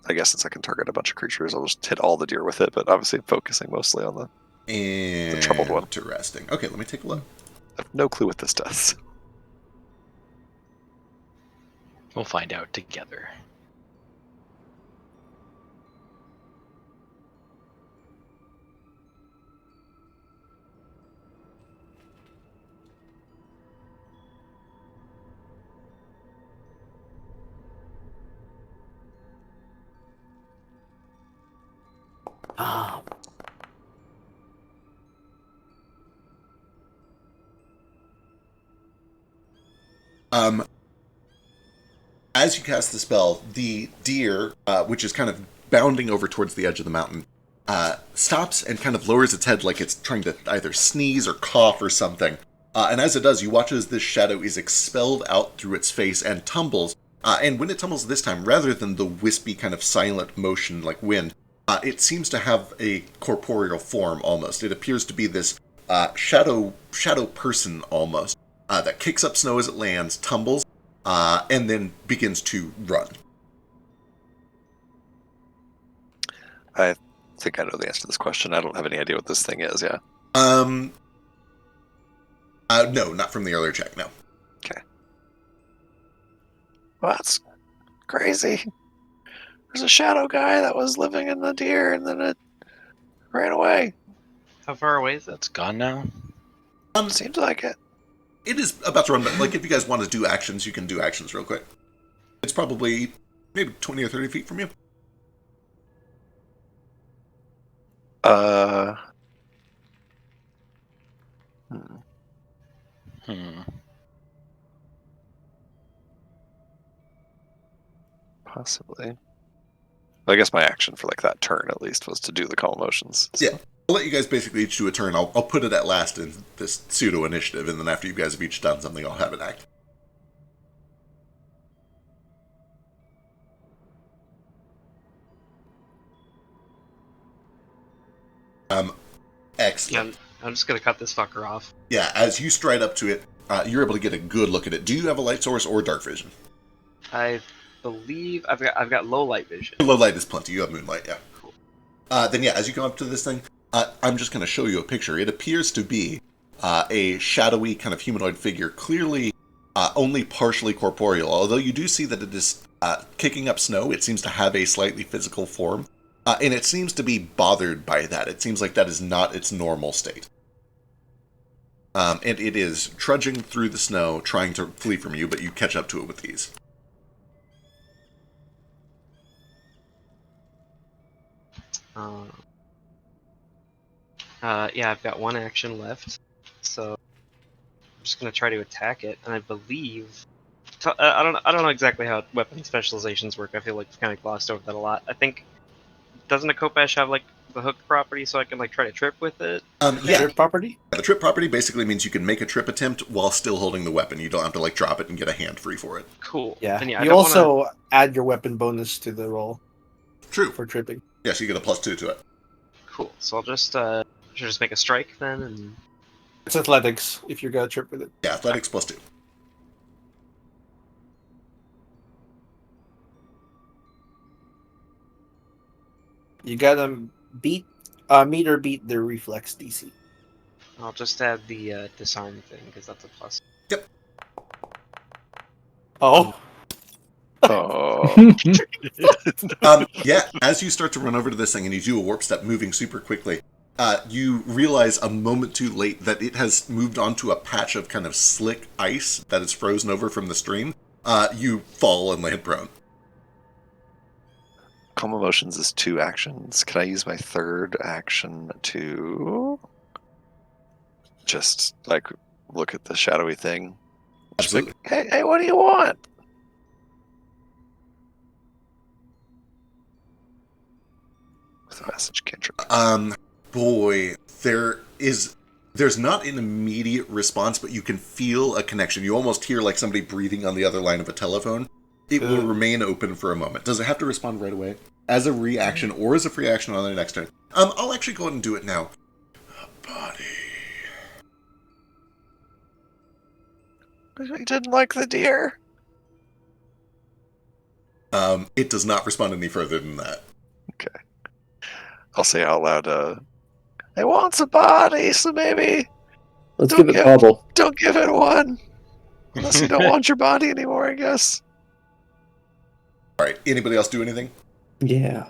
I guess since I can target a bunch of creatures, I'll just hit all the deer with it, but obviously focusing mostly on the troubled one. Interesting. Okay, let me take a look. I have no clue what this does. We'll find out together. As you cast the spell, the deer, which is kind of bounding over towards the edge of the mountain, stops and kind of lowers its head like it's trying to either sneeze or cough or something. And as it does, you watch as this shadow is expelled out through its face and tumbles. And when it tumbles this time, rather than the wispy kind of silent motion like wind, it seems to have a corporeal form almost. It appears to be this shadow person almost that kicks up snow as it lands, tumbles, and then begins to run. I think I know the answer to this question. I don't have any idea what this thing is, yeah. No, not from the earlier check, no. Okay. Well, that's crazy. There's a shadow guy that was living in the deer, and then it ran away. How far away is it? It's gone now? Seems like it. It is about to run, but like if you guys want to do actions, you can do actions real quick. It's probably maybe 20 or 30 feet from you. Possibly. I guess my action for like that turn at least was to do the calm motions. So. Yeah. I'll let you guys basically each do a turn. I'll put it at last in this pseudo initiative, and then after you guys have each done something, I'll have it act. Excellent. Yeah, I'm just gonna cut this fucker off. Yeah, as you stride up to it, you're able to get a good look at it. Do you have a light source or dark vision? I believe I've got low light vision. Low light is plenty. You have moonlight, yeah. Cool. Then yeah, as you come up to this thing, I'm just going to show you a picture. It appears to be a shadowy kind of humanoid figure, clearly only partially corporeal, although you do see that it is kicking up snow. It seems to have a slightly physical form, and it seems to be bothered by that. It seems like that is not its normal state. And it is trudging through the snow, trying to flee from you, but you catch up to it with ease. Yeah, I've got one action left, so I'm just gonna try to attack it. And I believe I don't know exactly how weapon specializations work. I feel like we've kind of glossed over that a lot. I think doesn't a Kopesh have like the hook property, so I can like try to trip with it? Yeah. Trip property? The trip property basically means you can make a trip attempt while still holding the weapon. You don't have to like drop it and get a hand free for it. Cool. Yeah. Then, yeah, You also add your weapon bonus to the roll. True. For tripping. Yeah, so you get a +2 to it. Cool. So I'll just make a strike then, and it's athletics if you're gonna trip with it. Yeah, athletics +2. You gotta meet or beat their reflex DC. I'll just add the disarm thing because that's a plus. Yep. Oh. Oh. Yeah, as you start to run over to this thing and you do a warp step moving super quickly, you realize a moment too late that it has moved onto a patch of kind of slick ice that is frozen over from the stream. You fall and land prone. Calm Emotions is 2 actions. Can I use my third action to just like look at the shadowy thing? Absolutely. Hey, what do you want? With a message cantrip. Boy, there's not an immediate response, but you can feel a connection. You almost hear like somebody breathing on the other line of a telephone. It will remain open for a moment. Does it have to respond right away? As a reaction or as a free action on their next turn? I'll actually go ahead and do it now. Body. We didn't like the deer. It does not respond any further than that. Okay. I'll say out loud, It wants a body, so maybe... Let's give it Bobble. Don't give it one. Unless you don't want your body anymore, I guess. Alright, anybody else do anything? Yeah.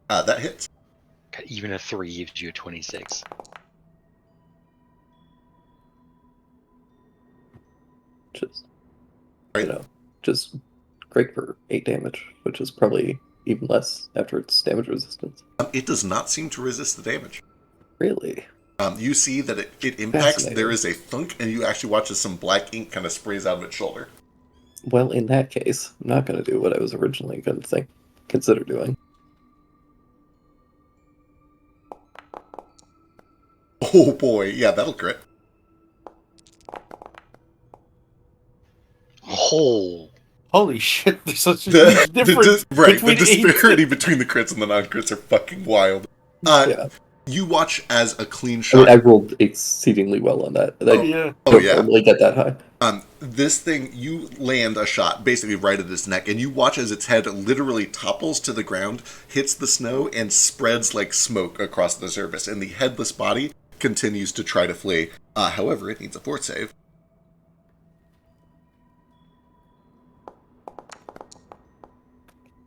That hits. Even a 3 gives you a 26. Just, just great for 8 damage, which is probably even less after its damage resistance. It does not seem to resist the damage. Really? You see that it impacts, there is a thunk, and you actually watch as some black ink kind of sprays out of its shoulder. Well, in that case, I'm not going to do what I was originally going to consider doing. Oh boy, yeah, that'll crit. Holy shit, there's such a huge difference the disparity between the crits and the non-crits are fucking wild. Yeah. You watch as a clean shot. I rolled exceedingly well on that. Yeah. Normally get that high. This thing, you land a shot basically right at its neck, and you watch as its head literally topples to the ground, hits the snow, and spreads like smoke across the surface, and the headless body continues to try to flee. However, it needs a fort save.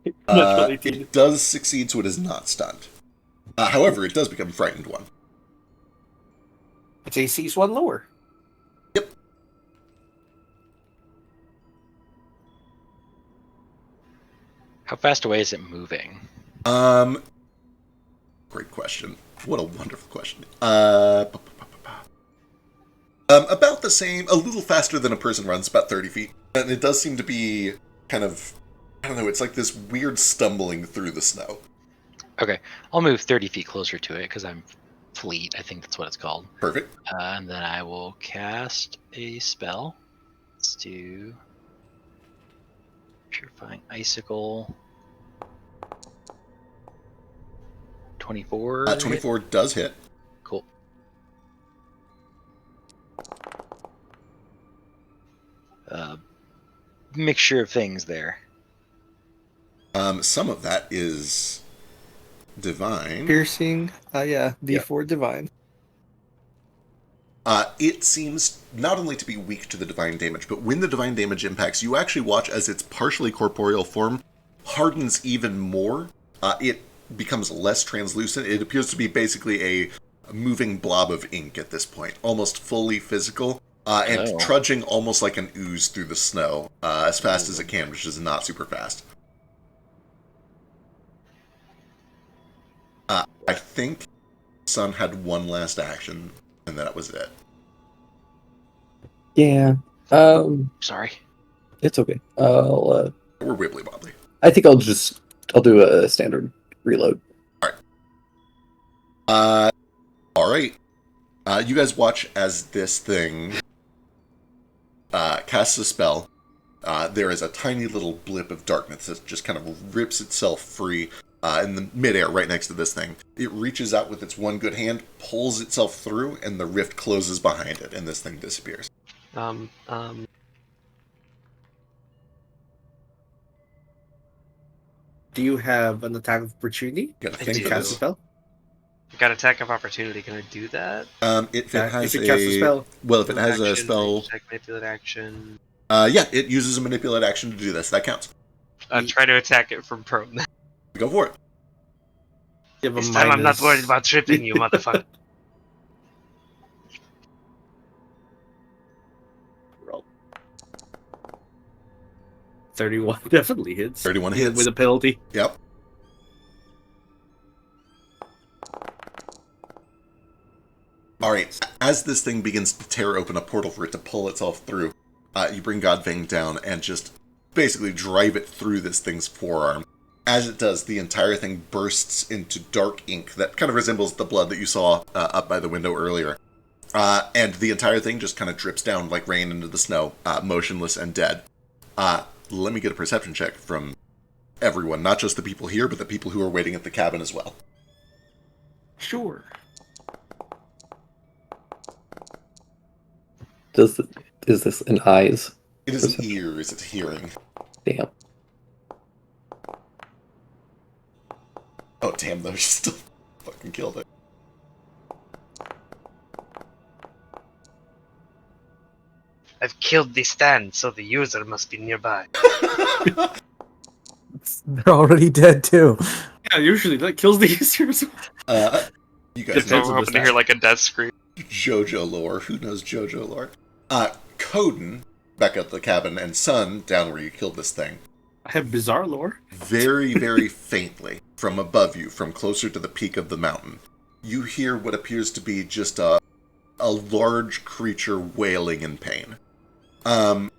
It does succeed, so it is not stunned. However, it does become frightened one. Its AC is 1 lower. Yep. How fast away is it moving? Great question. What a wonderful question. About the same, a little faster than a person runs, about 30 feet. And it does seem to be kind of, I don't know, it's like this weird stumbling through the snow. Okay, I'll move 30 feet closer to it because I'm fleet. I think that's what it's called. Perfect. And then I will cast a spell. Let's do Purifying Icicle. 24. 24 does hit. Cool. mixture of things there? Some of that is divine. Piercing. Yeah. D4 divine. It seems not only to be weak to the divine damage, but when the divine damage impacts, you actually watch as its partially corporeal form hardens even more. It becomes less translucent. It appears to be basically a moving blob of ink at this point, almost fully physical, and trudging almost like an ooze through the snow, as fast as it can, which is not super fast. I think Sun had one last action, and that was it. Yeah. Sorry. It's okay. We're wibbly wobbly. I think I'll do a standard reload. All right. You guys watch as this thing casts a spell. There is a tiny little blip of darkness that just kind of rips itself free in the midair right next to this thing. It reaches out with its one good hand, pulls itself through, and the rift closes behind it, and this thing disappears. Do you have an attack of opportunity? You gotta I think do. for Cast a this. spell? Got attack of opportunity. Can I do that? If it has if it casts a spell. Well, if it has a Action, spell... attack, manipulate action. Yeah, it uses a manipulate action to do this. That counts. Try to attack it from prone. Go for it. This time I'm not worried about tripping you, motherfucker. Roll. 31 definitely hits. 31 hits. With a penalty. Yep. Alright, as this thing begins to tear open a portal for it to pull itself through, you bring Godfang down and just basically drive it through this thing's forearm. As it does, the entire thing bursts into dark ink that kind of resembles the blood that you saw up by the window earlier. And the entire thing just kind of drips down like rain into the snow, motionless and dead. Let me get a perception check from everyone, not just the people here, but the people who are waiting at the cabin as well. Sure. Is this an eyes? It is ears, it's hearing. Damn. Oh, damn, though, she still fucking killed it. I've killed the stand, so the user must be nearby. They're already dead, too. Yeah, usually that kills the users. You guys Just hoping to hear like a death scream. JoJo lore. Who knows JoJo lore? Coden, back at the cabin, and Sun, down where you killed this thing. I have bizarre lore. Very, very faintly, from above you, from closer to the peak of the mountain, you hear what appears to be just a large creature wailing in pain. Sun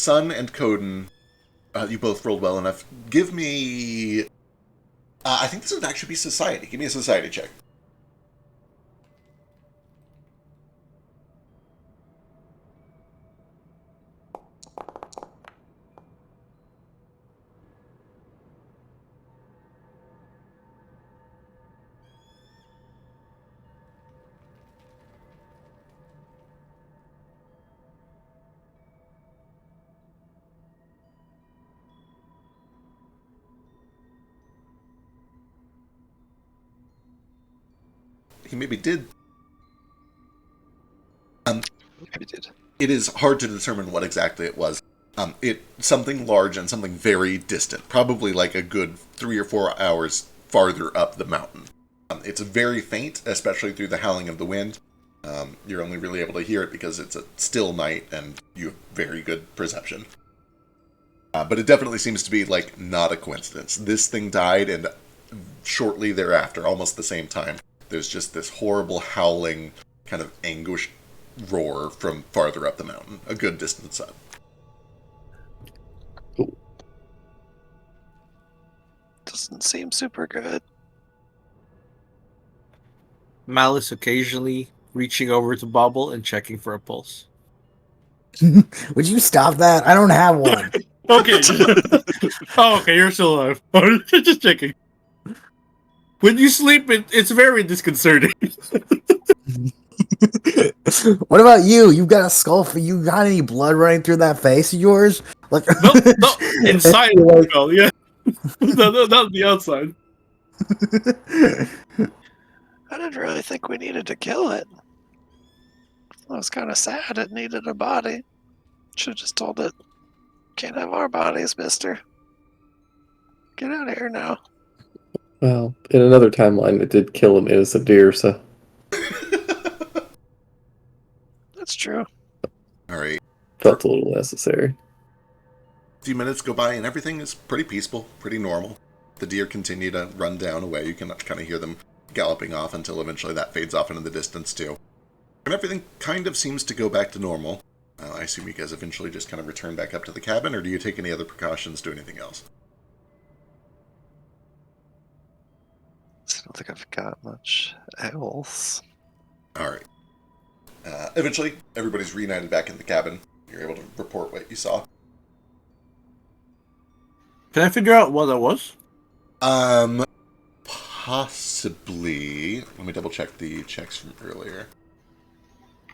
and Coden, you both rolled well enough. Give me... I think this would actually be society. Give me a society check. He maybe did. Maybe did. It is hard to determine what exactly it was. Something large and something very distant, probably like a good 3 or 4 hours farther up the mountain. It's very faint, especially through the howling of the wind. You're only really able to hear it because it's a still night and you have very good perception. But it definitely seems to be like not a coincidence. This thing died, and shortly thereafter, almost the same time, there's just this horrible howling, kind of anguished roar from farther up the mountain, a good distance up. Doesn't seem super good. Malice occasionally reaching over to Bobble and checking for a pulse. Would you stop that? I don't have one. Okay. Oh, okay, you're still alive. Just checking. When you sleep, it's very disconcerting. What about you? You got a skull for you? Got any blood running through that face of yours? Like, no, inside. Well, yeah, no, not the outside. I didn't really think we needed to kill it. I was kind of sad it needed a body. Should have just told it, can't have our bodies, mister. Get out of here now. Well, in another timeline, it did kill an innocent deer, so. That's true. All right. Felt a little necessary. A few minutes go by and everything is pretty peaceful, pretty normal. The deer continue to run down away. You can kind of hear them galloping off until eventually that fades off into the distance too. And everything kind of seems to go back to normal. I assume you guys eventually just kind of return back up to the cabin, or do you take any other precautions, do anything else? I don't think I've got much else. Alright. Eventually, everybody's reunited back in the cabin. You're able to report what you saw. Can I figure out what that was? Possibly. Let me double check the checks from earlier.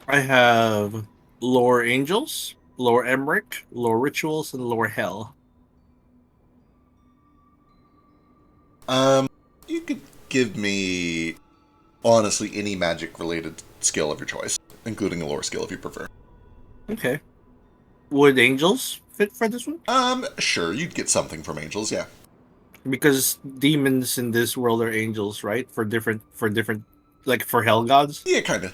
I have Lore Angels, Lore Emmerich, Lore Rituals, and Lore Hell. You could give me, honestly, any magic-related skill of your choice, including a lore skill if you prefer. Okay. Would Angels fit for this one? Sure, you'd get something from Angels, yeah. Because demons in this world are angels, right? For different, like for hell gods? Yeah, kinda.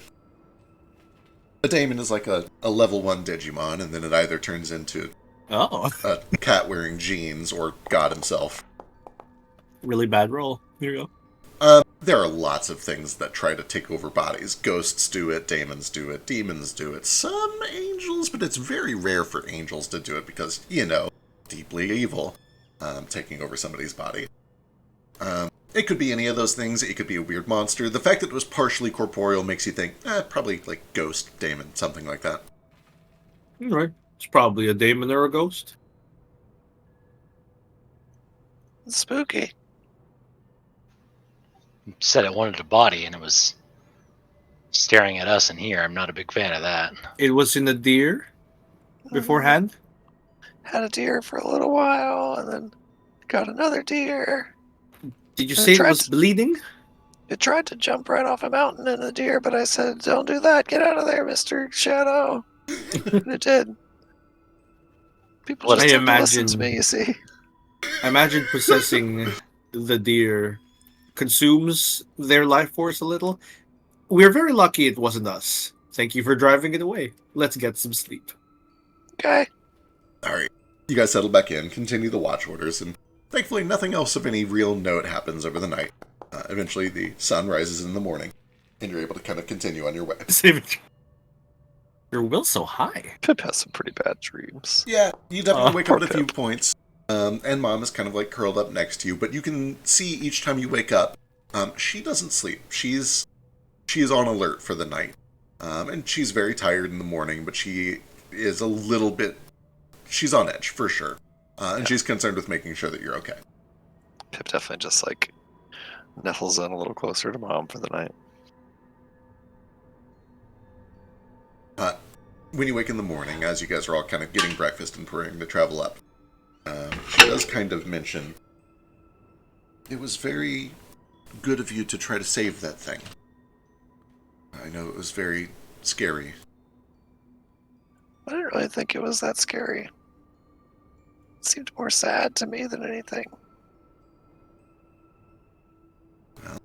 A daemon is like a level 1 Digimon, and then it either turns into a cat wearing jeans or God himself. Really bad roll. Here you go. There are lots of things that try to take over bodies. Ghosts do it, daemons do it, demons do it, some angels, but it's very rare for angels to do it because, you know, deeply evil, taking over somebody's body. It could be any of those things. It could be a weird monster. The fact that it was partially corporeal makes you think, probably like ghost, daemon, something like that. Alright. It's probably a daemon or a ghost. It's spooky. Said it wanted a body and it was staring at us in here. I'm not a big fan of that. It was in a deer beforehand? Had a deer for a little while and then got another deer. Did you say it was bleeding? It tried to jump right off a mountain in the deer, but I said, don't do that. Get out of there, Mr. Shadow. And it did. People just have to listen to me, you see. I imagine possessing the deer consumes their life force a little. We're very lucky it wasn't us. Thank you for driving it away. Let's get some sleep. Okay. Alright. You guys settle back in, continue the watch orders, and thankfully nothing else of any real note happens over the night. Eventually the sun rises in the morning, and you're able to kind of continue on your way. Your will's so high. Pip has some pretty bad dreams. Yeah, you definitely wake up at a few points. And Mom is kind of like curled up next to you, but you can see each time you wake up, she doesn't sleep. She is on alert for the night. And she's very tired in the morning, but she is a little bit, she's on edge for sure. And she's concerned with making sure that you're okay. Pip definitely just like nestles in a little closer to Mom for the night. When you wake in the morning, as you guys are all kind of getting breakfast and preparing to travel up, she does kind of mention, it was very good of you to try to save that thing. I know it was very scary. I didn't really think it was that scary. It seemed more sad to me than anything. Well,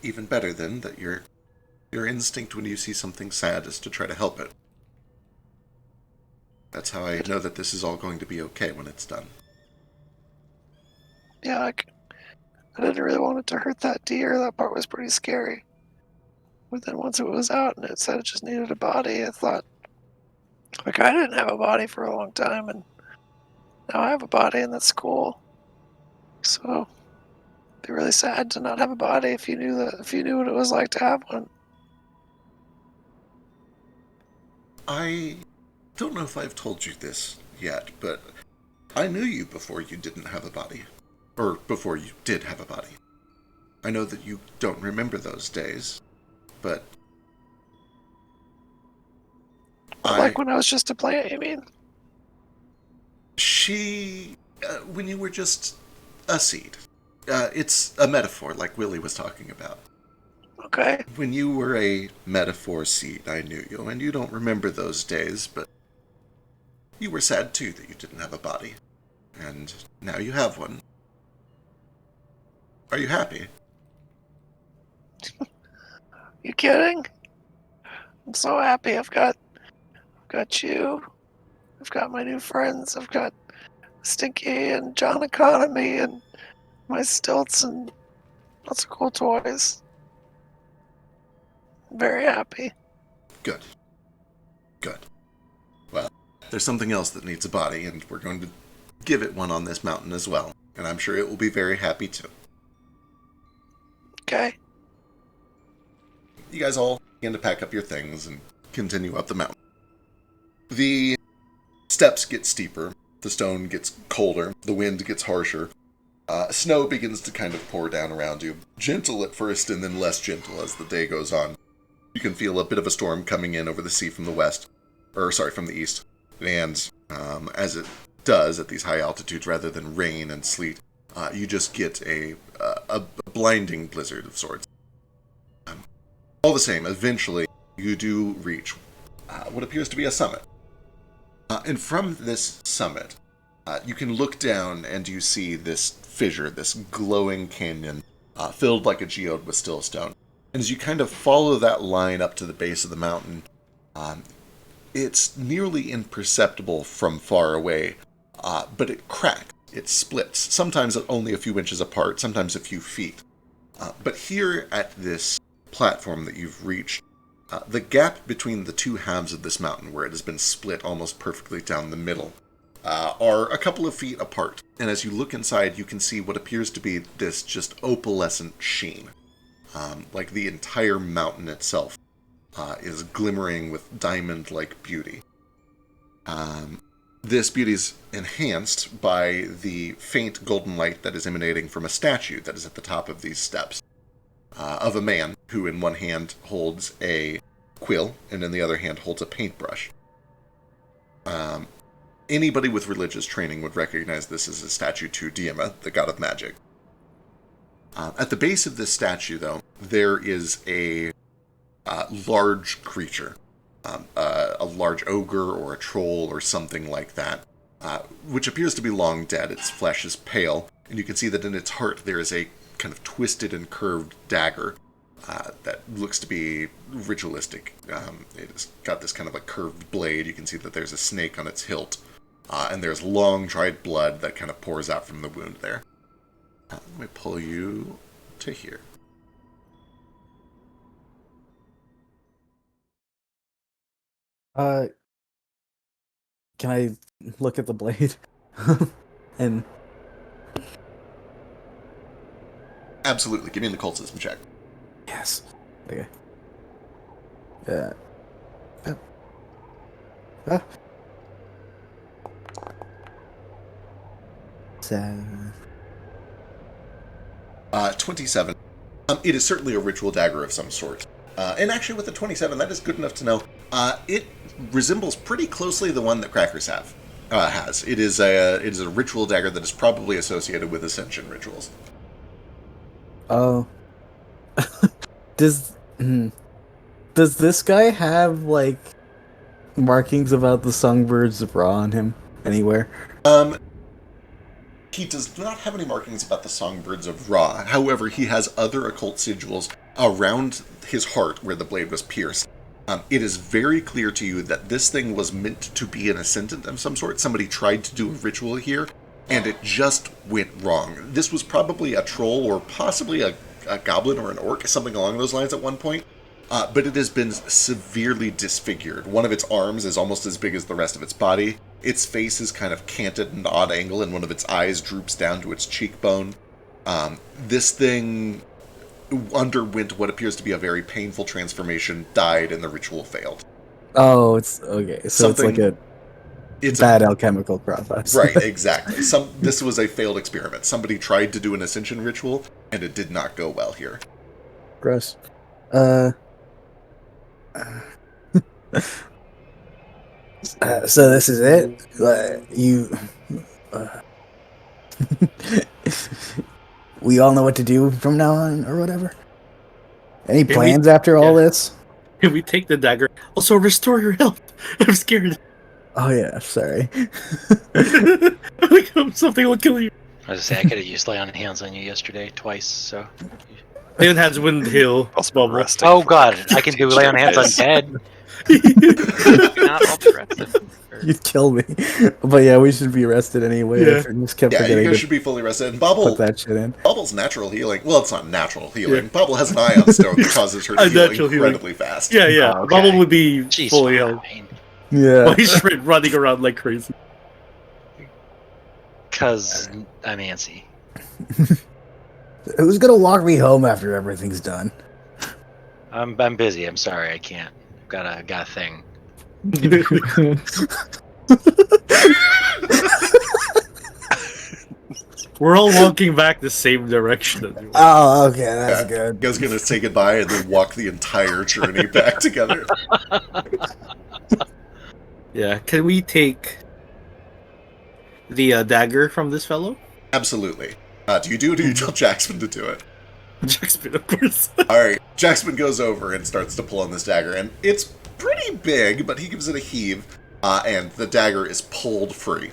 even better then that your instinct when you see something sad is to try to help it. That's how I know that this is all going to be okay when it's done. Yeah, I didn't really want it to hurt that deer. That part was pretty scary. But then once it was out and it said it just needed a body, I thought, like, I didn't have a body for a long time, and now I have a body, and that's cool. So, it'd be really sad to not have a body if you knew what it was like to have one. I don't know if I've told you this yet, but I knew you before you didn't have a body. Or before you did have a body. I know that you don't remember those days, but Like when I was just a plant, you mean? She, when you were just a seed. It's a metaphor, like Willie was talking about. Okay. When you were a metaphor seed, I knew you, and you don't remember those days, but you were sad too that you didn't have a body. And now you have one. Are you happy? You kidding? I'm so happy. I've got you. I've got my new friends. I've got Stinky and John Economy and my stilts and lots of cool toys. I'm very happy. Good. Well, there's something else that needs a body, and we're going to give it one on this mountain as well. And I'm sure it will be very happy too. Okay. You guys all begin to pack up your things and continue up the mountain. The steps get steeper, the stone gets colder, the wind gets harsher. Snow begins to kind of pour down around you, gentle at first and then less gentle as the day goes on. You can feel a bit of a storm coming in over the sea from from the east. And as it does at these high altitudes, rather than rain and sleet, you just get a blinding blizzard of sorts. All the same, eventually you do reach what appears to be a summit. And from this summit, you can look down and you see this fissure, this glowing canyon, filled like a geode with still stone. And as you kind of follow that line up to the base of the mountain, it's nearly imperceptible from far away, but it cracks, it splits, sometimes only a few inches apart, sometimes a few feet. But here at this platform that you've reached, the gap between the two halves of this mountain, where it has been split almost perfectly down the middle, are a couple of feet apart. And as you look inside, you can see what appears to be this just opalescent sheen. Like the entire mountain itself is glimmering with diamond-like beauty. This beauty is enhanced by the faint golden light that is emanating from a statue that is at the top of these steps, of a man who in one hand holds a quill and in the other hand holds a paintbrush. Anybody with religious training would recognize this as a statue to Diema, the god of magic. At the base of this statue, though, there is a large creature, a large ogre or a troll or something like that, which appears to be long dead. Its flesh is pale, and you can see that in its heart there is a kind of twisted and curved dagger that looks to be ritualistic. It's got this kind of a curved blade. You can see that there's a snake on its hilt, and there's long dried blood that kind of pours out from the wound there. Let me pull you to here. Can I look at the blade? And absolutely, give me an occultism check. Yes. Okay. Yeah. Seven. 27. It is certainly a ritual dagger of some sort. And actually, with the 27, that is good enough to know. It resembles pretty closely the one that Crackers has. It is a ritual dagger that is probably associated with Ascension rituals. Oh. Does this guy have like markings about the songbirds of Ra on him anywhere? He does not have any markings about the songbirds of Ra. However, he has other occult sigils around his heart where the blade was pierced. It is very clear to you that this thing was meant to be an ascendant of some sort. Somebody tried to do a ritual here, and it just went wrong. This was probably a troll or possibly a goblin or an orc, something along those lines at one point. But it has been severely disfigured. One of its arms is almost as big as the rest of its body. Its face is kind of canted at an odd angle, and one of its eyes droops down to its cheekbone. This thing underwent what appears to be a very painful transformation, died, and the ritual failed. Oh, it's okay. So it's like a bad alchemical process. Right, exactly. This was a failed experiment. Somebody tried to do an ascension ritual, and it did not go well here. Gross. So this is it? We all know what to do from now on, or whatever? Any plans after all this? Can we take the dagger? Also, restore your health. I'm scared. Oh yeah, sorry. Something will kill you. I was gonna say I could have used lay on hands on you yesterday twice. So lay on hands wouldn't heal. Oh god, I can do lay on hands on dead. Not all be arrested. You'd kill me. But yeah, we should be arrested anyway. Yeah, I just kept you forgetting guys to should be fully arrested. And Bobble, put that shit in. Bobble's natural healing. Well, it's not natural healing. Bobble has an ion stone that causes her to heal incredibly fast. Yeah, yeah. Oh, okay. Bobble would be fully healed. Yeah. Well, he's running around like crazy. Because I'm antsy. Who's gonna walk me home after everything's done? I'm busy. I'm sorry. I can't. I've got a thing. We're all walking back the same direction. Oh, okay, that's good. You guys gonna say goodbye and then walk the entire journey back together. Yeah, can we take the dagger from this fellow? Absolutely. Do you do it or do you tell Jackson to do it? Jackson, of course. Alright, Jackson goes over and starts to pull on this dagger, and it's pretty big, but he gives it a heave, and the dagger is pulled free.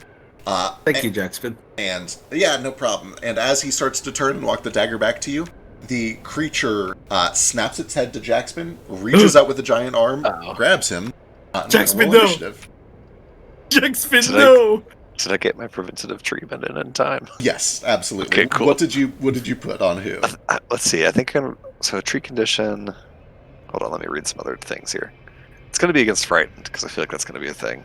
Thank you, Jackson. And, yeah, no problem. And as he starts to turn and walk the dagger back to you, the creature snaps its head to Jackson, reaches out with a giant arm, grabs him. Jackson, no! Jackson, no! Did I get my preventative treatment in time? Yes, absolutely. Okay, cool. What did you put on who? Let's see. I think so. A tree condition. Hold on. Let me read some other things here. It's going to be against frightened because I feel like that's going to be a thing.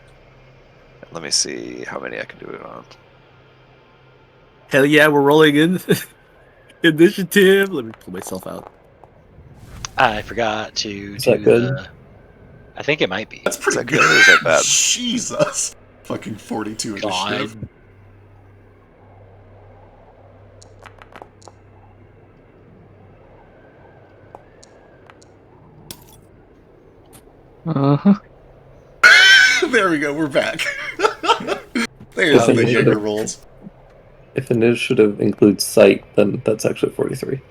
And let me see how many I can do it on. Hell yeah, we're rolling in. Initiative. Let me pull myself out. I forgot to Is that good? I think it might be. That's pretty good. Or is that bad? Jesus. Fucking 42 initiative. There we go, we're back. There's the Jaeger rolls. If initiative includes sight, then that's actually 43.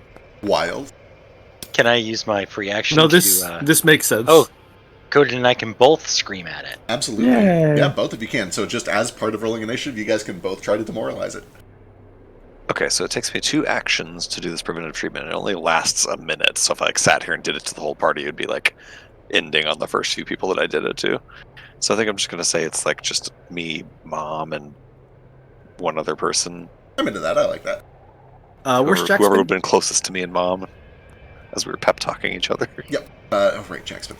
Wild. Can I use my free action? No, this makes sense. Oh, Cody and I can both scream at it. Absolutely. Yay. Yeah, both of you can. So just as part of rolling initiative, you guys can both try to demoralize it. Okay, so it takes me 2 actions to do this preventative treatment. It only lasts a minute. So if I sat here and did it to the whole party, it would be like ending on the first few people that I did it to. So I think I'm just gonna say it's like just me, Mom, and one other person. I'm into that. I like that. Where's Jackson? Whoever would have been closest to me and Mom, as we were pep talking each other. Yep. Right, Jackson.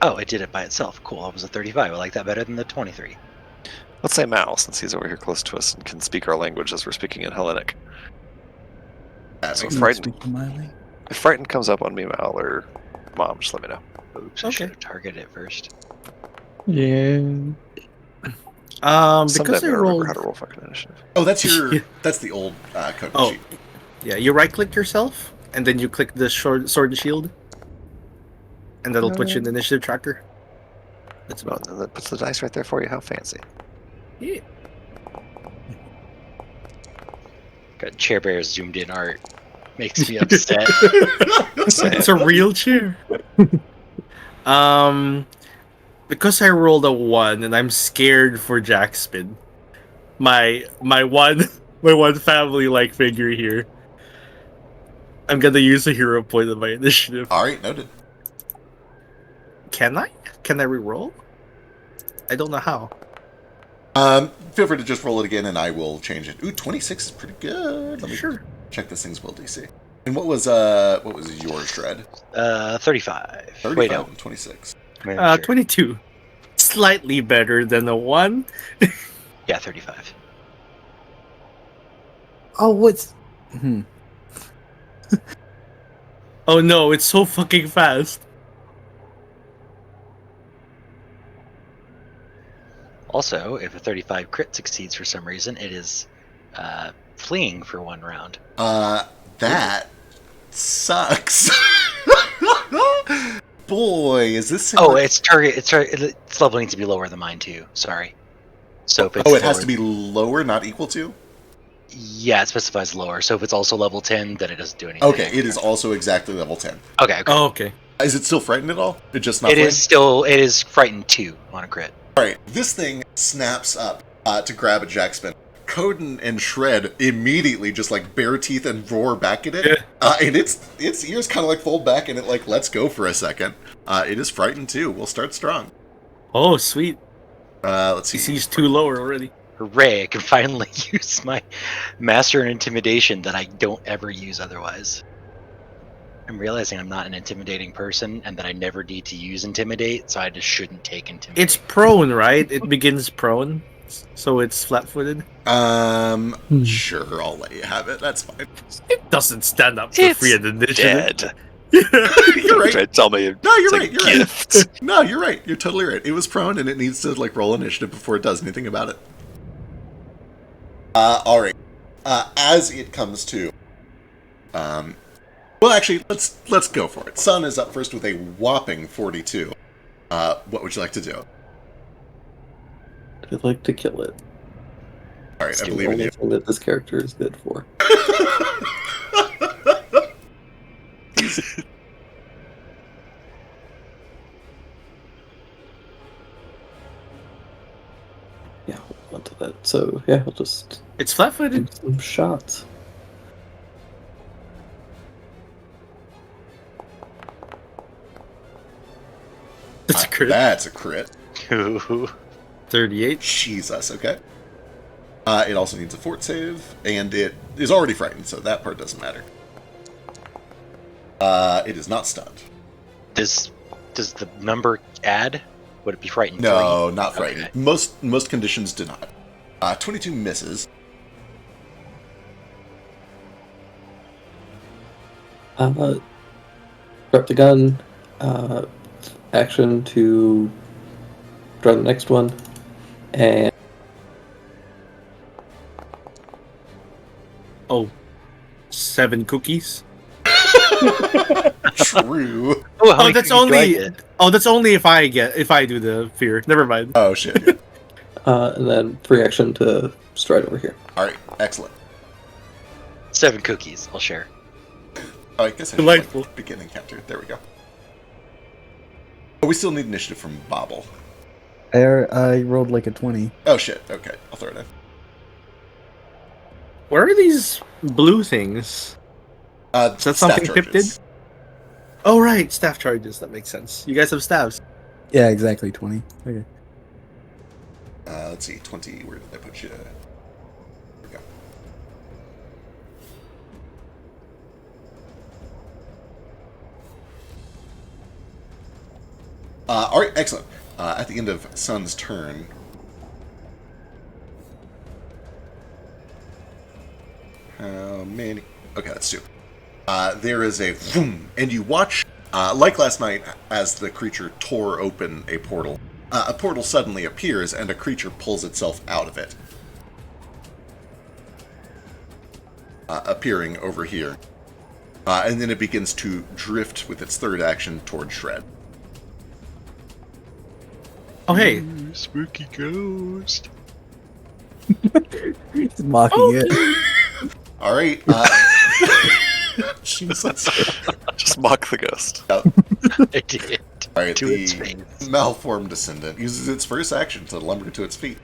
Oh, it did it by itself. Cool. It was a 35. I like that better than the 23. Let's say Mal, since he's over here close to us and can speak our language as we're speaking in Hellenic. So if frightened comes up on me, Mal, or Mom, just let me know. Oops, I should have targeted it first. Yeah. Someday I'm Because I gonna remember rolled. how to roll fucking initiative. Oh, that's your. That's the old code sheet. Yeah, you right-click yourself, and then you click the sword and shield, and that'll put you in the initiative tracker. That's about. And that puts the dice right there for you. How fancy. Yeah. Got Chair Bear's zoomed in art. Makes me upset. It's a real chair. Because I rolled a 1 and I'm scared for Jackspin. My one family like figure here. I'm gonna use a hero point in my initiative. Alright, noted. Can I? Can I reroll? I don't know how. Feel free to just roll it again and I will change it. Ooh, 26 is pretty good. Let me check this thing's will DC. And what was yours, Dread? 35. 35 Wait, no. and 26. 22. Slightly better than a 1. Yeah, 35. Oh, what's... Oh no, it's so fucking fast. Also, if a 35 crit succeeds for some reason, it is fleeing for 1 round. That sucks. boy, is this similar? Oh, its level needs to be lower than mine too. Sorry. So if it's it has to be lower, not equal to? Yeah, it specifies lower. So if it's also level 10, then it doesn't do anything. Okay, it is also exactly level 10. Okay. Oh, okay. Is it still frightened at all? It just not It is frightened 2 on a crit. Alright, this thing snaps up to grab at Jackspin. Coden and Shred immediately just like bare teeth and roar back at it. And its ears kind of like fold back and it like lets go for a second. It is frightened too. We'll start strong. Oh, sweet. Let's see. He's 2 lower already. Hooray, I can finally use my Master in Intimidation that I don't ever use otherwise. I'm realizing I'm not an intimidating person and that I never need to use Intimidate, so I just shouldn't take Intimidate. It's prone, right? It begins prone, so it's flat-footed. Sure, I'll let you have it. That's fine. It doesn't stand up to free initiative. Dead. You're right. Try to tell me. No, you're right. A You're gift. right. No, you're right. You're totally right. It was prone, and it needs to like roll initiative before it does anything about it. All right. As it comes to, well, actually, let's go for it. Sun is up first with a whopping 42. What would you like to do? I'd like to kill it. All right, I believe in you. Thing that this character is good for. Yeah, hold on to that. So yeah, I'll just. It's flat-footed. Do some shots. That's a crit. That's a crit. 38. Jesus. Okay. It also needs a fort save, and it is already frightened, so that part doesn't matter. It is not stunned. Does the number add? Would it be frightened? No, 3? not frightened. Okay. Most conditions do not. 22 misses. Grab the gun. Action to draw the next one, and Oh, 7 cookies. True. Oh, that's only. Oh, that's only if I do the fear. Never mind. Oh shit. Yeah. And then free action to stride over here. All right. Excellent. 7 cookies. I'll share. Oh, I guess I Delightful. should, like, begin encounter. There we go. Oh, we still need initiative from Bobble. I rolled like a 20. Oh shit. Okay, I'll throw it in. Where are these blue things? Is that something Pip did? Oh, right. Staff charges. That makes sense. You guys have staffs. Yeah, exactly 20. Okay. Let's see. 20. Where did I put you? There we go. All right. Excellent. At the end of Sun's turn. How many? Okay, that's 2. There is a vroom, and you watch, like last night, as the creature tore open a portal. A portal suddenly appears, and a creature pulls itself out of it. Appearing over here. And then it begins to drift with its third action toward Shred. Oh, hey. Spooky ghost. He's mocking it. All right. Jesus. Just mock the ghost. I did. All right, To its the face. malformed descendant uses its first action to lumber to its feet.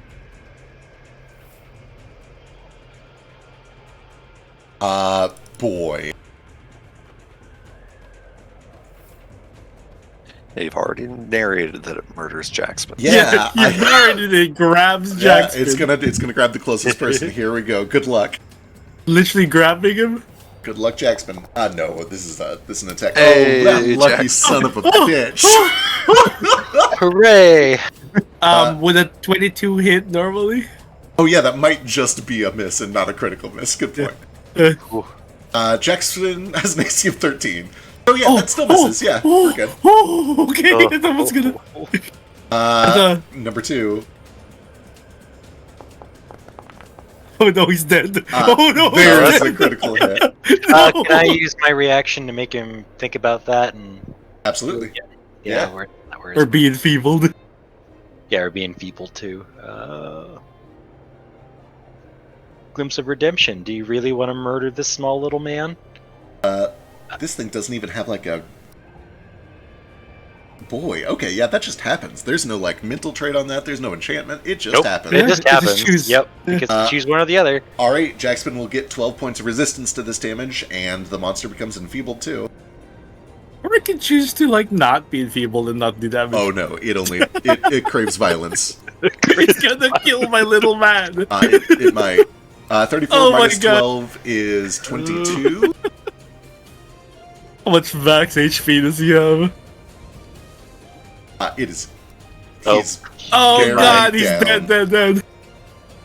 Boy. Yeah, you've already narrated that it murders Jackspin. Yeah, you narrated it grabs Jackspin. It's gonna grab the closest person. Here we go. Good luck. Literally grabbing him. Good luck, Jackspin. No, this is an attack. Hey, oh, that lucky Jackspin. son of a bitch. Hooray! Would a 22 hit normally? Oh yeah, that might just be a miss and not a critical miss. Good point. Jackson has an AC of 13. Oh yeah, that still misses. Yeah, we're good. Okay, that was gonna. Number 2. Oh no, he's dead. Oh no, There's a critical hit. Can I use my reaction to make him think about that? And Absolutely. Yeah, or be enfeebled. Yeah, or be enfeebled too. Glimpse of redemption. Do you really want to murder this small little man? This thing doesn't even have like a... Boy, okay, yeah, that just happens. There's no like mental trait on that. There's no enchantment. It just happens. It just happens. Yep. You get to choose one or the other. All right, Jackspin will get 12 points of resistance to this damage, and the monster becomes enfeebled too. Or I can choose to like not be enfeebled and not do damage. Oh no, it craves violence. It's gonna kill my little man. It might. 34 minus 12 is 22. How much max HP does he have? It is. He's oh god, he's dead.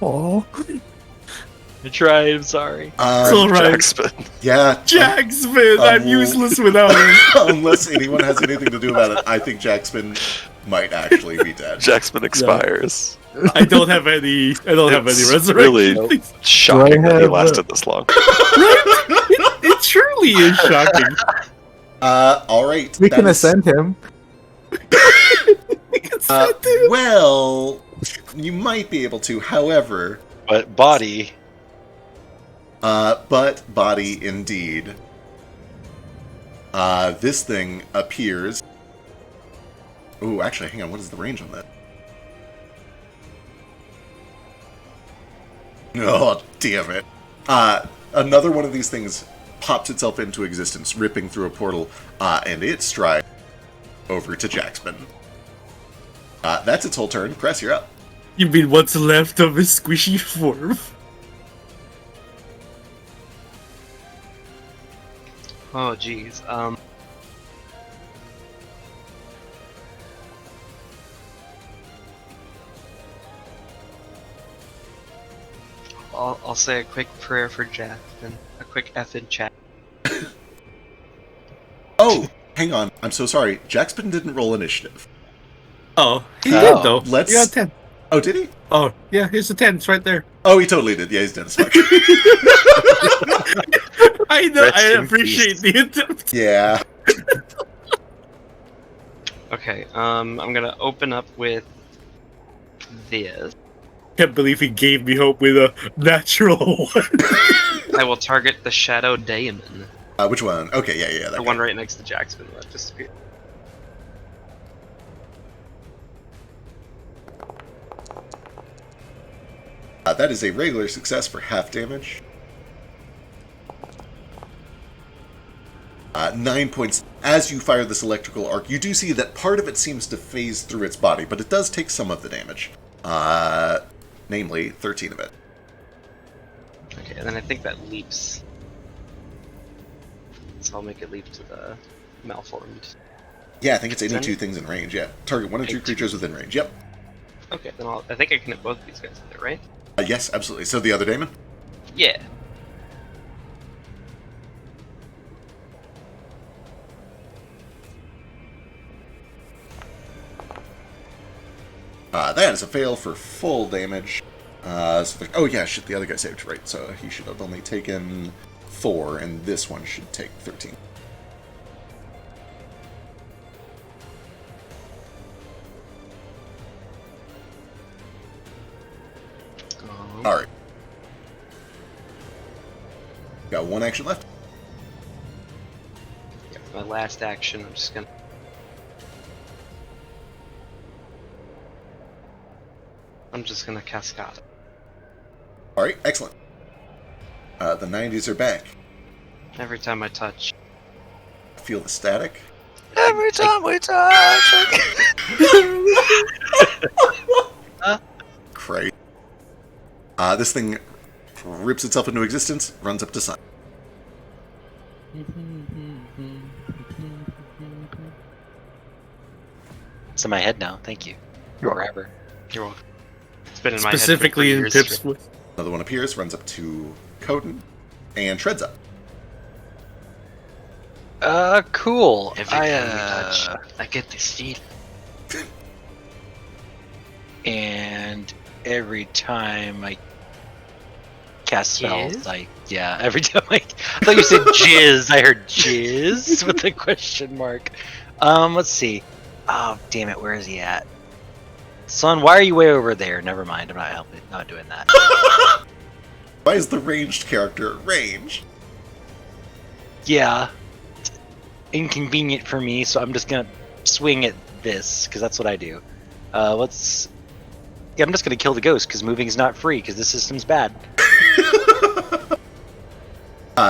Oh. I tried, I'm sorry. It's alright. Jackspin. Yeah. Jackspin! I'm useless without him. Unless anyone has anything to do about it, I think Jackspin might actually be dead. Jackspin expires. I don't have any resurrection. Really shocking that he lasted this long. Right? It truly is shocking. Alright. We can ascend him. Well, you might be able to, however... But body... but body indeed. This thing appears... Ooh, actually, hang on, what is the range on that? Oh, damn it. Another one of these things pops itself into existence, ripping through a portal, and it strides over to Jackspin. That's its whole turn. Cress, you're up. You mean what's left of his squishy form? Oh, jeez. I'll say a quick prayer for Jack, and a quick F in chat. Oh, hang on. I'm so sorry. Jackspin didn't roll initiative. Oh, he did though. Let's... He got 10. Oh, did he? Oh, yeah, here's the 10. It's right there. Oh, he totally did. Yeah, he's dead as fuck. I know. I appreciate the attempt. Yeah. Okay, I'm gonna open up with this. Can't believe he gave me hope with a natural one. I will target the Shadow Daemon. Which one? Okay, yeah. The one right next to Jackspin that disappeared. That is a regular success for half damage. 9 points. As you fire this electrical arc, you do see that part of it seems to phase through its body, but it does take some of the damage. Namely, 13 of it. Okay, and then I think that leaps. So I'll make it leap to the malformed. Yeah, I think it's any two things in range, yeah. Target one or two creatures within range, yep. Okay, then I think I can hit both of these guys with it, right? Yes, absolutely. So the other daemon? Yeah. That is a fail for full damage. Oh yeah, shit, the other guy saved, right. So he should have only taken 4, and this one should take 13. Alright. Got one action left. Yeah, for my last action, I'm just gonna... cascade. Alright, excellent. The 90s are back. Every time I touch. Feel the static. Every time we touch. Crazy. This thing rips itself into existence, runs up to Sun. It's in my head now. Thank you. Forever. You're welcome. It's been in my specifically head in Pip's voice. Another one appears, runs up to Coden, and treads up. Cool. Every time we touch, I get this feeling. And every time I cast spells, every time I thought you said jizz, I heard jizz with a question mark. Let's see. Oh, damn it, where is he at? Son, why are you way over there? Never mind, I'm not doing that. Why is the ranged character ranged? Yeah. It's inconvenient for me, so I'm just gonna swing at this, because that's what I do. Yeah, I'm just gonna kill the ghost, because moving is not free, because this system's bad.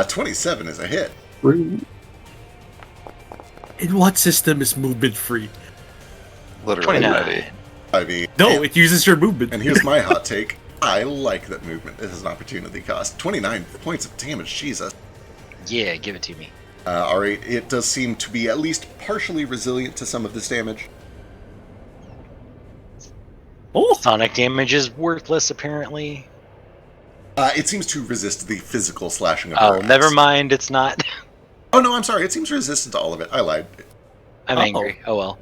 27 is a hit. In what system is movement free? Literally 29. I mean, No, it uses your movement. and here's my hot take. I like that movement. This is an opportunity cost. 29 points of damage, Jesus. Yeah, give it to me. Alright, it does seem to be at least partially resilient to some of this damage. Oh, Sonic damage is worthless, apparently. It seems to resist the physical slashing of Oh, rats. never mind, it's not. Oh no, I'm sorry. It seems resistant to all of it. I lied. I'm angry. Oh well.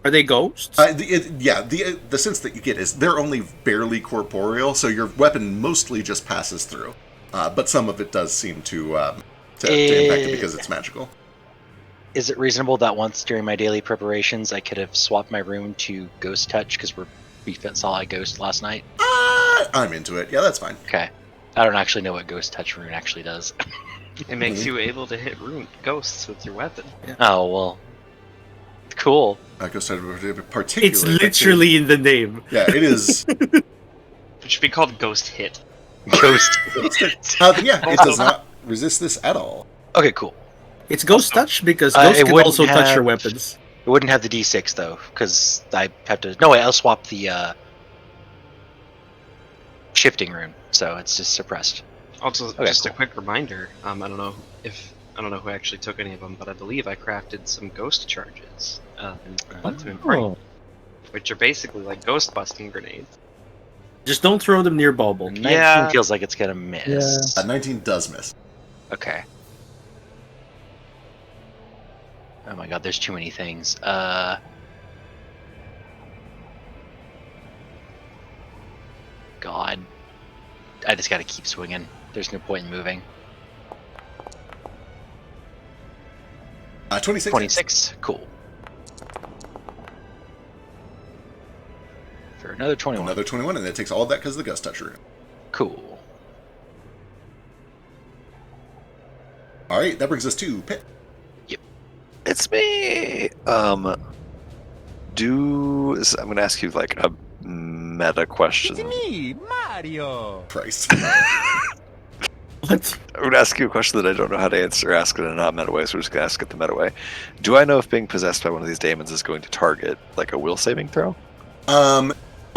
are they ghosts? The sense that you get is they're only barely corporeal, so your weapon mostly just passes through. But some of it does seem to impact it because it's magical. Is it reasonable that once during my daily preparations I could have swapped my rune to Ghost Touch because we saw a ghost last night? I'm into it. Yeah, that's fine. Okay. I don't actually know what Ghost Touch rune actually does. It makes you able to hit ghosts with your weapon. Yeah. Oh, well. Cool. Ghost Touch particularly. It's literally in the name. Yeah, it is. It should be called Ghost Hit. Ghost. Yeah, it does not resist this at all. Okay, cool. It's Ghost Touch because Ghost can also touch your weapons. It wouldn't have the D6 though, because I have to. No, wait, I'll swap the shifting rune, so it's just suppressed. Also, Okay, just cool. a quick reminder. I don't know who actually took any of them, but I believe I crafted some ghost charges and left them in frame, which are basically like ghost busting grenades. Just don't throw them near Bobble. 19 feels like it's gonna miss. 19 does miss. Okay. Oh my god, there's too many things. God. I just gotta keep swinging. There's no point in moving. 26. 26. Cool. For another 21. Another 21, and it takes all of that because of the Ghost Touch rune. Cool. Alright, that brings us to Pit. It's me. I'm gonna ask you like a meta question. It's me, Mario. Christ. What? I'm gonna ask you a question that I don't know how to answer. Ask it in a not meta way, so we're just gonna ask it the meta way. Do I know if being possessed by one of these daemons is going to target like a will saving throw? Are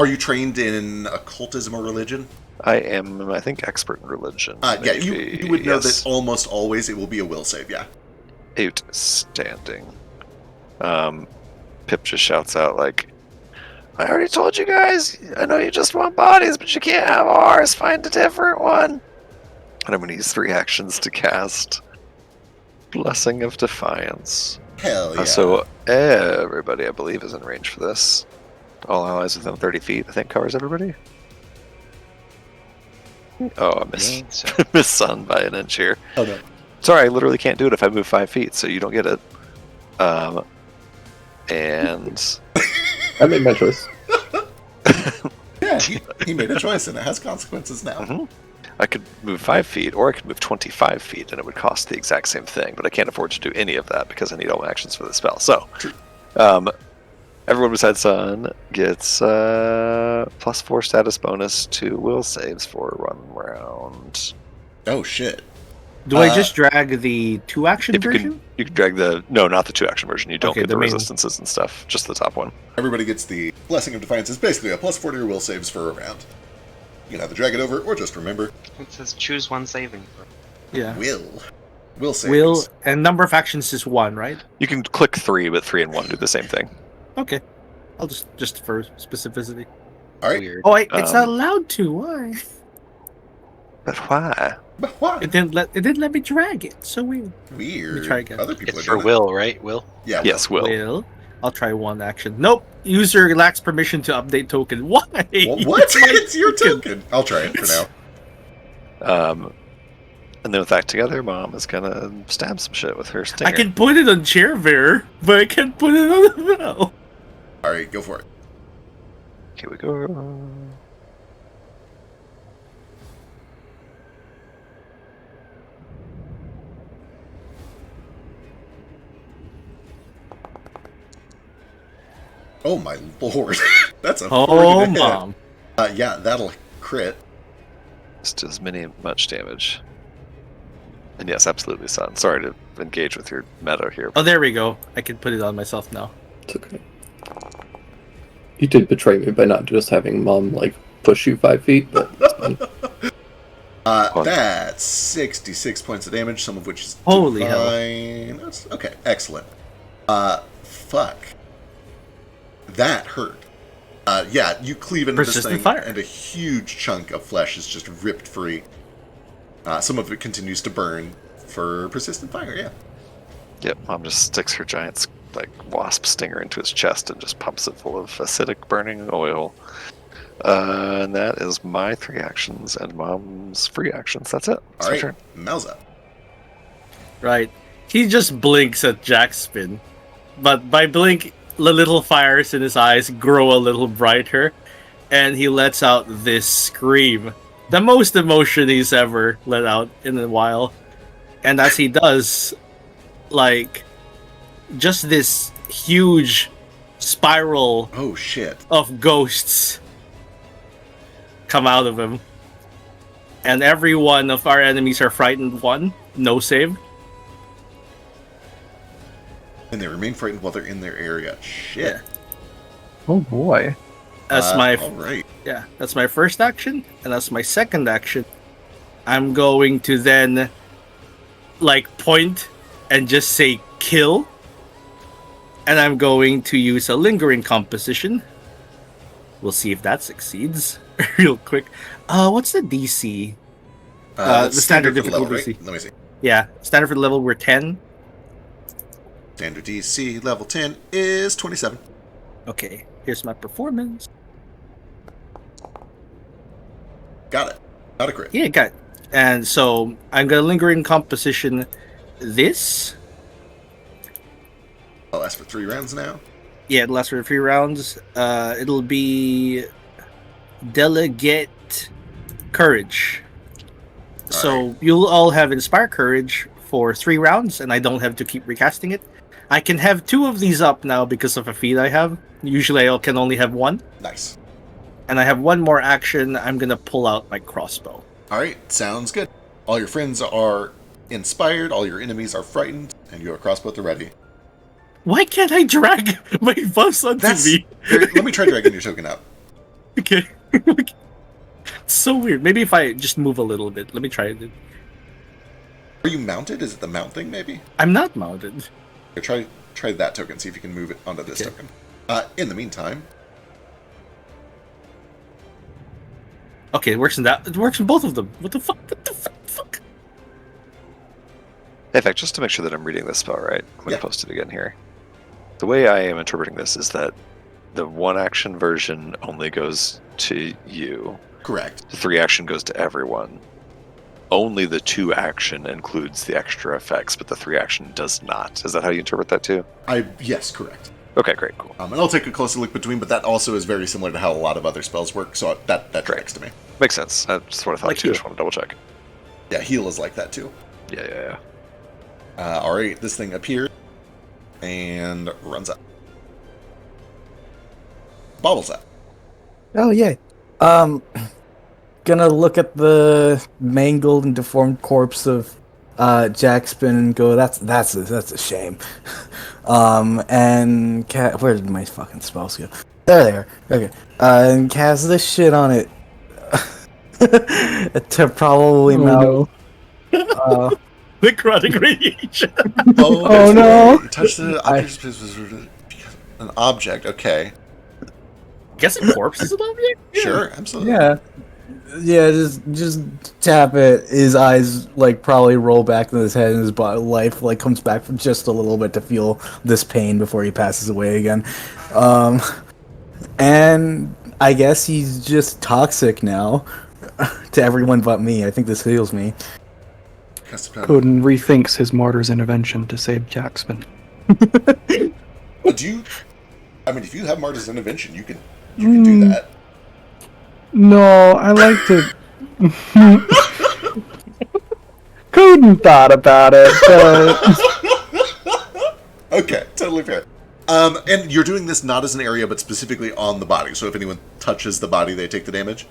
you trained in occultism or religion? I am, I think, expert in religion. Yeah, you would know yes. that almost always it will be a will save, yeah. Outstanding. Pip just shouts out like, I already told you guys, I know you just want bodies, but you can't have ours. Find a different one. and I'm going to use 3 actions to cast Blessing of Defiance. Hell yeah. So everybody, I believe, is in range for this. All allies within 30 feet, I think, covers everybody. Oh, I missed, missed Sun by an inch here. Oh, no. Sorry, I literally can't do it if I move 5 feet, so you don't get it. And I made my choice. Yeah, he made a choice, and it has consequences now. Mm-hmm. I could move 5 feet, or I could move 25 feet, and it would cost the exact same thing, but I can't afford to do any of that because I need all my actions for the spell. So, everyone besides Sun gets +4 status bonus to will saves for 1 round. Oh, shit. Do I just drag the 2-action version? You can drag the... No, not the 2-action version. You don't Okay, get the the main- resistances and stuff, just the top one. Everybody gets the Blessing of Defiance. It's basically a +4 to your will saves for a round. You can either drag it over, or just remember. It says choose one saving throw. Yeah. Will saves. Will, and number of actions is 1, right? You can click 3, but 3 and 1 do the same thing. Okay. I'll just for specificity. Alright. Weird. Oh, it's not allowed to. Why? But why? But why? It didn't let me drag it. So weird. Weird. Let me try again. Other people It's are for doing Will, right? Will? Yeah. Yes, will. Will. I'll try 1 action. Nope. User lacks permission to update token. Why? What? It's your token. I'll try it for now. And then with that together, Mom is gonna stab some shit with her stinger. I can put it on chair bearer, but I can't put it on the bell. Alright, go for it. Here we go. Oh my lord. That's a Oh, friggin' hit. Mom. Yeah, that'll crit. Just as much damage. And yes, absolutely, son. Sorry to engage with your meta here. Oh, there we go. I can put it on myself now. It's okay. You did betray me by not just having Mom, like, push you 5 feet, but it's fine. That's 66 points of damage, some of which is Holy divine. That's, okay, excellent. Fuck. That hurt. Yeah, you cleave into this Persistent thing, fire. and a huge chunk of flesh is just ripped free. Some of it continues to burn for persistent fire, yeah. Yep, Mom just sticks her giant wasp stinger into his chest and just pumps it full of acidic burning oil. And that is my 3 actions and Mom's free actions. That's it. Alright, Mel's up. Right. He just blinks at Jack's spin. But by blink, the little fires in his eyes grow a little brighter. And he lets out this scream. The most emotion he's ever let out in a while. And as he does, just this huge spiral of ghosts come out of him. And every one of our enemies are frightened. 1, no save. And they remain frightened while they're in their area. Shit. Yeah. Oh boy. That's my alright. Yeah, that's my first action, and that's my second action. I'm going to then point and just say kill. And I'm going to use a lingering composition. We'll see if that succeeds. Real quick. What's the DC? The standard difficulty level, right? DC. Let me see. Yeah, standard for the level we're 10. Standard DC level 10 is 27. Okay, here's my performance. Got it. Got a crit. Yeah, got it. And so I'm gonna lingering composition this. I'll ask for 3 rounds now. Yeah, it lasts for 3 rounds. It'll be delegate courage. So you'll all have inspire courage for 3 rounds, and I don't have to keep recasting it. I can have 2 of these up now because of a feat I have. Usually I can only have 1. Nice. And I have 1 more action. I'm gonna pull out my crossbow. Alright, sounds good. All your friends are inspired, all your enemies are frightened, and your crossbow at the ready. Why can't I drag my bus onto me? Here, let me try dragging your token out. Okay. It's so weird. Maybe if I just move a little bit. Let me try it. Are you mounted? Is it the mount thing, maybe? I'm not mounted. Here, try that token, see if you can move it onto this token. In the meantime... Okay, it works in that. It works in both of them. What the fuck? What the fuck? In fact, just to make sure that I'm reading this spell right, I'm going to post it again here. The way I am interpreting this is that the 1 action version only goes to you. Correct. The 3 action goes to everyone. Only the 2 action includes the extra effects, but the 3 action does not. Is that how you interpret that too? Yes, correct. Okay, great, cool. And I'll take a closer look between, but that also is very similar to how a lot of other spells work, so that tracks to me. Makes sense. That's what I thought too. Just want to double check. Yeah, heal is like that too. Yeah. Alright, this thing appears and runs up. Bobble's up. Oh yeah. Gonna look at the mangled and deformed corpse of Jackspin and go, that's a shame. And where did my fucking spells go? There they are. Okay. And cast this shit on it to probably mount. Necrotic radiation. Oh no! Touch the an object. Okay. Guess a corpse is an object. Yeah. Sure, absolutely. Yeah, just tap it. His eyes probably roll back in his head, and his body life comes back for just a little bit to feel this pain before he passes away again. And I guess he's just toxic now to everyone but me. I think this heals me. Coden rethinks his martyr's intervention to save Jackson. Do you? I mean, if you have martyr's intervention, you can do that. No, I like to. Coden thought about it, but... Okay, totally fair. And you're doing this not as an area, but specifically on the body. So if anyone touches the body, they take the damage.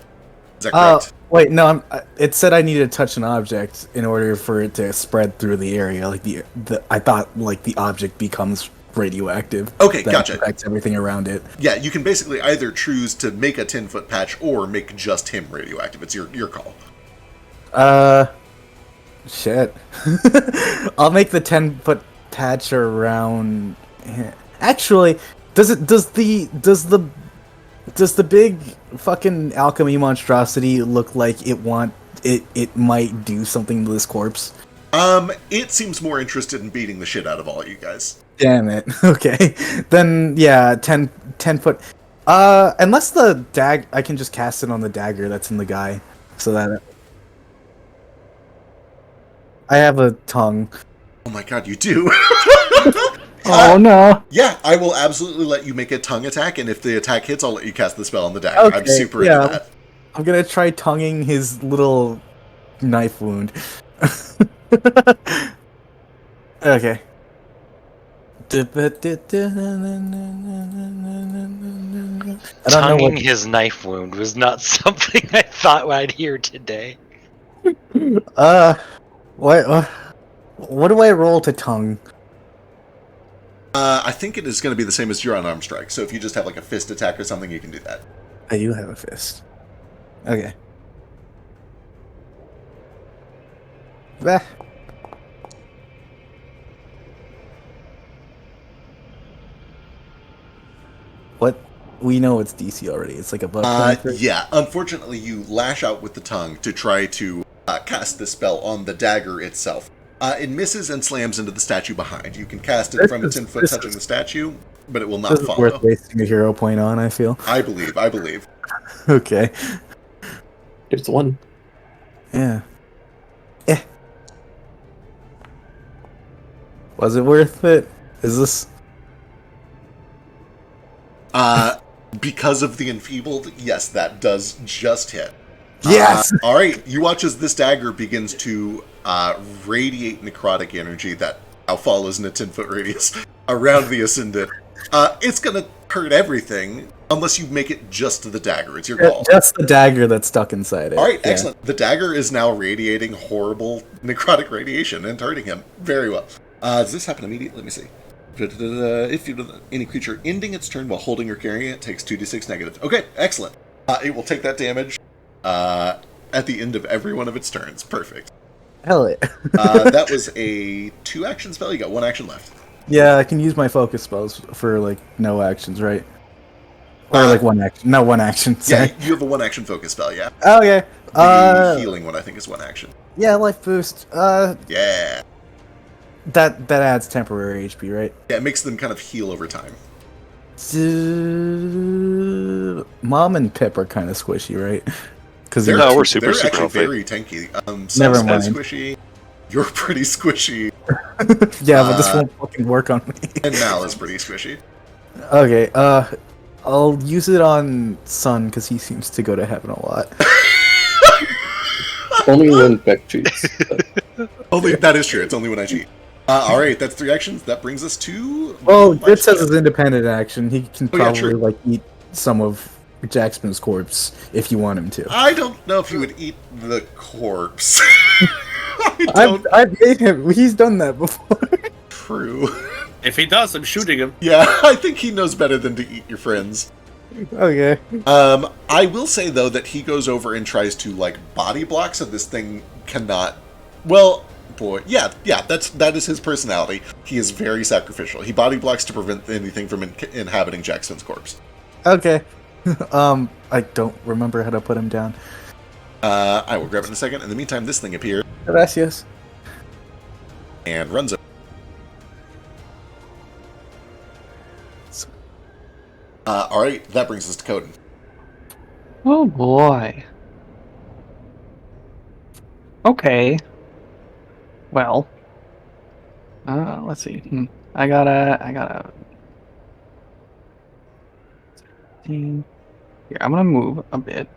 Is that correct? Wait, no. It said I needed to touch an object in order for it to spread through the area. Like I thought, like the object becomes radioactive. Okay, that gotcha. Affects everything around it. Yeah, you can basically either choose to make a 10-foot patch or make just him radioactive. It's your call. Shit. I'll make the 10-foot patch around. Actually, does the big fucking alchemy monstrosity look like it might do something to this corpse? It seems more interested in beating the shit out of all you guys. Damn it. Okay. Then yeah, 10 foot. Unless the I can just cast it on the dagger that's in the guy, so that I have a tongue. Oh my god, you do. Oh no. Yeah, I will absolutely let you make a tongue attack, and if the attack hits, I'll let you cast the spell on the dagger. Okay, I'm super into that. I'm gonna try tonguing his little knife wound. Okay. Tonguing his knife wound was not something I thought I'd hear today. What do I roll to tongue? I think it is going to be the same as your unarmed strike. So if you just have like a fist attack or something, you can do that. I do have a fist. Okay. Bah. What? We know it's DC already. It's like above 23? Yeah. Unfortunately, you lash out with the tongue to try to cast the spell on the dagger itself. It misses and slams into the statue behind. You can cast it from 10 foot touching the statue, but it will not follow. Worth wasting a hero point on, I feel. I believe. Okay. There's one. Yeah. Was it worth it? Is this... Because of the enfeebled, yes, that does just hit. Yes! Alright, you watch as this dagger begins to radiate necrotic energy that now follows in a 10-foot radius around the Ascendant. It's gonna hurt everything, unless you make it just the dagger. It's your call. Just the dagger that's stuck inside it. Alright, excellent. The dagger is now radiating horrible necrotic radiation and hurting him. Very well. Does this happen immediately? Let me see. If any creature ending its turn while holding or carrying it takes 2d6 negative. Okay, excellent. It will take that damage at the end of every one of its turns. Perfect. Hell yeah. That was a 2-action spell. You got 1 action left. Yeah, I can use my focus spells for, like, no actions, right? Or, like, 1 action. No, 1 action. Sorry. Yeah, you have a 1-action focus spell, yeah. Oh, okay. The healing one, I think, is 1 action. Yeah, life boost. Yeah. That adds temporary HP, right? Yeah, it makes them kind of heal over time. Mom and Pip are kind of squishy, right? Because we're super actually healthy. Very tanky. Never mind. Squishy. You're pretty squishy. Yeah, but this won't fucking work on me. And Mal is pretty squishy. Okay, I'll use it on Sun because he seems to go to heaven a lot. Only when Beck cheats. Only that is true. It's only when I cheat. All right, that's 3 actions. That brings us to. Well, it says it's independent action. He can probably like eat some of Jackson's corpse if you want him to. I don't know if he would eat the corpse. I've ate him. He's done that before. True. If he does, I'm shooting him. Yeah, I think he knows better than to eat your friends. Okay. I will say though that he goes over and tries to like body block, so this thing cannot. Well, boy, yeah, that is his personality. He is very sacrificial. He body blocks to prevent anything from inhabiting Jackson's corpse. Okay. I don't remember how to put him down. I will grab it in a second. In the meantime, this thing appears. Gracias. And runs over. Alright, that brings us to Coden. Oh boy. Okay. Well, let's see. I gotta. Here, I'm gonna move a bit.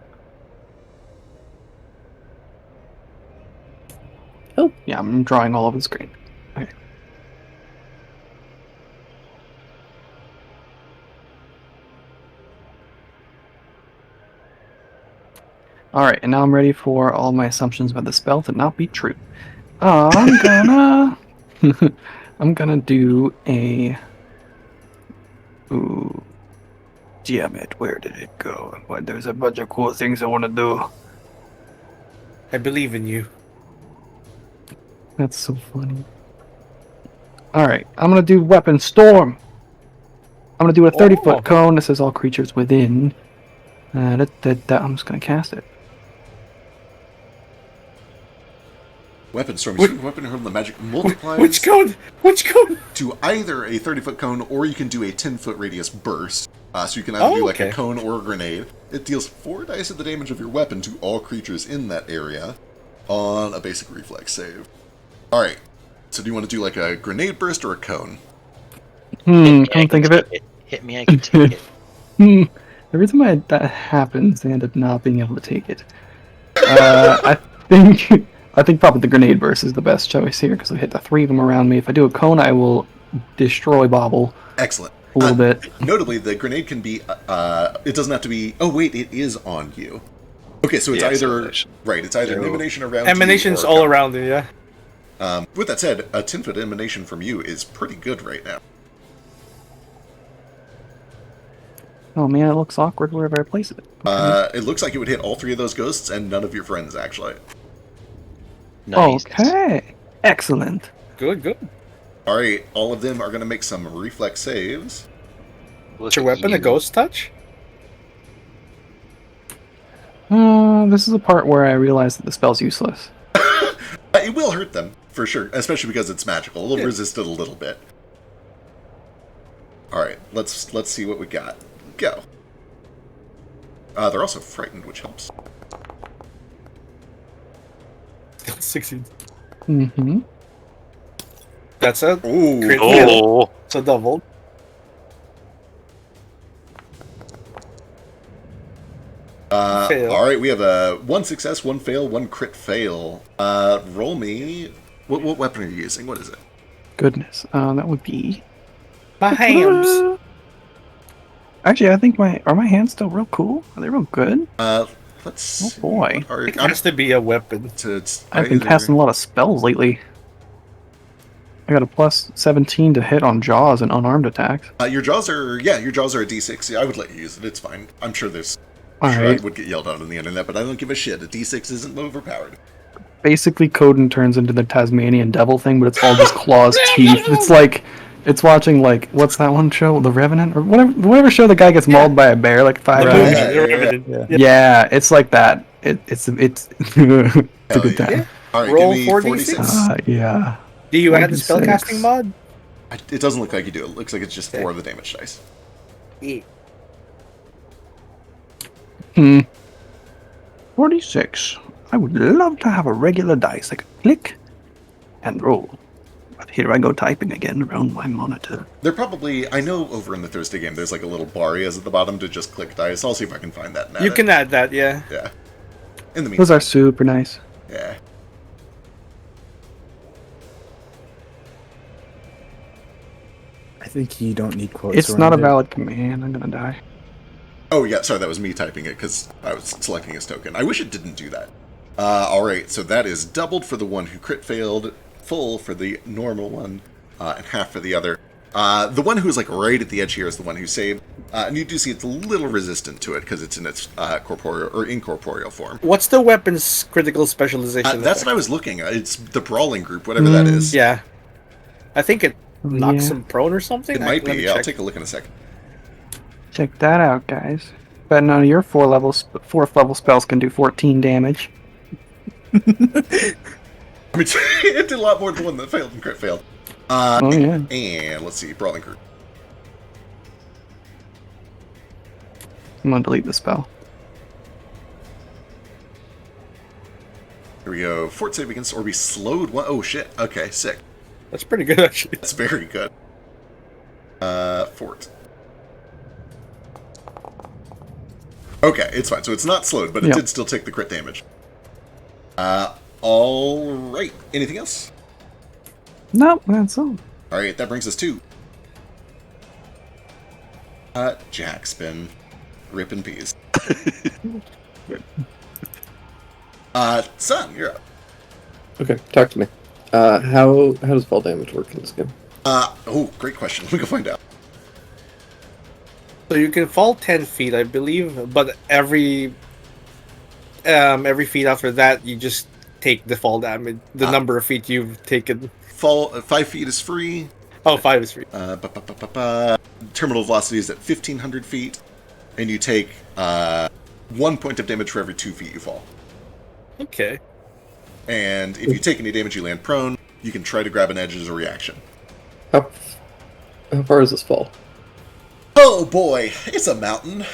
Oh, yeah, I'm drawing all over the screen. Okay. All right, and now I'm ready for all my assumptions about the spell to not be true. I'm gonna, I'm gonna do a. Ooh, damn it! Where did it go? What? There's a bunch of cool things I want to do. I believe in you. That's so funny. All right, I'm gonna do Weapon Storm. I'm gonna do a 30-foot cone. This is all creatures within. I'm just gonna cast it. Weapon Storm. You weapon hurl the magic multiplies. Which cone? Which cone? To either a 30-foot cone, or you can do a 10-foot radius burst. So you can either do like a cone or a grenade. It deals 4 dice of the damage of your weapon to all creatures in that area on a basic reflex save. All right. So do you want to do like a grenade burst or a cone? Come think of it. Hit me, I can take it. Every time that happens, I end up not being able to take it. I think probably the grenade burst is the best choice here because I hit the 3 of them around me. If I do a cone, I will destroy Bobble. Excellent. A little bit. Notably, the grenade can be. It doesn't have to be. Oh wait, it is on you. Okay, so it's either right. It's either an emanation around. Emanation's all around you, yeah. With that said, a 10-foot emanation from you is pretty good right now. Oh man, it looks awkward wherever I place it. It looks like it would hit all 3 of those ghosts and none of your friends, actually. Nice. Okay, excellent. Good. All right, all of them are going to make some reflex saves. What's your weapon? A ghost touch? This is the part where I realize that the spell's useless. It will hurt them, for sure, especially because it's magical. It'll resist it a little bit. All right, let's see what we got. Go. They're also frightened, which helps. 16. Mm-hmm. That's a crit fail. It's a double. All right, we have a 1 success, 1 fail, 1 crit fail. Roll me. What weapon are you using? What is it? Goodness, that would be my hands. Actually, I think my hands still real cool? Are they real good? Let's. Oh boy, it has to be a weapon. I've been casting a lot of spells lately. I got a plus 17 to hit on jaws and unarmed attacks. Your jaws are a D6. Yeah, I would let you use it. It's fine. I'm sure there's. I would get yelled out on the internet, but I don't give a shit. A D6 isn't overpowered. Basically, Coden turns into the Tasmanian devil thing, but it's all just claws, teeth. It's like, it's watching like, what's that one show, The Revenant, or whatever show the guy gets mauled by a bear like 5 times. Yeah, it's like that. It's a good time. Yeah. All right, roll give me 4d6. Yeah. Do you add the spellcasting mod? It doesn't look like you do. It looks like it's just 4 of the damage dice. 46. I would love to have a regular dice. I could click and roll. But here I go typing again around my monitor. They're probably, I know over in the Thursday game there's like a little bar he has at the bottom to just click dice. I'll see if I can find that and add You can add that, yeah. Yeah. In the meantime. Those are super nice. Yeah. I think you don't need quotes. It's not a valid command. I'm gonna die. Oh yeah, sorry, that was me typing it because I was selecting his token. I wish it didn't do that. Alright, so that is doubled for the one who crit failed, full for the normal one, and half for the other. The one who's like right at the edge here is the one who saved, and you do see it's a little resistant to it because it's in its corporeal or incorporeal form. What's the weapon's critical specialization? That's what I was looking at. It's the brawling group, whatever that is. Yeah. I think it knocks him prone or something? It might be, yeah, I'll take a look in a second. Check that out, guys. But none of your 4th level spells can do 14 damage. I mean, it did a lot more than the one that failed and crit failed. And let's see, brawling group. I'm gonna delete the spell. Here we go. Fort save against or be slowed one. Oh shit. Okay, sick. That's pretty good, actually. That's very good. Fort. Okay, it's fine. So it's not slowed, but it did still take the crit damage. All right. Anything else? No, that's all. All right, that brings us to Jack's been ripping peas. Son, you're up. Okay, talk to me. How does fall damage work in this game? Oh, great question. Let me go find out. So you can fall 10 feet, I believe, but every feet after that, you just take the fall damage, the number of feet you've taken. Fall 5 feet is free. Oh, 5 is free. Terminal velocity is at 1,500 feet, and you take 1 point of damage for every 2 feet you fall. Okay. And if you take any damage, you land prone. You can try to grab an edge as a reaction. How far does this fall? Oh boy, it's a mountain.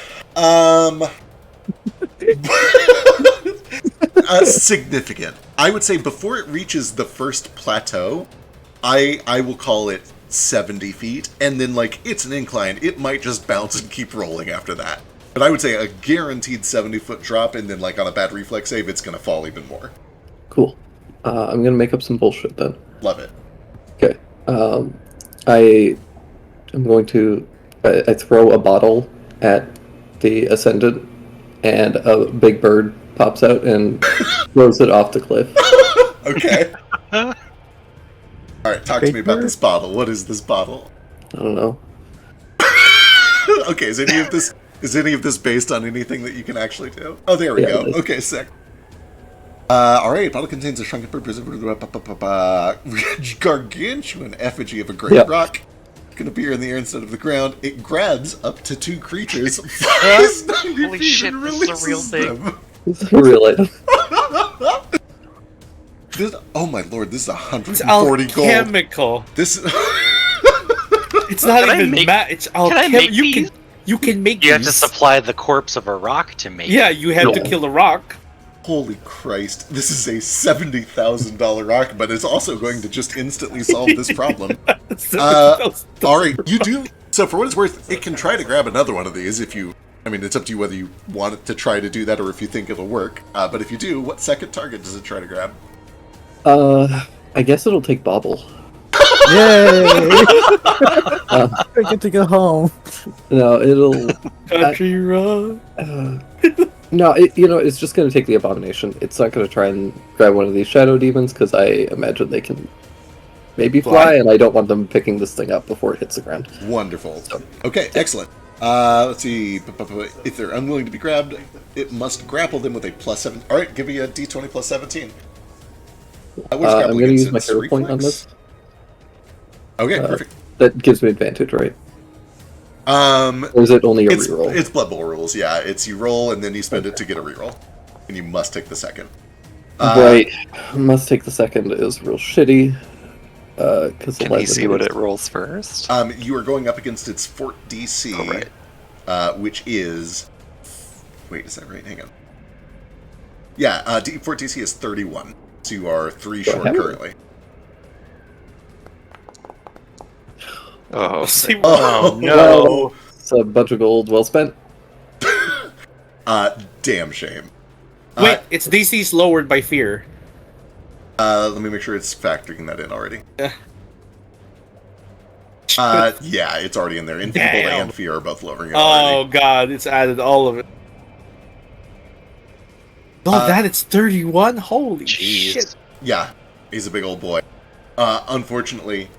Significant. I would say before it reaches the first plateau, I will call it 70 feet, and then like it's an incline. It might just bounce and keep rolling after that. But I would say a guaranteed 70-foot drop, and then like on a bad reflex save, it's gonna fall even more. Cool. I'm gonna make up some bullshit then. Love it. Okay. I am going to I throw a bottle at the ascendant, and a big bird pops out and throws it off the cliff. Okay. All right, talk to me about this bottle. What is this bottle? I don't know. Okay, is any of this based on anything that you can actually do? Oh, there we go. Okay, sick. All right, bottle contains a shrunken gargantuan effigy of a great rock. Can appear in the air instead of the ground. It grabs up to 2 creatures. Holy shit, this is a real thing. This is a real item. Oh my lord, this is 140 gold. Chemical. This is It's not even it's alchemical. You can make You have to supply the corpse of a rock to make Yeah, it. you have to kill a rock. Holy Christ, this is a $70,000 rock, but it's also going to just instantly solve this problem. Alright, you do. So for what it's worth, it can try to grab another one of these if you. I mean, it's up to you whether you want it to try to do that or if you think it'll work. But if you do, what second target does it try to grab? I guess it'll take Bobble. Yay! I get to go home. No, it'll. Country road. No, it's just going to take the Abomination. It's not going to try and grab one of these Shadow Demons, because I imagine they can maybe fly, and I don't want them picking this thing up before it hits the ground. Wonderful. Okay, excellent. Let's see. If they're unwilling to be grabbed, it must grapple them with a +7. Alright, give me a d20 plus 17. I'm going to use my hero point on this. Okay, perfect. That gives me advantage, right? Or is it only a reroll? It's Blood Bowl rules, yeah. It's you roll and then you spend it to get a reroll. And you must take the second. Right. Must take the second is real shitty. Can you see what it rolls first? You are going up against its Fort DC, which is... Wait, is that right? Hang on. Yeah, Fort DC is 31, so you are 3 short currently. Oh no! It's a bunch of gold well spent. Damn shame. Wait, its DC's lowered by fear. Let me make sure it's factoring that in already. Yeah, it's already in there. Invincible and Fear are both lowering it already. Oh god, it's added all of it. It's 31? Holy shit. Yeah, he's a big old boy. Unfortunately,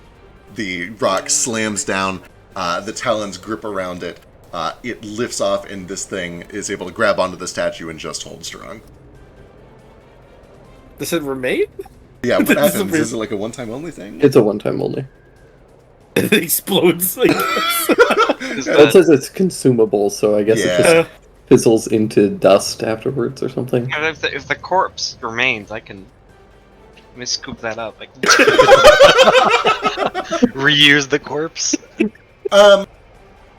the rock slams down, the talons grip around it, it lifts off, and this thing is able to grab onto the statue and just hold strong. Does it remain? Yeah, what happens? Is it like a one-time only thing? It's a one-time only. It explodes like this. It says it's consumable, so I guess it just fizzles into dust afterwards or something. Yeah, if the corpse remains, I can... Let me scoop that up. Reuse the corpse. I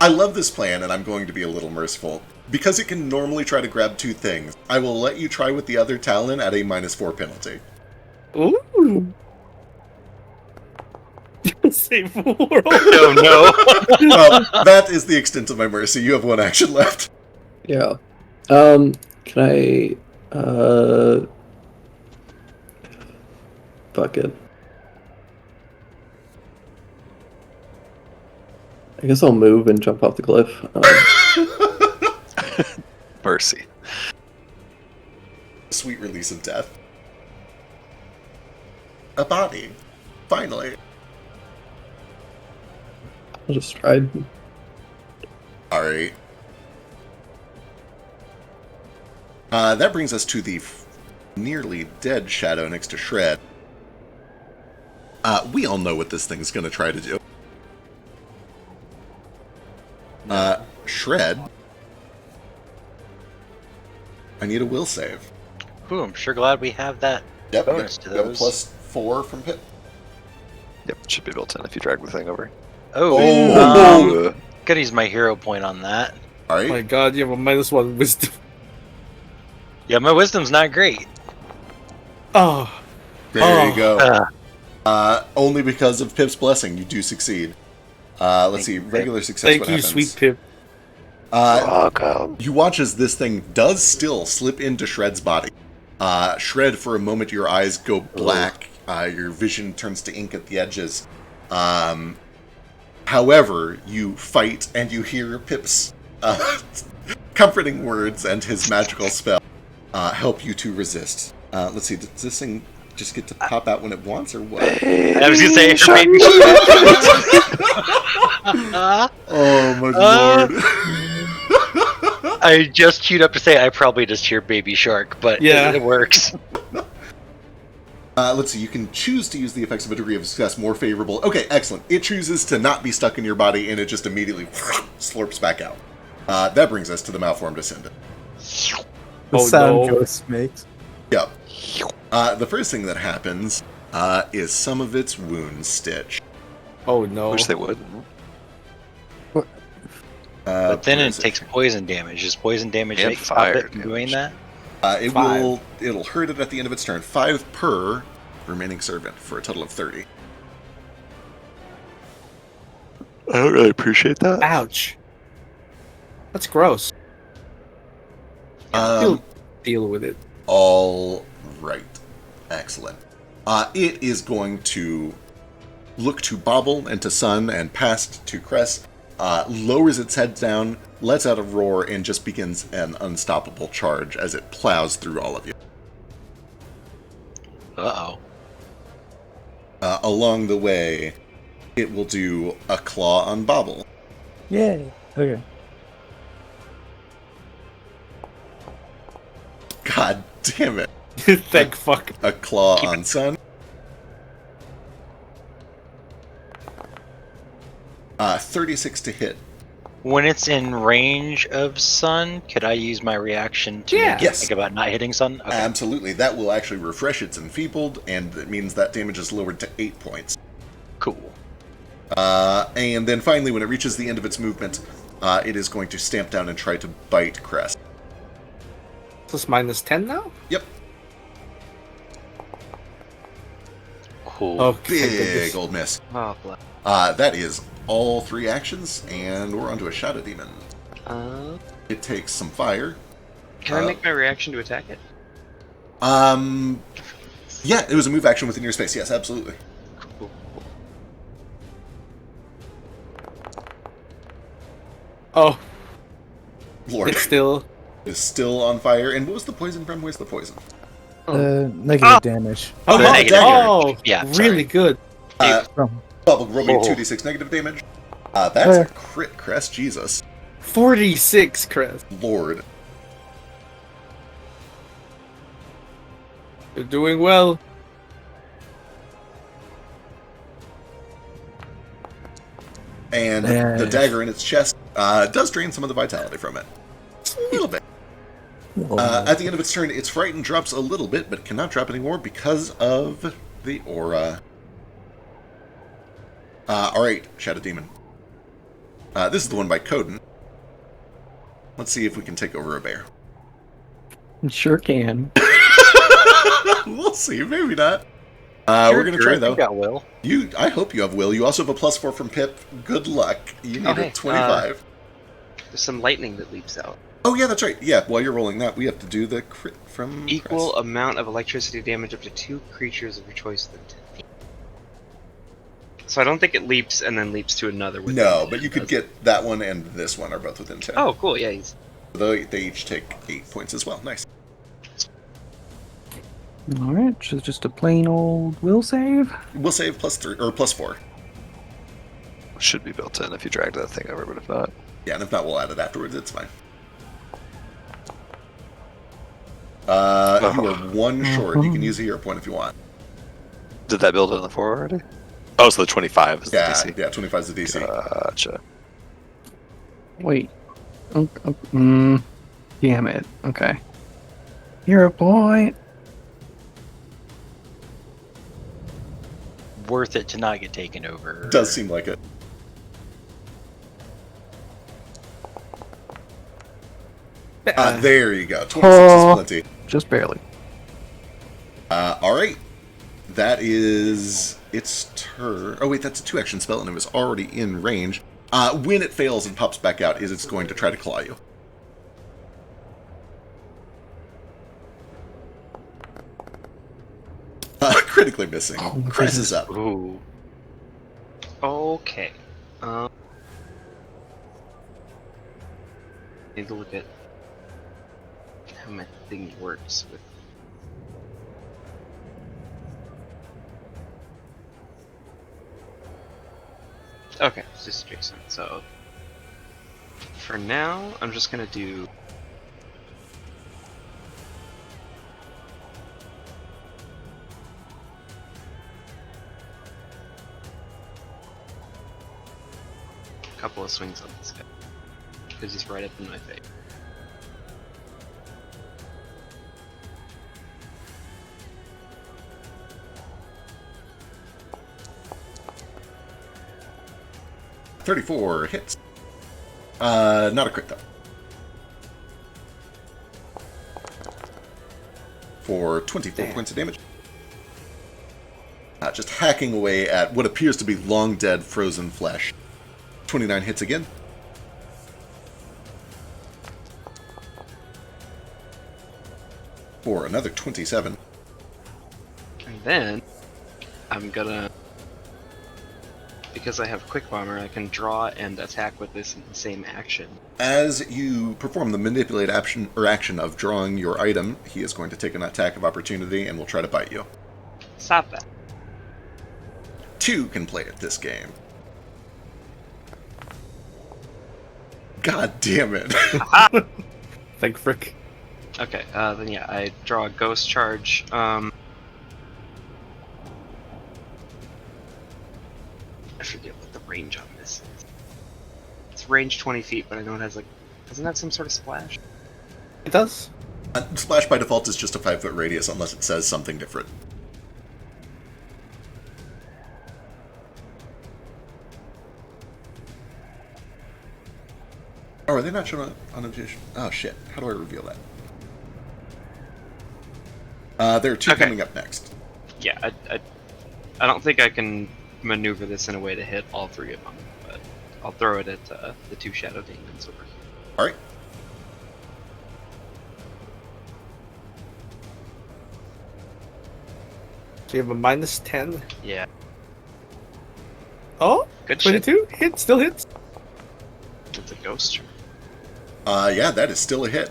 love this plan, and I'm going to be a little merciful. because it can normally try to grab 2 things, I will let you try with the other talon at a -4 penalty. Ooh. Save the world. Oh no. Well, that is the extent of my mercy. You have 1 action left. Yeah. Can I fuck it. I guess I'll move and jump off the cliff. Mercy. Sweet release of death. A body. Finally. I'll just try. Alright. That brings us to the nearly dead Shadow next to Shred. We all know what this thing's going to try to do. Shred. I need a will save. Ooh, I'm sure glad we have that Yep, bonus to you have a those. +4 from Pip. Yep, it should be built in if you drag the thing over. Oh, gotta use my hero point on that. Alright. Oh my god, you have a -1 wisdom. Yeah, my wisdom's not great. Oh. There you go. Only because of Pip's blessing, you do succeed. Let's see, regular success. Thank what you, happens? sweet Pip. You watch as this thing does still slip into Shred's body. Shred, for a moment, your eyes go black. Your vision turns to ink at the edges. However, you fight and you hear Pip's comforting words and his magical spell help you to resist. Let's see, does this thing just get to pop out when it wants, or what? I was gonna say, maybe. Oh my lord. I just queued up to say I probably just hear Baby Shark, but yeah, it works. Let's see, you can choose to use the effects of a degree of success more favorable. Okay, excellent. It chooses to not be stuck in your body, and it just immediately slurps back out. That brings us to the malformed descendant. The sound Ghost makes. Yep. The first thing that happens is some of its wounds stitch. Oh no. Wish they would. But then it takes poison damage. Does poison damage And stop fire it from doing that? It'll hurt it at the end of its turn. 5 per remaining servant for a total of 30. I don't really appreciate that. Ouch. That's gross. Deal with it. All right. Excellent. It is going to look to Bobble and to Sun and past to Cress, lowers its head down, lets out a roar, and just begins an unstoppable charge as it plows through all of you. Uh-oh. Along the way, it will do a claw on Bobble. Yay. Okay. God damn it. Thank fuck. A claw on Sun. 36 to hit. When it's in range of Sun, could I use my reaction to think about not hitting Sun? Okay. Absolutely. That will actually refresh its enfeebled, and it means that damage is lowered to 8 points. Cool. And then finally, when it reaches the end of its movement, it is going to stamp down and try to bite Crest. Plus -10 now? Yep. Cool. Oh, big old miss. Oh, bless. That is all 3 actions, and we're onto a Shadow Demon. It takes some fire. Can I make my reaction to attack it? Yeah, it was a move action within your space. Yes, absolutely. Cool. Oh. Lord. It's still... It's still on fire. And what was the poison from? Where's the poison? Negative damage. Oh, negative. Yeah, really good. Bubble, roll me 2d6 negative damage. That's a crit, Crest. Jesus. 46, Crest. Lord. You're doing well. And the dagger in its chest does drain some of the vitality from it. A little bit. At the end of its turn, its frighten drops a little bit, but cannot drop anymore because of the aura. Alright, Shadow Demon. This is the one by Coden. Let's see if we can take over a bear. Sure can. We'll see. Maybe not. We're gonna try though. You got Will. I hope you have Will. You also have a +4 from Pip. Good luck. You need a 25. There's some lightning that leaps out. Oh yeah, that's right. Yeah, while you're rolling that, we have to do the crit from equal Crest. amount of electricity damage up to 2 creatures of your choice within 10 feet. So I don't think it leaps and then leaps to another. No, but you could get that one and this one are both within 10. Oh, cool. Yeah, They each take 8 points as well. Nice. All right, so just a plain old will save. Will save +3 or +4. Should be built in if you dragged that thing over, but if not, yeah, and if not, we'll add it afterwards. It's fine. You are 1 short. You can use a hero point if you want. Did that build in the 4 already? Oh, so the 25 is the DC. Yeah, 25 is the DC. Gotcha. Wait. Damn it. Okay. Hero point. Worth it to not get taken over. Does seem like it. There you go. 26 is plenty. Just barely. Alright. That is its turn. Oh wait, that's a 2-action spell and it was already in range. When it fails and pops back out, it's going to try to claw you. Critically missing. Chris is up. Ooh. Okay. Need to look at how my thing works with. Okay, it's just Jason. So for now, I'm just gonna do. A couple of swings on this guy because he's right up in my face. $34 hits. Not a crit though. For 24 points of damage. Just hacking away at what appears to be long dead frozen flesh. 29 hits again. For another 27. And then I'm gonna, because I have Quick Bomber, I can draw and attack with this in the same action. As you perform the manipulate action of drawing your item, he is going to take an attack of opportunity and will try to bite you. Stop that. 2 can play at this game. God damn it. Thank frick. Okay, then yeah, I draw a Ghost Charge. I forget what the range on this is. It's range 20 feet, but I know it has like... Doesn't that have some sort of splash? It does. Splash by default is just a 5-foot radius unless it says something different. Oh, are they not shown on objection? Oh shit, how do I reveal that? There are 2 coming up next. Yeah, I don't think I can maneuver this in a way to hit all 3 of them, but I'll throw it at the 2 Shadow Demons over here. Alright. So you have a -10. Yeah. Oh, Good 22 hit, still hits. It's a Ghost Charge. Yeah, that is still a hit.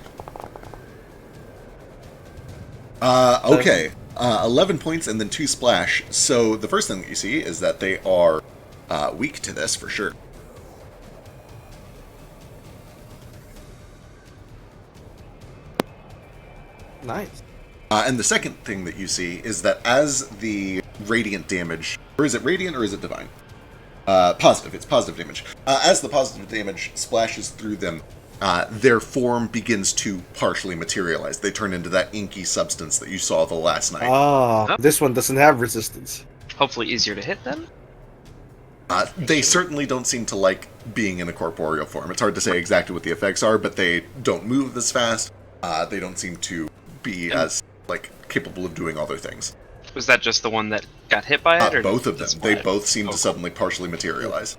Okay. 11 points and then 2 splash. So the first thing that you see is that they are weak to this for sure. Nice. And the second thing that you see is that as the radiant damage, or is it radiant or is it divine? Positive. It's positive damage. As the positive damage splashes through them, their form begins to partially materialize. They turn into that inky substance that you saw the last night. Ah, this one doesn't have resistance. Hopefully easier to hit then? They certainly don't seem to like being in a corporeal form. It's hard to say exactly what the effects are, but they don't move as fast. They don't seem to be as capable of doing all their things. Was that just the one that got hit by it, or both of them? They both seem to suddenly partially materialize.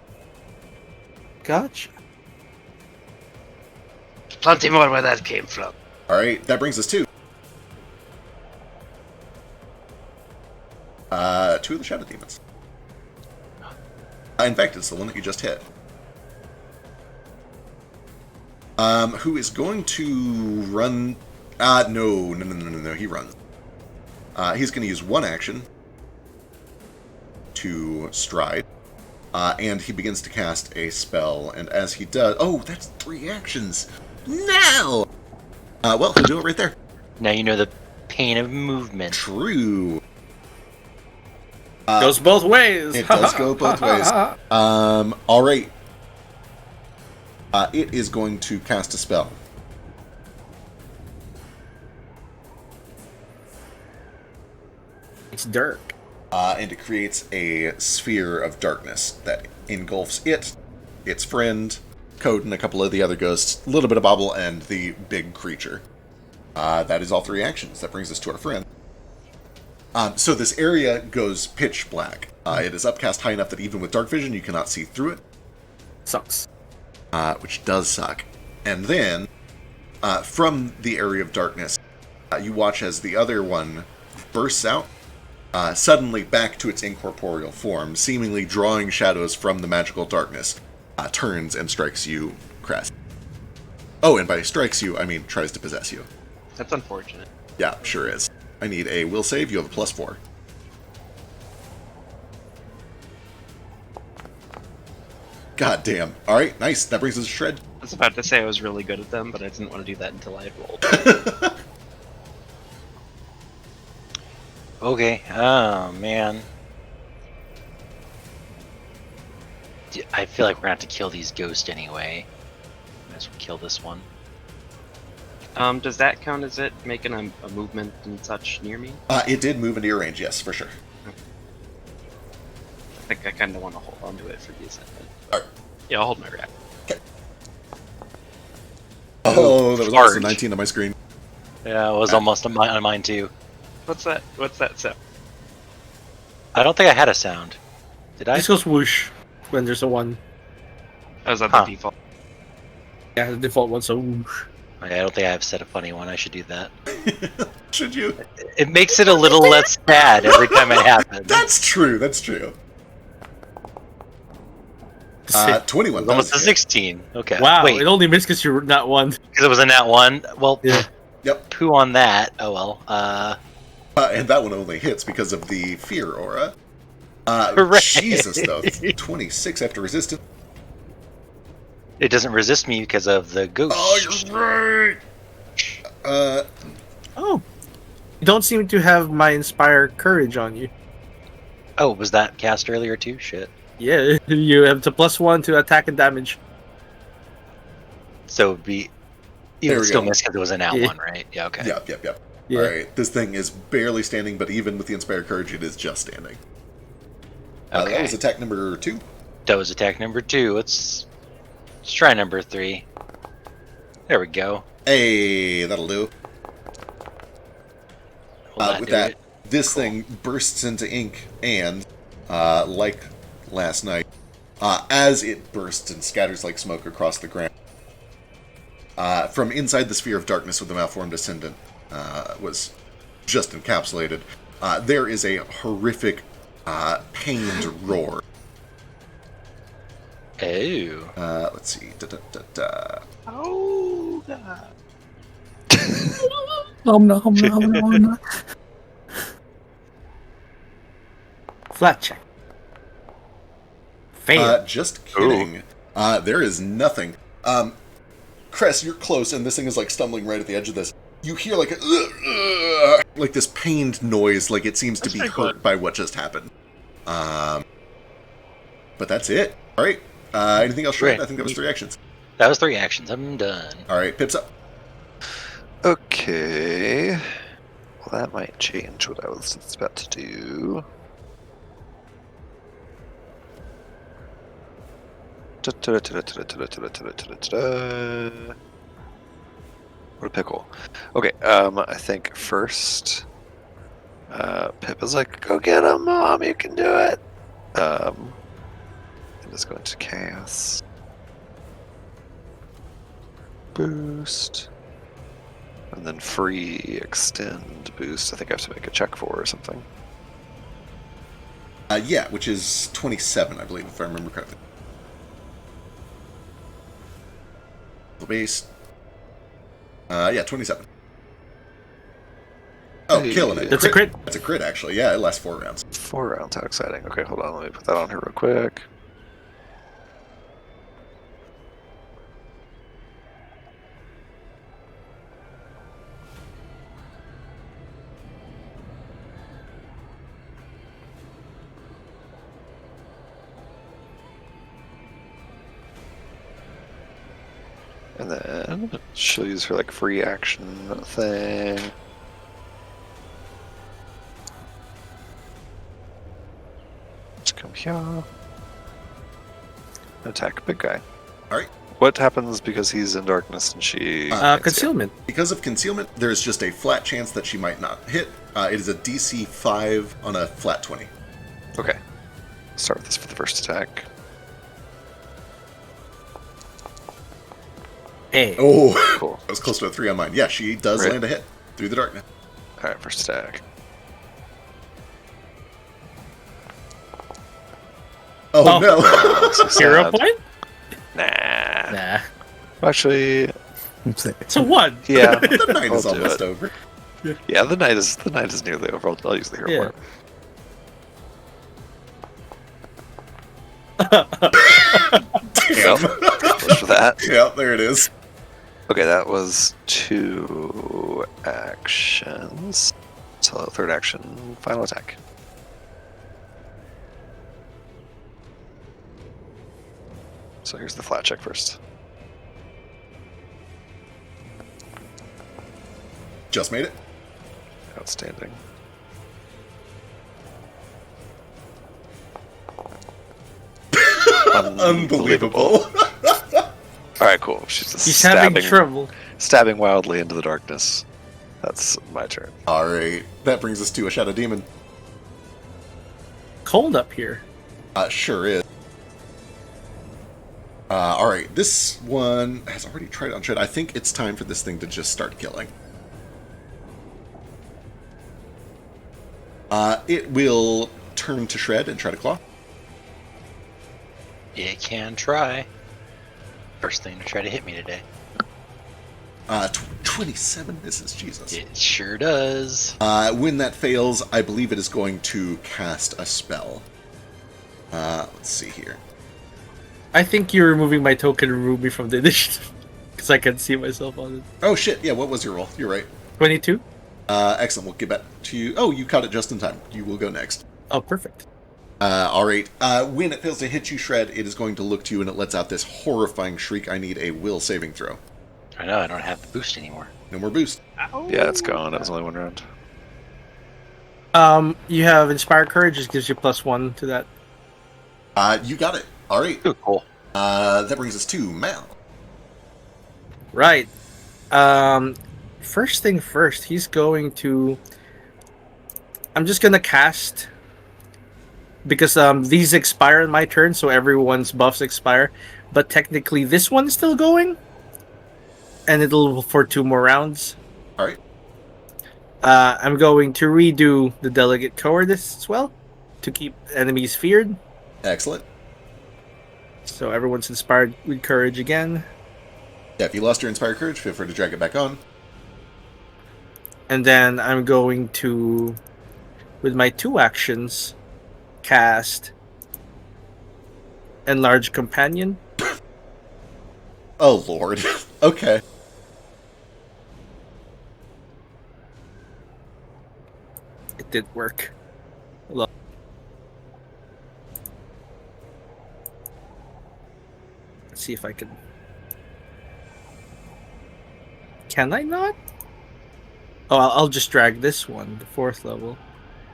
Gotcha. Plenty more where that came from. All right, that brings us to 2 of the Shadow Demons. In fact, it's the one that you just hit. Who is going to run... No, he runs. He's going to use 1 action to stride, and he begins to cast a spell, and as he does... Oh, that's 3 actions! No! Well, he'll do it right there. Now you know the pain of movement. True. Goes both ways. It does go both ways. All right. It is going to cast a spell. It's Dirk. And it creates a sphere of darkness that engulfs it, its friend, Code, and a couple of the other ghosts, a little bit of Bobble, and the big creature. That is all 3 actions. That brings us to our friend. So this area goes pitch black. It is upcast high enough that even with dark vision, you cannot see through it. Sucks. Which does suck. And then, from the area of darkness, you watch as the other one bursts out, suddenly back to its incorporeal form, seemingly drawing shadows from the magical darkness, turns and strikes you, Crest. Oh, and by strikes you, I mean tries to possess you. That's unfortunate. Yeah, sure is. I need a will save. You have a +4. God damn. Alright, nice. That brings us to Shred. I was about to say I was really good at them, but I didn't want to do that until I had rolled. Okay. Oh, man. I feel like we're going to have to kill these ghosts anyway. Might as well kill this one. Does that count as it making a movement and such near me? It did move into your range, yes, for sure. I think I kind of want to hold on to it for the second. Alright. Yeah, I'll hold my react. Okay. Oh, that was almost a 19 on my screen. Yeah, it was almost on mine too. What's that? What's that sound? I don't think I had a sound. Did I? This goes whoosh when there's a 1. Oh, is that the default? Yeah, the default one, so whoosh. I don't think I have set a funny one. I should do that. Should you? It makes it a little less sad every time it happens. That's true. That's true. 21. Almost a 16. Okay. Wow, Wait, it only missed because you're not 1. because it was a nat 1. Well, Yeah. Yep. poo on that. Oh well. And that one only hits because of the fear aura. Hooray. Jesus, though. 26 after resistance. It doesn't resist me because of the ghost. Oh, you're right! Oh. You don't seem to have my Inspire Courage on you. Oh, was that cast earlier too? Shit. Yeah, you have the +1 to attack and damage. So it'd be. You There would we still go. miss because it was a nat Yeah. 1, right? Yeah, okay. Yep. Yeah. Alright, this thing is barely standing, but even with the Inspired Courage, it is just standing. Okay. That was attack number 2. That was attack number 2. Let's try number 3. There we go. Hey, that'll do. Will that With do that, it? this thing bursts into ink, and, like last night, as it bursts and scatters like smoke across the ground, from inside the sphere of darkness where the malformed descendant was just encapsulated, there is a horrific, pained roar. Oh. Let's see. Oh, God. No. Flat check. Fail. Just kidding. There is nothing. Cress, you're close, and this thing is like stumbling right at the edge of this. You hear like a like this pained noise, like it seems to be hurt by what just happened. But that's it. All right. Anything else, Shred? Right. I think that was 3 actions. That was 3 actions. I'm done. All right, Pip's up. Okay. Well, that might change what I was about to do. What a pickle. Okay, I think first, Pip is like, "Go get him, Mom! You can do it." And it's going to cast boost, and then free extend boost. I think I have to make a check for or something. Yeah, which is 27, I believe, if I remember correctly. The base. Yeah, 27. Oh, Hey, killing it. That's a crit. That's a crit, actually. Yeah, it lasts 4 rounds. 4 rounds, how exciting. Okay, hold on, let me put that on here real quick. And then she'll use her like free action thing. Let's come here. Attack big guy. Alright. What happens because he's in darkness and she... Concealment. Because of concealment, there's just a flat chance that she might not hit. It is a DC 5 on a flat 20. Okay. Start with this for the first attack. Hey. Oh, Cool. that was close to a 3 on mine. Yeah, she does Right. land a hit through the darkness. Alright, first attack. Oh, Oh. no. So Hero sad. point? Nah. Nah. Actually, So what? yeah. The night is I'll do almost it. over. Yeah, the night is nearly over. I'll use the hero Yeah. point. Damn. Push for that. Yeah, there it is. Okay, that was 2 actions. So third action, final attack. So here's the flat check first. Just made it. Outstanding. Unbelievable. Alright, cool. She's just He's having trouble. stabbing wildly into the darkness. That's my turn. Alright, that brings us to a Shadow Demon. Cold up here. Sure is. Alright, this one has already tried on Shred. I think it's time for this thing to just start killing. It will turn to Shred and try to claw. It can try. First thing to try to hit me today. 27 misses, Jesus. It sure does. When that fails, I believe it is going to cast a spell. Let's see here. I think you're removing my token Ruby from the initiative. Because I can see myself on it. Oh shit, yeah, what was your roll? You're right. 22? Excellent, we'll get back to you. Oh, you caught it just in time. You will go next. Oh, perfect. Alright, when it fails to hit you, Shred, it is going to look to you and it lets out this horrifying shriek. I need a will saving throw. I know, I don't have the boost anymore. No more boost. Yeah, it's gone. It was only 1 round. You have Inspire Courage, just gives you +1 to that. You got it. Alright. Ooh, cool. That brings us to Mal. Right. First thing first, he's going to... I'm just going to cast... Because these expire in my turn, so everyone's buffs expire. But technically, this one's still going. And it'll for 2 more rounds. Alright. I'm going to redo the Delegate Cowardice as well. To keep enemies feared. Excellent. So everyone's inspired with courage again. Yeah, if you lost your Inspired Courage, feel free to drag it back on. And then I'm going to, with my 2 actions, cast Enlarge Companion. Oh, Lord. Okay. It did work. Hello. Let's see if I can... Can I not? Oh, I'll just drag this one, the 4th level.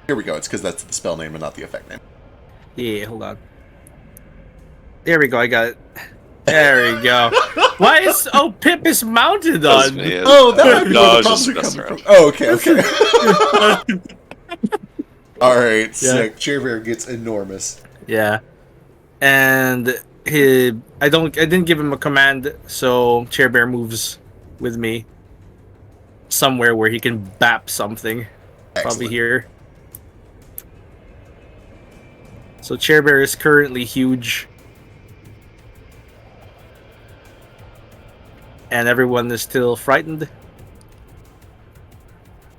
Here we go. It's because that's the spell name and not the effect name. Yeah, hold on. There we go. I got it. There we go. Why is Pip is mounted That's on? me. Oh, that might be No, where I the was problems just are messing coming from. around. Oh, okay. All right, sick. Chair Bear gets enormous. Yeah, and I didn't give him a command, so Chair Bear moves with me somewhere where he can bap something. Probably Excellent. here. So Chair Bear is currently huge. And everyone is still frightened.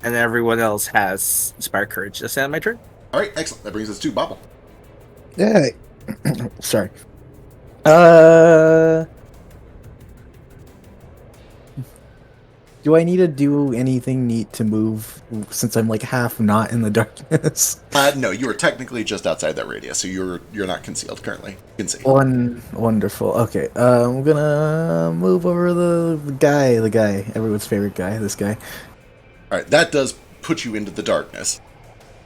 And everyone else has Inspire Courage. That's the end of my turn. All right, excellent. That brings us to Bobble. Yeah. Sorry. Do I need to do anything neat to move since I'm like half not in the darkness? No, you are technically just outside that radius, so you're not concealed currently. You can see. Wonderful. Okay, I'm gonna move over the guy, everyone's favorite guy, this guy. All right, that does put you into the darkness.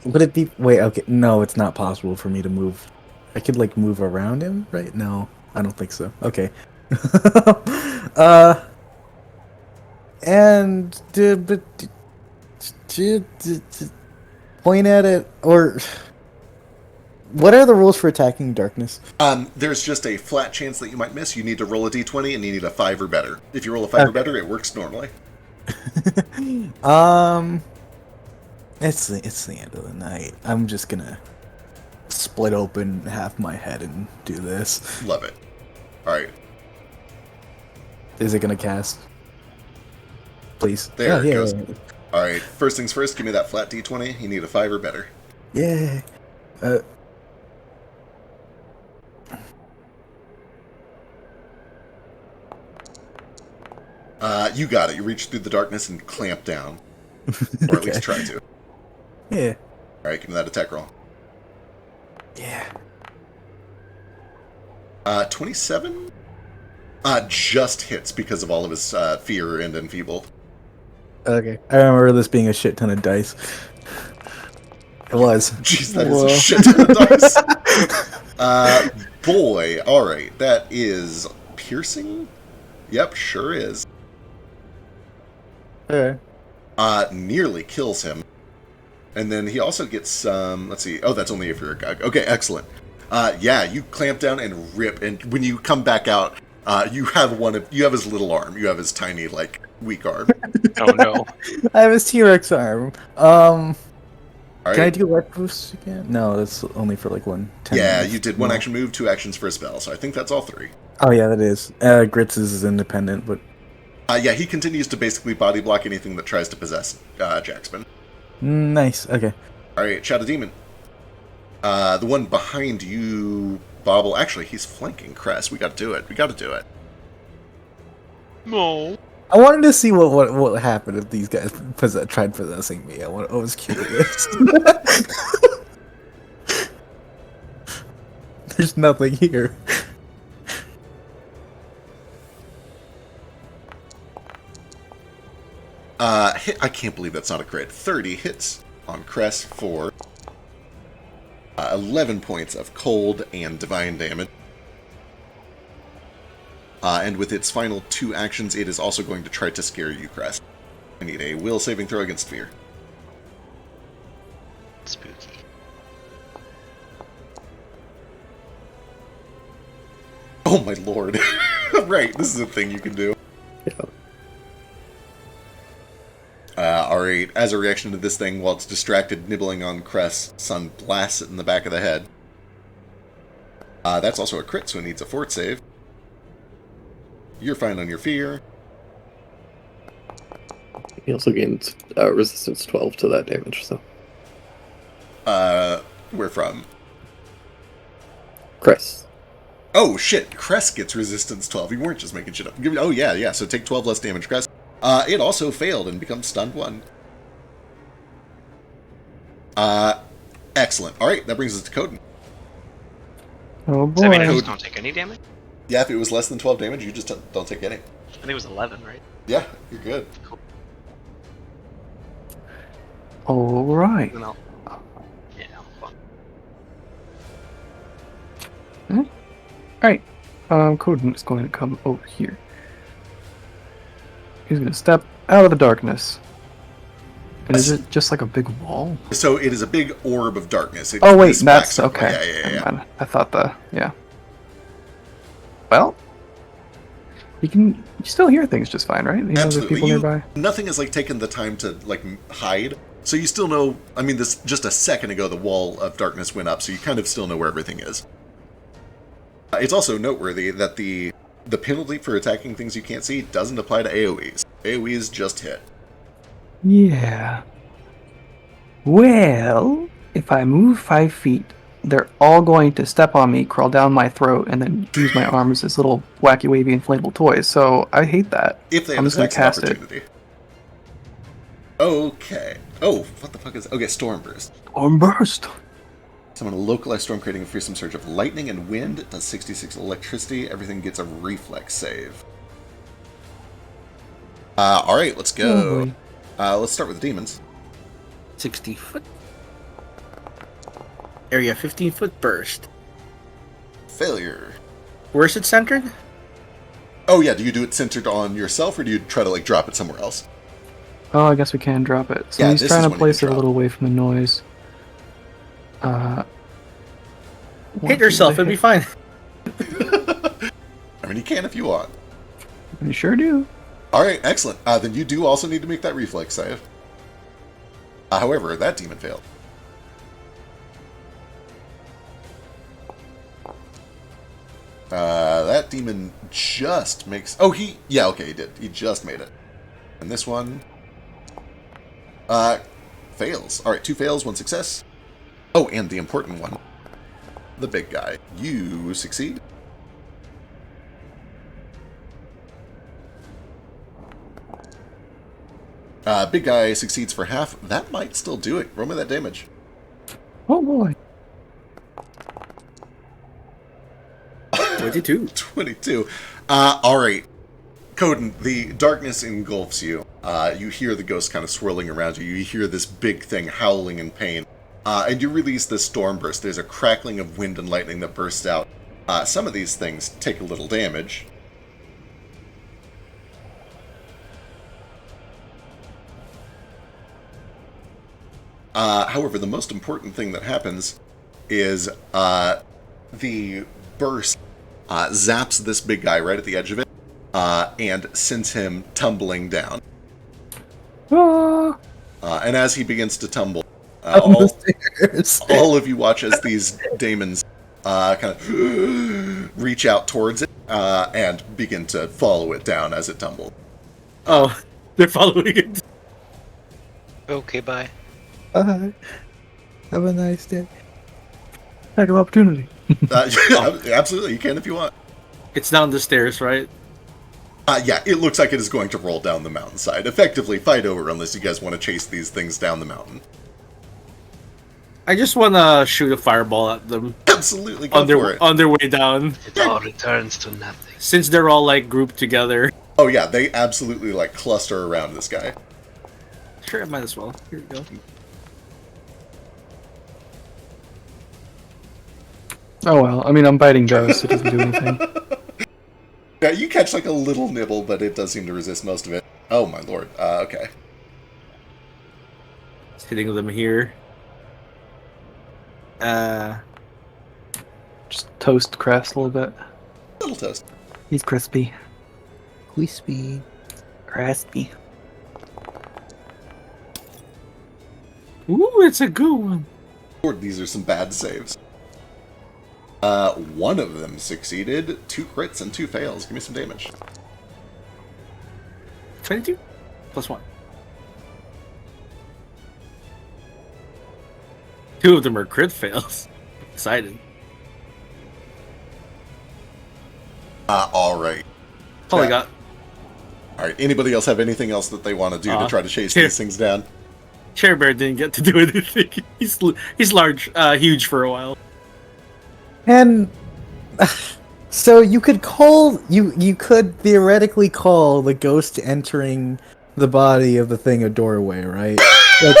Would it be? Wait, okay, no, it's not possible for me to move. I could like move around him, right? No, I don't think so. Okay. And point at it, or what are the rules for attacking darkness? There's just a flat chance that you might miss. You need to roll a d20 and you need a 5 or better. If you roll a 5 or better, it works normally. It's the end of the night. I'm just gonna split open half my head and do this. Love it. All right. Is it gonna cast? Please. There it goes. All right. First things first. Give me that flat d20. You need a 5 or better. Yeah. You got it. You reach through the darkness and clamp down, or at least try to. Yeah. All right. Give me that attack roll. Yeah. 27. Just hits because of all of his fear and enfeebled. Okay. I remember this being a shit ton of dice. It was. Jeez, that is a shit ton of dice. Boy. All right. That is piercing? Yep, sure is. Okay. Nearly kills him. And then he also gets some, let's see. Oh, that's only if you're a gug. Okay, excellent. Yeah, you clamp down and rip, and when you come back out, you have his little arm. You have his tiny, like, weak arm. Oh no. I have his T-Rex arm. Right. Can I do Life Boost again? No, that's only for like 1 10 Yeah, minutes. you did 1 action move, 2 actions for a spell, so I think that's all 3. Oh yeah, that is. Grits is independent, but Yeah, he continues to basically body block anything that tries to possess Jackspin. nice. Okay. Alright, Shadow Demon. The one behind you, Bobble. Actually, he's flanking Crest. We gotta do it. No. I wanted to see what would happen if these guys tried possessing me. I was curious. There's nothing here. I can't believe that's not a crit. 30 hits on Crest for 11 points of cold and divine damage. And with its final 2 actions, it is also going to try to scare you, Crest. I need a will saving throw against fear. Spooky. Oh my lord. Right, this is a thing you can do. Yeah. Alright, as a reaction to this thing, while it's distracted nibbling on Crest, Sun blasts it in the back of the head. That's also a crit, so it needs a fort save. You're fine on your fear. He also gains resistance 12 to that damage, so. Where from? Crest. Oh shit, Crest gets resistance 12. You weren't just making shit up. Oh yeah, so take 12 less damage, Crest. It also failed and becomes stunned 1. Excellent. Alright, that brings us to Coden. Oh Does that mean I boy. just don't take any damage? Yeah, if it was less than 12 damage, you just don't take any. I think it was 11, right? Yeah, you're good. Cool. All right. Then I'll... Yeah, fun. All right. Coden is going to come over here. He's going to step out of the darkness. And is it just like a big wall? So it is a big orb of darkness. Oh wait, that's okay. Yeah. I thought Well, you still hear things just fine, right? You know there's people nearby. Nothing has like taken the time to like hide, so you still know. I mean, this just a second ago, the wall of darkness went up, so you kind of still know where everything is. It's also noteworthy that the penalty for attacking things you can't see doesn't apply to AoEs. AoEs just hit. Yeah. Well, if I move 5 feet, they're all going to step on me, crawl down my throat, and then use my arms as little wacky, wavy, inflatable toys. So I hate that. If they have attacks of opportunity. Okay. Oh, what the fuck is... Okay, Stormburst. Stormburst. Summon a localized storm creating a fearsome surge of lightning and wind. It does 66 electricity. Everything gets a reflex save. Alright, let's go. Let's start with the demons. 60 foot. Area 15-foot burst. Failure. Where's it centered? Oh yeah, do you do it centered on yourself, or do you try to like drop it somewhere else? Oh, I guess we can drop it. So he's trying to place it a little away from the noise. Hit yourself, it'll be fine. I mean, you can if you want. You sure do. Alright, excellent. Then you do also need to make that reflex save. However, that demon failed. That demon just makes... Oh, yeah, okay, he did. He just made it. And this one... fails. Alright, 2 fails, 1 success. Oh, and the important one. The big guy. You succeed. Big guy succeeds for half. That might still do it. Roll me that damage. Oh boy. 22. 22. Alright. Coden, the darkness engulfs you. You hear the ghost kind of swirling around you. You hear this big thing howling in pain. And you release this storm burst. There's a crackling of wind and lightning that bursts out. Some of these things take a little damage. However, the most important thing that happens is the burst zaps this big guy right at the edge of it and sends him tumbling down. And as he begins to tumble, all of you watch as these daemons kind of reach out towards it and begin to follow it down as it tumbles. Oh, they're following it. Okay, bye. Have a nice day. Heck of opportunity. Absolutely, you can if you want. It's down the stairs, right? Yeah, it looks like it is going to roll down the mountainside. Effectively, fight over unless you guys want to chase these things down the mountain. I just want to shoot a fireball at them. Absolutely, go for it. On their way down. It all returns to nothing. Since they're all, like, grouped together. Oh yeah, they absolutely, like, cluster around this guy. Sure, I might as well. Here we go. Oh well, I mean, I'm biting ghosts, it doesn't do anything. Yeah, you catch like a little nibble, but it does seem to resist most of it. Oh my lord, okay. Just hitting them here. Just toast Crest a little bit. Little toast. He's crispy. Crispy. Crispy. Ooh, it's a good one. Lord, these are some bad saves. One of them succeeded, 2 crits and 2 fails. Give me some damage. 22 plus 1. 2 of them are crit fails. Excited. Alright. All I got. Alright, anybody else have anything else that they want to do to try to chase these things down? Chair Bear didn't get to do anything. He's large, huge for a while. And so you could theoretically call the ghost entering the body of the thing a doorway, right? No,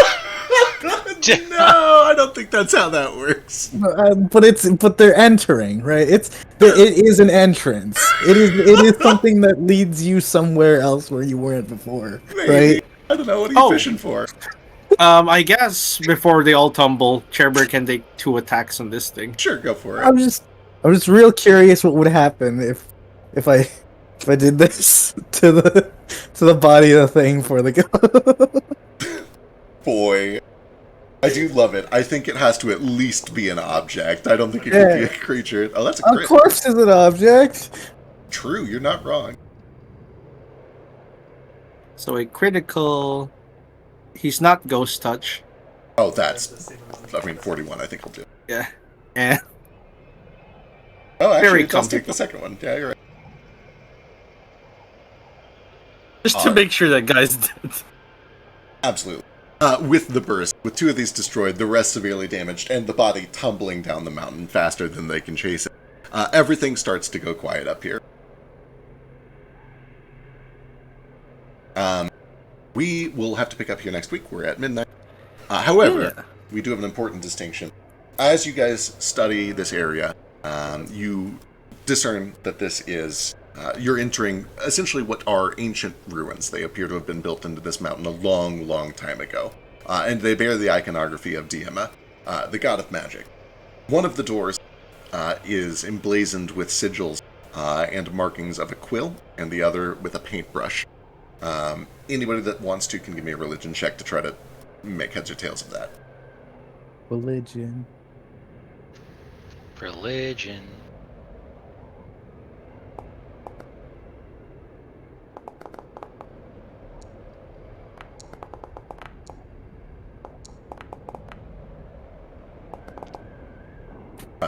I don't think that's how that works. But they're entering, right? It is an entrance. It is something that leads you somewhere else where you weren't before, Maybe. right? I don't know. What are you fishing for? I guess before they all tumble, Chairbear can take 2 attacks on this thing. Sure, go for it. I'm just real curious what would happen if I did this to the body of the thing for the go. Boy, I do love it. I think it has to at least be an object. I don't think it could be a creature. Oh, that's a crit. A corpse is an object. True, you're not wrong. So a critical. He's not ghost touch. Oh, that's. 41. I think will do. Yeah. Eh. Oh, actually, Very it does take the second one. Yeah, you're right. Just to make sure that guy's dead. Absolutely. With the burst, with 2 of these destroyed, the rest severely damaged, and the body tumbling down the mountain faster than they can chase it, everything starts to go quiet up here. We will have to pick up here next week. We're at midnight. However, we do have an important distinction. As you guys study this area, you discern that this is... you're entering essentially what are ancient ruins. They appear to have been built into this mountain a long, long time ago. And they bear the iconography of Diema, the god of magic. One of the doors is emblazoned with sigils and markings of a quill, and the other with a paintbrush. Anybody that wants to can give me a religion check to try to make heads or tails of that. Religion.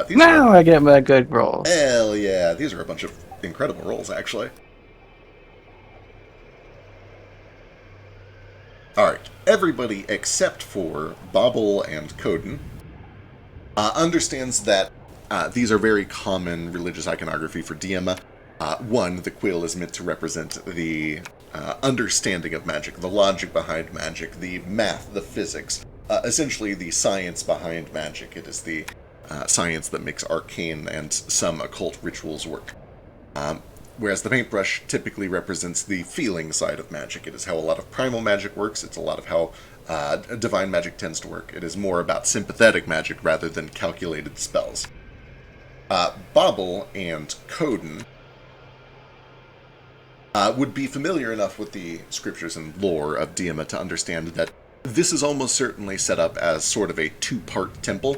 Now I get my good rolls. Hell yeah, these are a bunch of incredible rolls, actually. Alright, everybody except for Bobble and Coden understands that these are very common religious iconography for Diema. One, the quill is meant to represent the understanding of magic, the logic behind magic, the math, the physics, essentially the science behind magic. It is the science that makes arcane and some occult rituals work. Whereas the paintbrush typically represents the feeling side of magic. It is how a lot of primal magic works. It's a lot of how divine magic tends to work. It is more about sympathetic magic rather than calculated spells. Bobble and Coden would be familiar enough with the scriptures and lore of Diema to understand that this is almost certainly set up as sort of a 2-part temple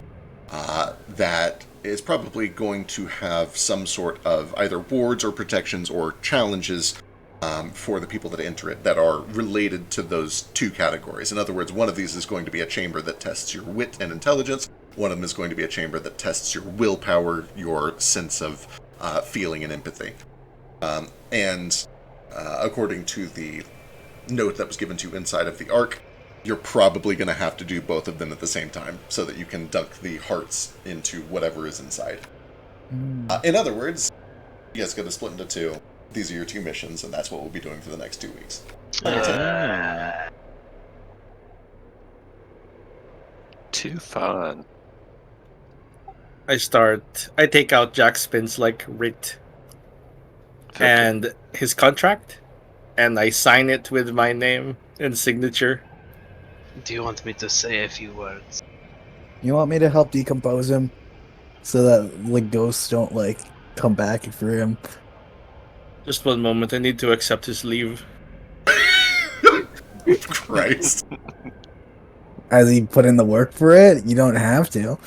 that is probably going to have some sort of either wards or protections or challenges for the people that enter it that are related to those 2 categories. In other words, one of these is going to be a chamber that tests your wit and intelligence. One of them is going to be a chamber that tests your willpower, your sense of feeling and empathy. According to the note that was given to you inside of the Ark, you're probably going to have to do both of them at the same time so that you can dunk the hearts into whatever is inside. In other words, you guys got to split into 2. These are your 2 missions, and that's what we'll be doing for the next 2 weeks. Too fun. I take out Jack Spin's like writ and his contract, and I sign it with my name and signature. Do you want me to say a few words? You want me to help decompose him so that like ghosts don't like come back for him? Just one moment, I need to accept his leave. Christ. Has he put in the work for it? You don't have to.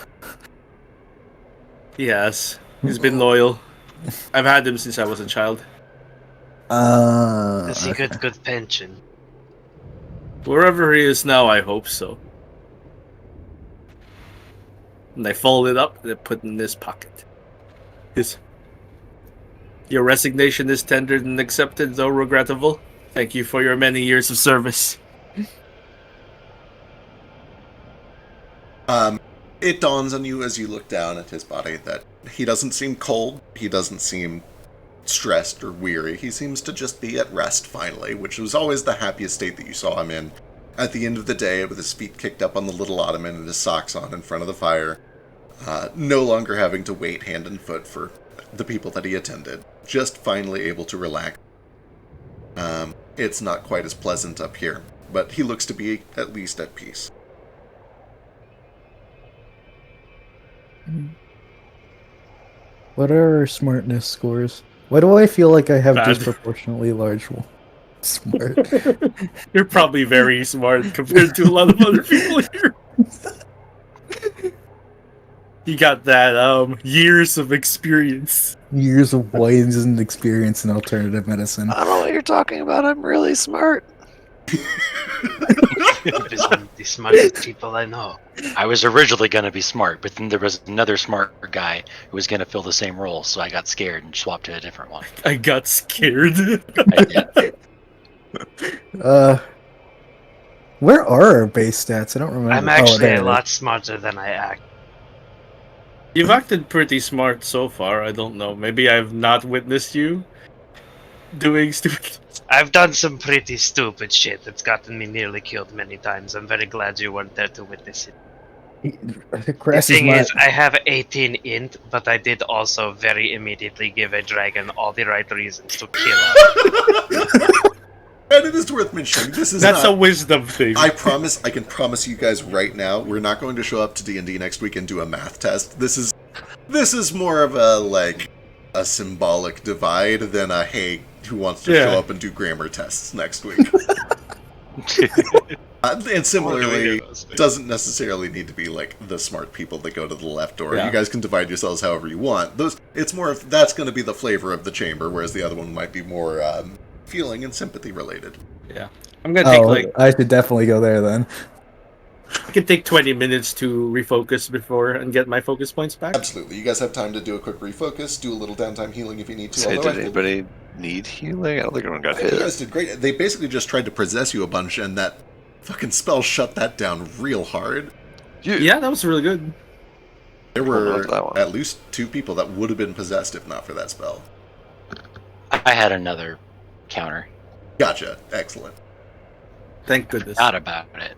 Yes, he's been loyal. I've had him since I was a child. Does he get good pension? Wherever he is now, I hope so. And I fold it up and I put it in his pocket. Your resignation is tendered and accepted, though regrettable. Thank you for your many years of service. It dawns on you as you look down at his body that he doesn't seem cold, he doesn't seem stressed or weary. He seems to just be at rest finally, which was always the happiest state that you saw him in at the end of the day, with his feet kicked up on the little ottoman and his socks on in front of the fire, no longer having to wait hand and foot for the people that he attended, just finally able to relax. It's not quite as pleasant up here, but he looks to be at least at peace. What are our smartness scores? Why do I feel like I have Bad. disproportionately large smart? You're probably very smart compared to a lot of other people here. You got that years of experience. Years of wizened experience in alternative medicine. I don't know what you're talking about. I'm really smart. The smartest people I know. I was originally going to be smart, but then there was another smart guy who was going to fill the same role, so I got scared and swapped to a different one. I got scared. I did. Where are our base stats? I don't remember. I'm actually a lot smarter than I act. You've acted pretty smart so far. I don't know. Maybe I've not witnessed you doing stupid. I've done some pretty stupid shit that's gotten me nearly killed many times. I'm very glad you weren't there to witness it. The thing is, I have 18 int, but I did also very immediately give a dragon all the right reasons to kill us. And it is worth mentioning, That's a wisdom thing. I can promise you guys right now, we're not going to show up to D&D next week and do a math test. This is more of a symbolic divide than a, hey, who wants to show up and do grammar tests next week. And similarly, doesn't necessarily need to be like the smart people that go to the left door. Yeah. You guys can divide yourselves however you want. It's more of, that's going to be the flavor of the chamber, whereas the other one might be more feeling and sympathy related. Yeah, I'm gonna take I should definitely go there then. I can take 20 minutes to refocus before and get my focus points back. Absolutely. You guys have time to do a quick refocus, do a little downtime healing if you need to. Did anybody need healing? I don't think anyone got hit. You guys did great. They basically just tried to possess you a bunch, and that fucking spell shut that down real hard. Yeah, that was really good. There were at least 2 people that would have been possessed if not for that spell. I had another counter. Gotcha. Excellent. Thank goodness. Not about it.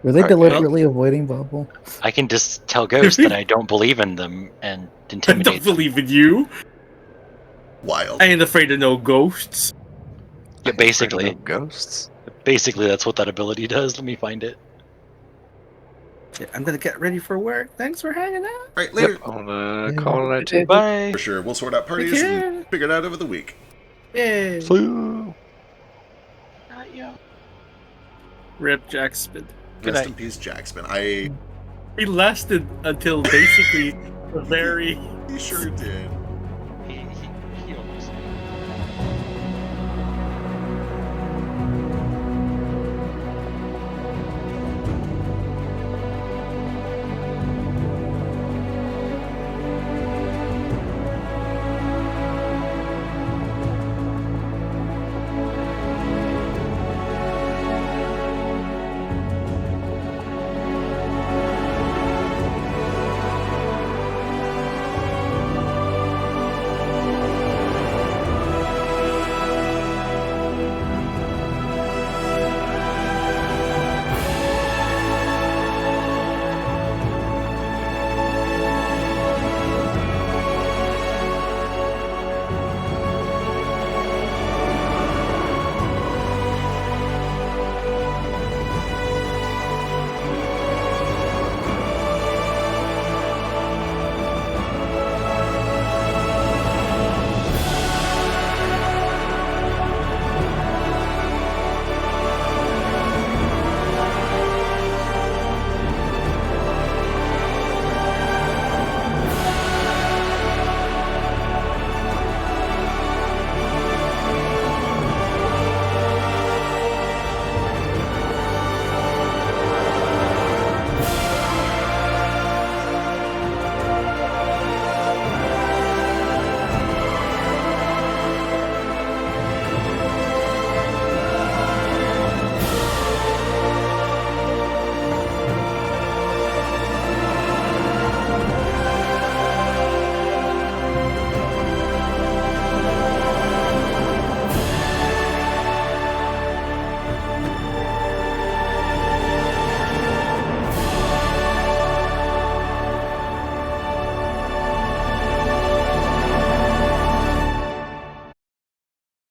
Were they deliberately avoiding Bubble? I can just tell ghosts that I don't believe in them and intimidate I don't believe in you. Wild. I ain't afraid of no ghosts. Yeah, basically. Ghosts? Basically, that's what that ability does. Let me find it. Yeah, I'm gonna get ready for work. Thanks for hanging out. Right, later. Yep, I'm gonna call it a night too. Bye. For sure. We'll sort out parties and figure it out over the week. Yay. Flu. Not you. Rip Jackspin. Rest in peace, Jackspin. He lasted until basically the very... He sure did.